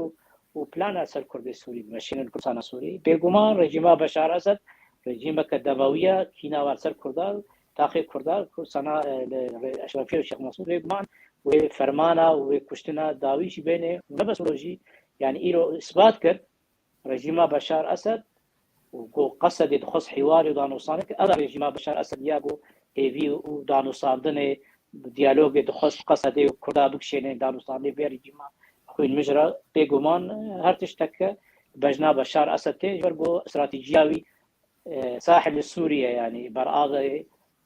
و پلانە سەر کوردی سووری مەشێنن کوردستانە سووری بێگومان ڕێژیما بەشار ئەسەد ڕێژیمەکە دەمەویە کیناوار سەر کوردان تاخی کوردان کوردستانە ئەشرەفی و شێخ مەسعود بێگومان وێ فەرمانە و وێ کوشتنە داویشی بێنێ نەبەس ڕۆژی یعنی ئیرۆ ئیسبات کرد ڕێژیما بەشار ئەسەد و قەسەدێ دخواست حیواری و دانووسانێک ئەدا ڕێژیما بەشار ئەسەد یا بۆ هێوی و دانووساندنێ دیالۆگێ دخواست قەسەدێ و کوردا بکشێنێ دانووساندێ بێ ڕێژیما خوین مژرە بێگومان هەر تشتەکە بەژنا بەشار ئەسەد تێژبەر بۆ استراتیژیاوی ساحل سووریە ینی بەرئاغێ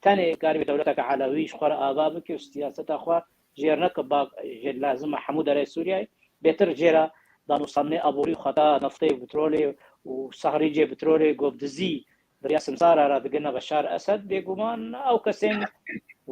تەنێ کاری دەولەتەکە عەلەویش خۆرە ئاوا بکە و سیاسەتە خوا ژێر نەکە ژێر لازمە هەموو دەرەی سووریای بێتر ژێرە دانووساندنێ ئەبووری خەتا نەفتەی بترۆلێ و سەحریجێ بترۆلێ گۆبدزی دریا سمسارە را دەگەنە بەشار ئەسەد بێگومان ئەو کەسێن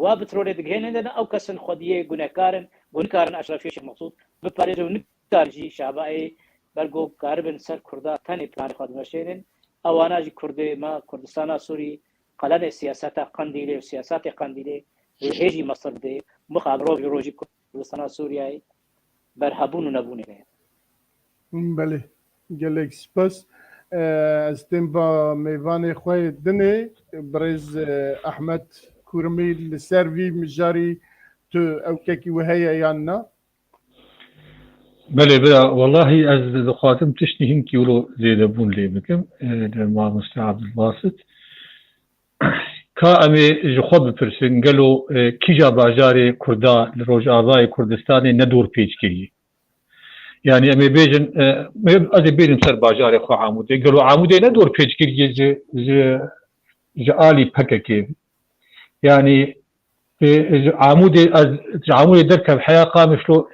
وا بترۆلێ دەگەێنێن ئەو کەسن خۆدیە گونەکارن گونکارن ئەشرەفی شێخ مەسعود بپارێژە و نکارژی شابایی بەرگۆ کاربن سەر کووردا تەنێ پلانی خۆ دەمەشێنن ئەواناژی کوردێ ما کوردستانە سووری قەلەنێ سیاسەتە قەندیلێ و سیاسەتی قەندیلێ و هێژی مەسڵ دێ مخابڕۆژی ڕۆژی کوردستانە سووریای بەرهەبوون و نەبوونێ بله gelek spas ez tên ba mêvanê xwe dinê birêz Ehmed Kurmî li ser vî mijarî tu ewkekî we heye yan na بله بله والله از دخواتم تشتي هنكي ولو زيادة بون لي بكم مع مستر عبد الباسط كامي جخوب برسن قالوا كيجا باجاري كردا لروج آباي كردستاني ندور بيجكي يعني امي بيجن ازي بيجن سر باجاري خو عامودي قالوا عامودي ندور بيجكي جالي بككي يعني عامودي دركب حياة قامش له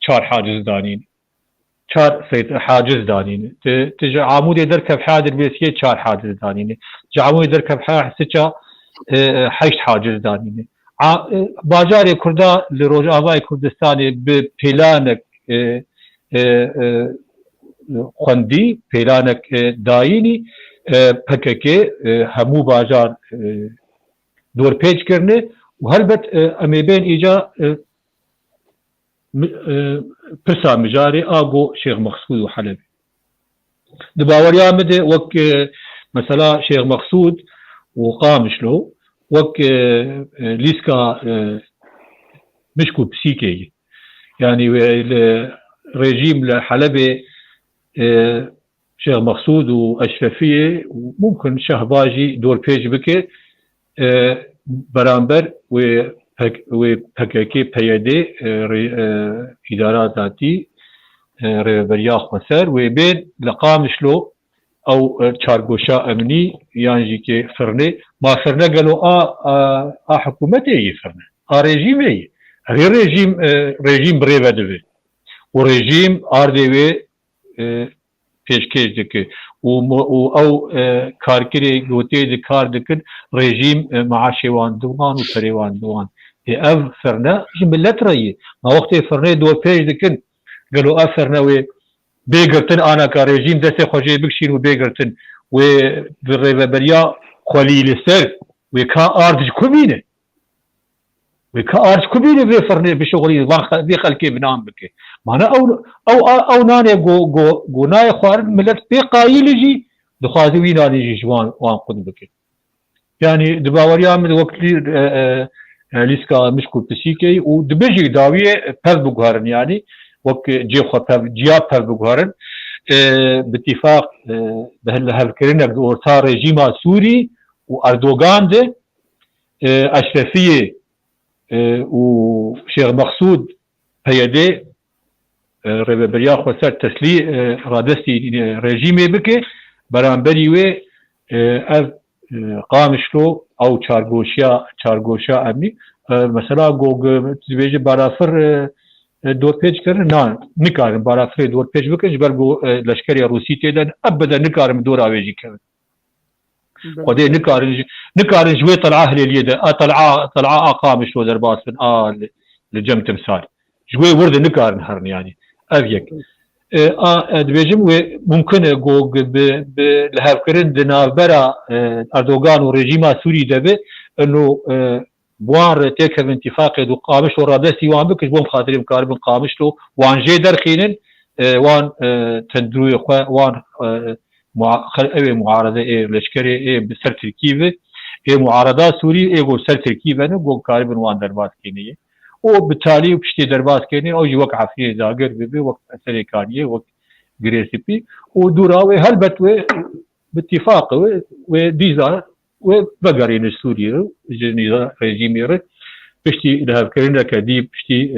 4 حاجز دانين 4 سيت حاجز دانين تجي عامودي دركب حادر بيسيه 4 حاجز دانين عامودي دركب حاجز 8 حاجز دانين باجاري كردا لروج آباي كردستاني ببلانك خوندي بلانك دايني پککه همو باجار دور پیچ کرنه و هلبت امی بین ایجا پرسا مجاري آقو شيخ مقصود وحلبي دباوري آمده وك مثلا شيخ مقصود وقامش له وك ليسكا مشكو بسيكي يعني الرجيم لحلبي شيخ مقصود وأشرفية وممكن شهباجي دور بيج بكي برامبر وبككي بيدي إدارات ذاتي ريبرياخ مسار وبين لقامش له أو تشارقوشا أمني يعني كي فرني ما فرنا قالوا حكومتي فرنا ريجيمي غير ريجيم بريبا دبي وريجيم آردوي پیشکش دکه و او کارکری گوته د کار دکن رژیم معاش وان دوان و پریوان دوان اف فرنا ملت رأي ما وقت فرنا دو پیش دکن قالوا افرنا و بيغرتن انا كرجيم دسه خوجي بكشين و بيغرتن و بالريبريا خليل السر و كا ارج كومينه وكارج كبيرة بيفرني بشغلي ذي خلكي بنام بكي معنا او ناني جو ناي خوار ملت بقايل جي دخازوي ناني جي جوان وان قد بكي يعني دباوريا من وقت ليسكا مشكو بسيكي ودبجي داوية بل بقهرن يعني وقت جيخوا جياب بل بقهرن باتفاق بهالكرنك دورتار رجيم سوري واردوغان ده اشرفيه وشيخ مقصود هيدي ربابريا خسر تسلي رادستي رجيمي بكي برانبري وي قامشلو او چارگوشا امني مثلا گوگ تبيجي برافر دور پیج کرن نه نکارم برافر دور پیج بکن جبر گو لشکری روسی تیدن ابدا نکارم دور آویجی کرن قدي نكارن جوي طلعه لليد طلعه قامشلو درباسن لجم تمثال جوي ورد نكارن هرن يعني افيك دبيجم ممكن جوج لهافكرن دنافبرا اردوغان ورجيما سوري دبي انه بوان تيك اتفاق دو قامش ورادسي وان بكش بوم خاطرين كاربن قامشلو وان جي درخينن وان تندروي وان معارضه لشکری بسر ترکیبه معارضه سوری گو سر ترکیبه نه گو کاربن وان درباس کنیه او بالتالي بشتي درباس کنی او جو وقع فيه زاگر ببي وقت اثر کانیه وقت گریسپی او دوراوي هلبت باتفاق وديزا وبقرين سوريا جنيزا ريجيمير بشتي لها كرينا كديب بشتي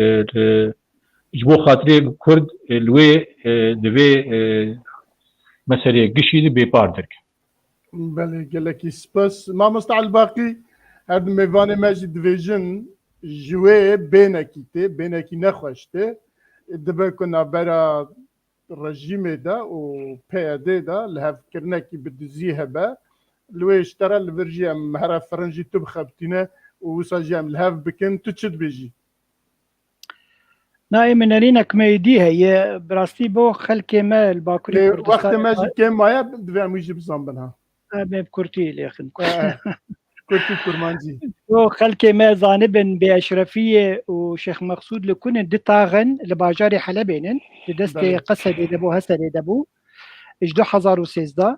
جبو خاطري كرد الوي دبي مسألة قشيد بيباردك. بله قالك سباس ما مستعل باقي هاد ميفاني ماجي ديفيجن جوي بينكي نخوشته دبا كنا برا الرجيم دا و بي دي دا لها فكرناكي بدزيها با لوي اشترى الفرجي مهرا فرنجي تبخى بتنا وساجيام لها بكن تشد بيجي نائم نرينا كميدي هي براستي بو خلك ما الباكوري وقت ما جي كم مايا دفع ميجي بزنبنها بكورتي اللي اخن كورتي كورمانجي بو خلك ما زانبن بأشرفية وشيخ مقصود لكون دتاغن لباجاري حلبينن لدستي قصد دبو هسل دبو اجدو 2016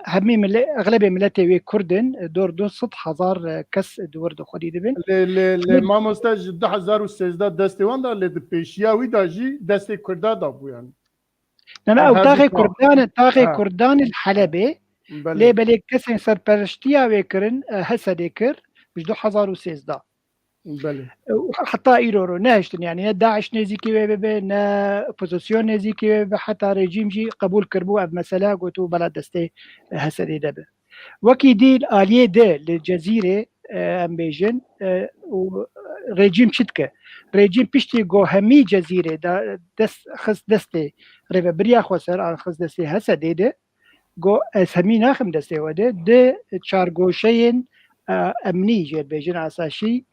همي اغلبيه ملتي كردن دور 200,000 كس دور دو خدي دبن ما مستاج 2016 دستي واندا اللي دبيشيا ويداجي دستي كردا دابو يعني انا او تاغي كردان الحلبي لي بلي كسن سربرشتيا ويكرن هسه ديكر مش 2016 بله حتى ايرورو نهشتن يعني داعش نزيكي بي نا اوبوزيسيون نزيكي حتى ريجيم جي قبول كربو اب مساله قوتو بلد دستي هسدي دبه وكي دي الاليه دي للجزيره ام بيجن ريجيم شتكه ريجيم بيشتي جو همي جزيره دس خص دستي ريبريا خسر خص دستي هسدي دي جو اسمينا خم دستي وده دي تشارغوشين امني جي بيجن اساسي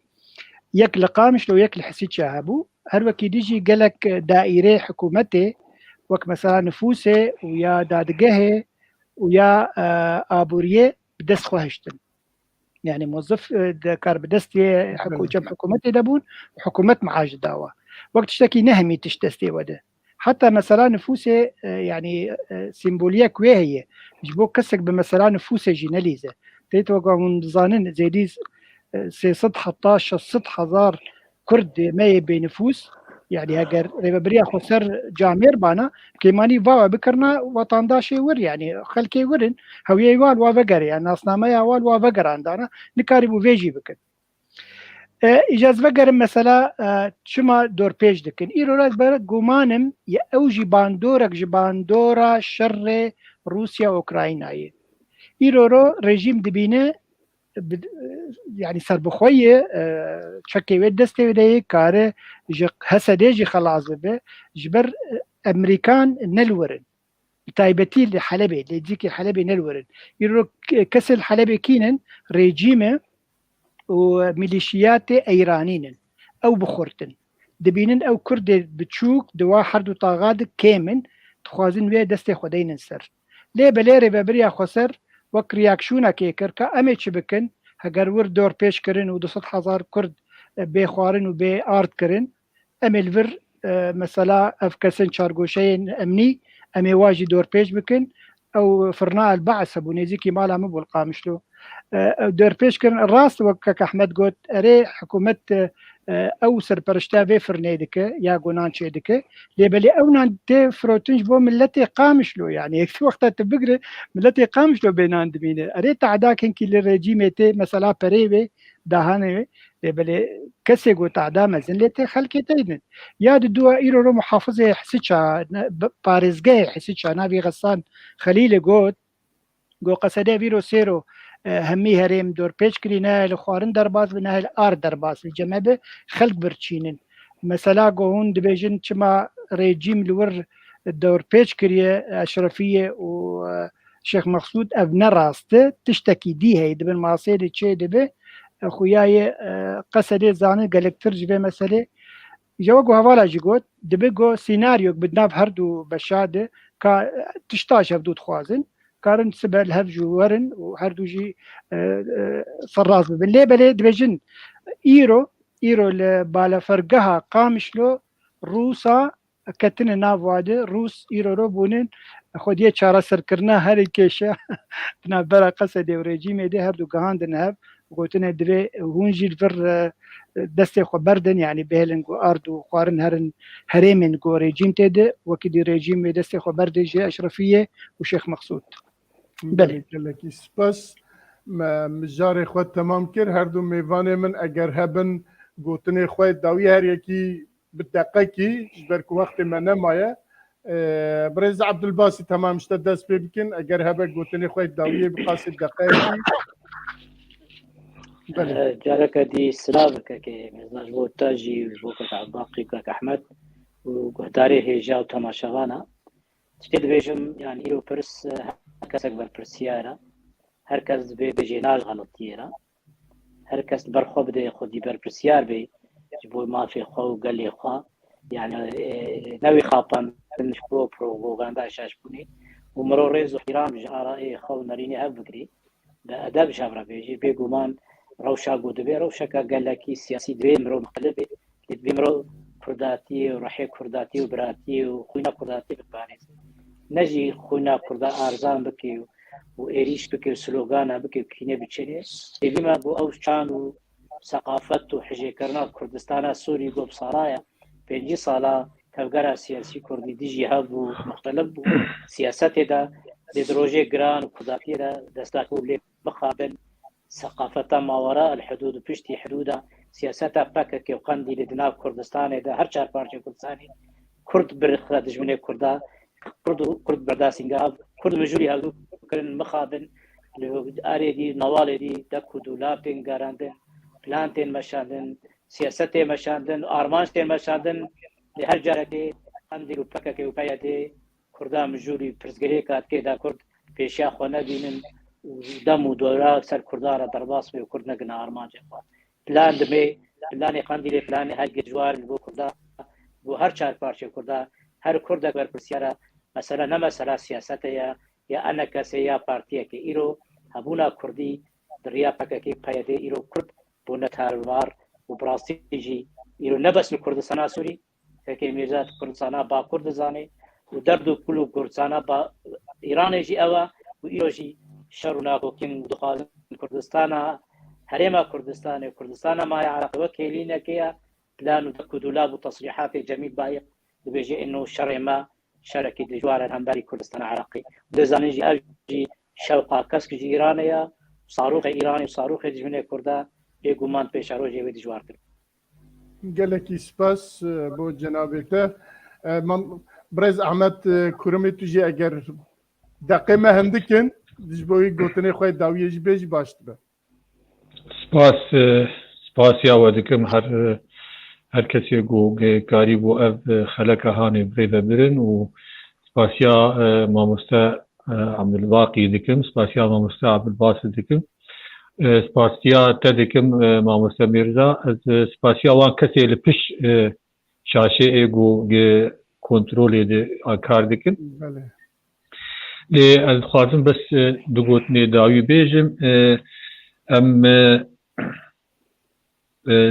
يك لقامش لو يك الحسيت شاهبو هر وكي ديجي قالك دائرة حكومته وك مثلا نفوسه ويا دادقه ويا آبوريه بدس خوهشتن يعني موظف كار بدستي جم حكومته دابون وحكومة معاش داوة وقت تشتكي نهمي تشتستي وده حتى مثلا نفوسه يعني سيمبولية كويه هي جبو كسك بمثلا نفوسه جيناليزة تيتوقع من ظانن زي ديز سي 16,000 كرد ما بنفوس يعني هاجر ريبريا خسر جامير بانا كيماني فاوا بكرنا وطن داشي ور يعني خلكي ورن هويه وال وافقر يعني اصلا ما وال وافقر عندنا نكاربو فيجي بكن اجاز فقر مثلا شما دور بيج دكن ايرورات برد قومانم يا اوجي باندورك جباندورا شر روسيا واوكراينا ايرورو ريجيم دبينه يعني سربخويه تشكي ودستي ودي كاره هسديجي خلاص به جبر امريكان نلورن تايبتي لحلبي اللي تجيكي حلبي نلورن يرو كسل حلبي كينن ريجيمه وميليشيات ايرانيين او بخورتن دبينن او كرد بتشوك دوا حردو طاغاد كيمن تخوازن ويا دستي خدين سر ليه بليري ببريا خسر وك رياكشونا كيكر كأمي بكن هجر ور دور پیش کرن و 200,000 کرد بی خوارن و بی آرد کرن امی الور مثلا افکسن چارگوشین امنی امی واجی دور پیش بکن او فرناء البعث ابو نزيكي مالا مبو القامشلو دەرپێشکردن ڕاست وەک کە ئەحمەد گوت ئەرێ حکوومەت ئەو سەرپەرشتا بێ فرنێ دکە یا گۆنان چێ دکە لێبەلێ ئەونان تێ فرۆتنج بۆ ملەتێ قامشلۆ یعنی یەک وەختە بگرێ ملەتێ قامشلۆ بێنان دبینێ ئەرێ تعداکەنکی لە ڕێجیمێ تێ مەسەلا پەرێوێ داهانەوێ لێبەلێ کەسێک گۆ تعدا مەزن لێ تێ خەلکێ تەیدن یاد دووە ئیرۆ محافظێ حسیچا پارێزگای حسیچا ناوی غەسان خەلیلە گوت گۆ قەسەدە ڤیرۆ سێرۆ هەمی هەرێم دۆرپێچ کرینە لە خوارن دەرباز بنە ئار دەرباز جەمە بێ خەلک برچینن مەسەلا گۆهون دبێژن چما ڕێجیم لور دەورپێچ کریە ئەشرەفیە و شێخ مەخسوود ئەڤ نەڕاستە تشتێکی دی هەیە دەبن ماسێری چێ دەبێ خویایە قەسەدێ زانن گەلکتر ji vê meselê jewa gu hevala jî got dibe got sînaryok bi nav her du beşa de ka tişta ev du dixwazin karin sibel hev jî werin û her du jî ferraz bibin lê belê dibêjin îro li balafergeha Qamişlo Rûsa ketine nav wadê Rûs îro bûnin xwediyê çareserkirina herî kêşe navbera Qesedê û rejîmê de her du gihandin hev گوتنه دوی هون جیل فر دسته خو بردن یعنی بهلن گو ارد و خوارن هرن هرمن گو رژیم تده وکی دی رژیم دسته خو برده جه اشرفیه و شیخ مقصود بله لکی سپاس مجار خود تمام کر هر دو میوان من اگر هبن گوتنه خو داوی هر یکی بدقه کی برک وقت من نمایه برز عبدالباسی تمام شد دست بکن اگر هبه گوتنه خو داوی بقاصد دقیقی جارك دي سلامك كي مزاج بو تاجي بو عباقي كاك احمد وقداري هي جاو تماشاغانا تشتد بيجم يعني ايرو برس هركز اكبر برسيارة هركز بيجيناج غلطيرة هركز برخو بده خودي بر برسيار بي جبو ما في خو قال لي خوا يعني ناوي خاطن نشبو بروغاندا شاش بوني ومرو ريز واحترام جارائي خو نريني هبكري بأداب شابرا بيجي بيقومان روشا قدبي روشا كقالكي سياسي دوي مرو مختلفة دوي مرو كرداتي ورحي كرداتي وبراتي وخوينا كرداتي بباريس نجي خوينا كردا أرزان بكي وإيريش بكي وسلوغانا بكي وكيني بتشري دوي ما بو أوشان وثقافت وحجي كرنا كردستانا سوري قو بصرايا بيجي صالة تفقرا سياسي كردي ديجي هابو مختلف بو سياساتي دا دروجي جران وكرداتي دا دستاكو بلي بخابن ثقافة ما وراء الحدود وبشتي حدودها سياساتها باكك وقندي لدناب كردستان ده هر چار پارچه كردستاني كرد برخلا دجمنه كردا كرد برداسينغاف كرد مجوري هادو كرن مخابن آريدي نوالدي دكو دولابين غاراندن بلانتين مشاندن سياستين مشاندن آرمانشتين مشاندن لهر جاركي قندي وباكك وبايدي كردا مجوري برزگري كات كي دا كرد پیشا خونه بینن دم و دورا سر کردارا درباس به کرد نگنا آرمان جفا پلان دمی پلان قندیل پلان هج جوار بو کردا بو هر چار پارچه کردا هر کرد اگر پرسیارا مثلا نه مثلا سیاست یا انا کسی یا پارتیه که ایرو هبونا کردی دریا پککی قیده ایرو کرد بو نتاروار و براستیجی ایرو نبس کردستان سوری که میرزات کردستان با کرد زانه و دردو کلو کردستان با ایران جی اوا و ایرو جی شرنا كوكين دخان كردستان هريما كردستان ما يعرف وكيلين كيا بلان دكو دولاب وتصريحات جميل بايق بيجي انه شرع ما شركه دجوار الهمبري كردستان عراقي دزانجي اجي شوقا كسك جي ايرانيا صاروخ ايراني وصاروخ جمنه كردا بيغومان بيشارو جي دجوار قالك سباس بو جنابته من برز احمد كرمي تجي اگر دقيقه ما هندكن دجبوی گوتنه خواهی داویش بیش باشد به سپاس یا ودکم هر کسی گو کاری بو اف خلک هانی بریده برن و سپاس یا مامستا عبدالباقی دکم سپاس یا مامستا عبدالباسط دکم سپاس یا تدکم مامستا میرزا سپاس یا وان کسی لپش شاشه ایگو کنترول ده کار دکم بله از خواستم بس دو گوتنی داوی بیجم ام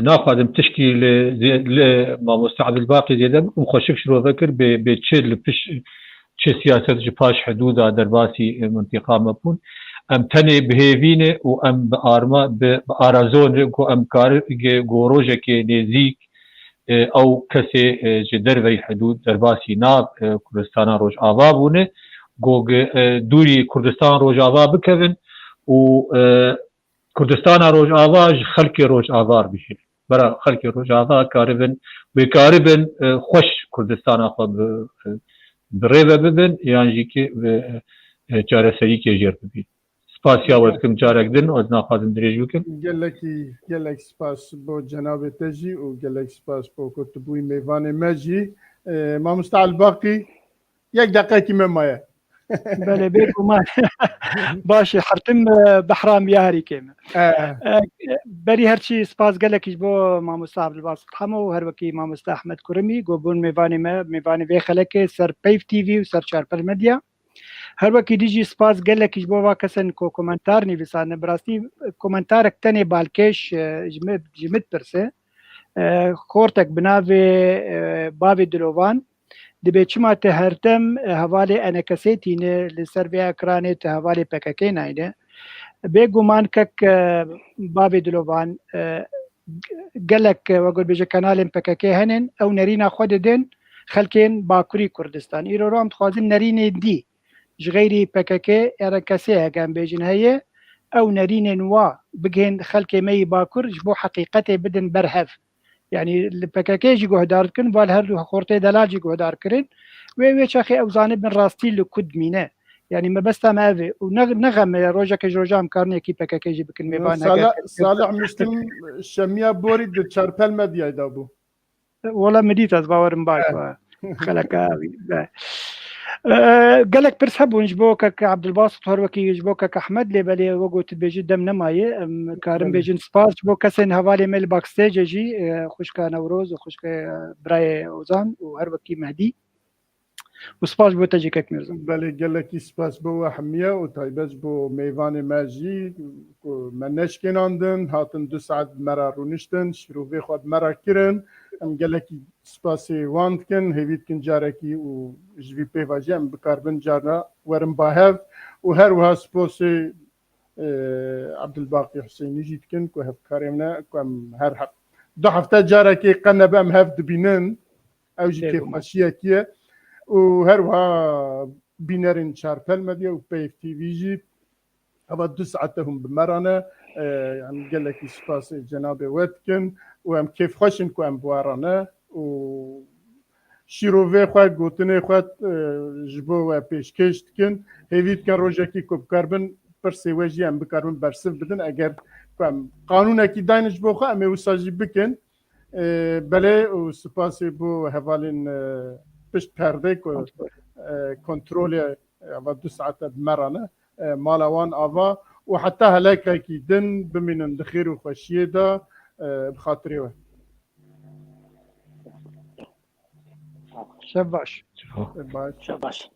ناخذم تشكيل ما مستعد الباقي زياده بكم خوشك شروع ذكر بتشيل لبش تش سياسه جباش حدود درباسي منطقه مبون ام تنه بهیوینه و ام بآرما بآرازون کو ام کار گوروجه که نزیک او کسی جدر وی حدود درباسی ناب کردستان روج آوا بونه گوگ دوری کردستان روج آوا بکوین و کردستان روج آوا خلق روج آوار بشین برا خلق روج آوا کاربن بکاربن خوش کردستان خود بریوه ببن یعنی که جاره سری که جر ببین سپاسیا وزکم جارک دن و از ناخوازم دریج بکن گلک سپاس با جناب تجی و گلک سپاس با کتبوی میوان مجی ما مستعل باقی یک دقیقه کی ممایه بله بگومان باشه حرتم بحرام یاری کم بری هرچی سپاس گلکیش با ماموستا عبدالباسط حمو و هر وکی ماموستا احمد کرمی گوبون میوانی وی خلک سر پیف تی وی و سر چارپل مدیا هر وکی دیجی سپاس گلکیش با کسن کو کومنتار نویسان براستی کومنتار اکتنی بالکش جمد پرسه خورتک بناوی باوی دلوان دبی چما تهرتم حوالی انکسیتینه لسر وی اکرانه حوالی پککی ناینه بگومان کک باوی دلوان گلک وگل بیجه کانال پککی هنن او نرینا خود دن خلکین باکوری کردستان ایرو رام تخوازن نرین دی جغیری پککی ارکسی هگم بیجن هیه او نرین نوا بگهن خلکی می باکور جبو حقیقت بدن برهف يعني البكاكي جي قهدار كن والهر خورتي دلال جي قهدار كرين وي شاخي اوزاني بن راستي لكود مينه يعني ما بس ما في ونغم روجا كجوجام كارني كي بكاكي جي بكن ميبان صالح مسلم شميا بوري د چارپل مديا دابو والله مديت از باورم باك خلكاوي قالك برسحبوا نجبوك عبد الباسط هروكي يجبوك احمد لي بالي وقت بيجي دم نماي كارم بيجن سباس جبوك سن هوالي ميل باك ستيج جي خوشكا نوروز وخوشكا براي اوزان وهروكي مهدي وسباس بو تجي كك ميرزا بالي قالك سباس بو حميه وتايبز بو ميفان ماجي منش كناندن هاتن 2 ساعات مرا رونشتن شروع في خود مرا كرن ام قالك سپاسي واند كن هيفيت كن جاركي و جوي بيفاجي ام بكاربن جارنا ورم باهف وهر وها سپاسي عبد الباقي حسيني جيت كن كو هف كاريمنا كم هر حق دو هفته جاركي قنبه ام هف دبينن او جي كيف ماشيه وهر وها بينرين شاربل مديا و بيف تي في جي هذا 2 ساعتهم بمرانا يعني قال لك سپاس جناب واتكن وام كيف خوشن كو ام بوارانه و شیروه خواهد گوتنه خواهد جبو و پیشکشت کن هیوید کن روژاکی کب کربن پر سیواجی هم بکاربن برسف بدن اگر قانون اکی داینش بو خواه امی وساجی بکن بله و سپاسی بو حوالین پشت پرده که کنترول و 2 ساعت بمرانه مالوان آوا و حتی هلاک اکی دن بمینن دخیر و خوشیه دا بخاطره شباش باش شباش